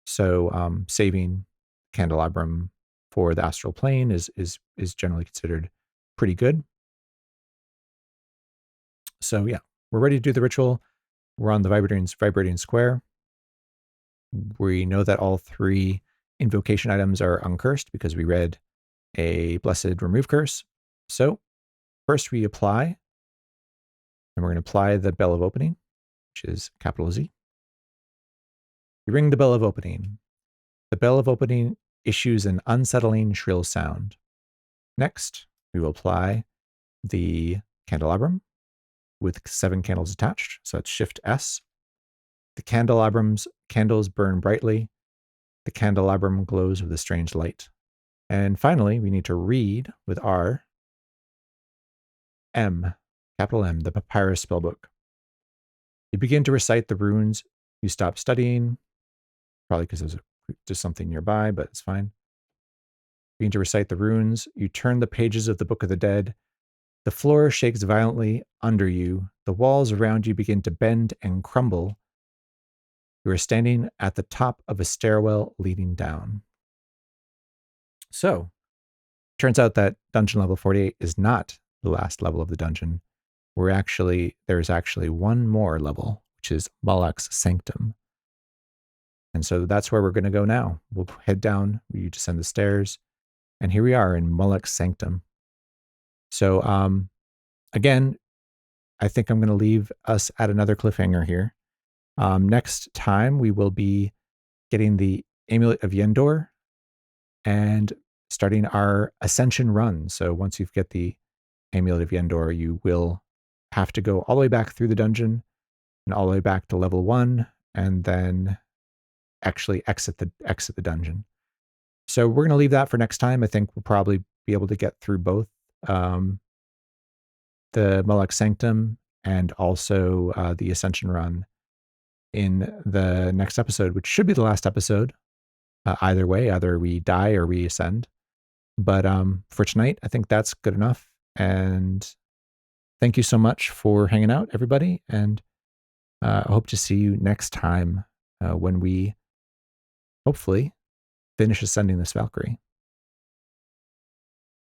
So saving candelabrum for the astral plane is generally considered pretty good. So yeah, we're ready to do the ritual. We're on the vibrating square. We know that all 3 invocation items are uncursed because we read a blessed remove curse. So first we apply, and we're going to apply the bell of opening, which is capital Z. We ring the bell of opening. The bell of opening issues an unsettling shrill sound. Next, we will apply the candelabrum with 7 candles attached. So it's Shift S. The candelabram's candles burn brightly. The candelabrum glows with a strange light. And finally, we need to read with R, M, capital M, the Papyrus spellbook. You begin to recite the runes. You stop studying, probably because there's just something nearby, but it's fine. You begin to recite the runes. You turn the pages of the Book of the Dead. The floor shakes violently under you. The walls around you begin to bend and crumble. You are standing at the top of a stairwell leading down. So, turns out that dungeon level 48 is not the last level of the dungeon. There's actually 1 more level, which is Moloch's Sanctum. And so that's where we're going to go now. We'll head down, we descend the stairs, and here we are in Moloch's Sanctum. So, again, I think I'm going to leave us at another cliffhanger here. Next time, we will be getting the Amulet of Yendor and starting our Ascension run. So once you get the Amulet of Yendor, you will have to go all the way back through the dungeon and all the way back to level 1, and then actually exit the dungeon. So we're going to leave that for next time. I think we'll probably be able to get through both um, the Moloch Sanctum and also the Ascension run in the next episode, which should be the last episode. Either way, either we die or we ascend. But for tonight, I think that's good enough. And thank you so much for hanging out, everybody. And I hope to see you next time when we hopefully finish ascending this Valkyrie.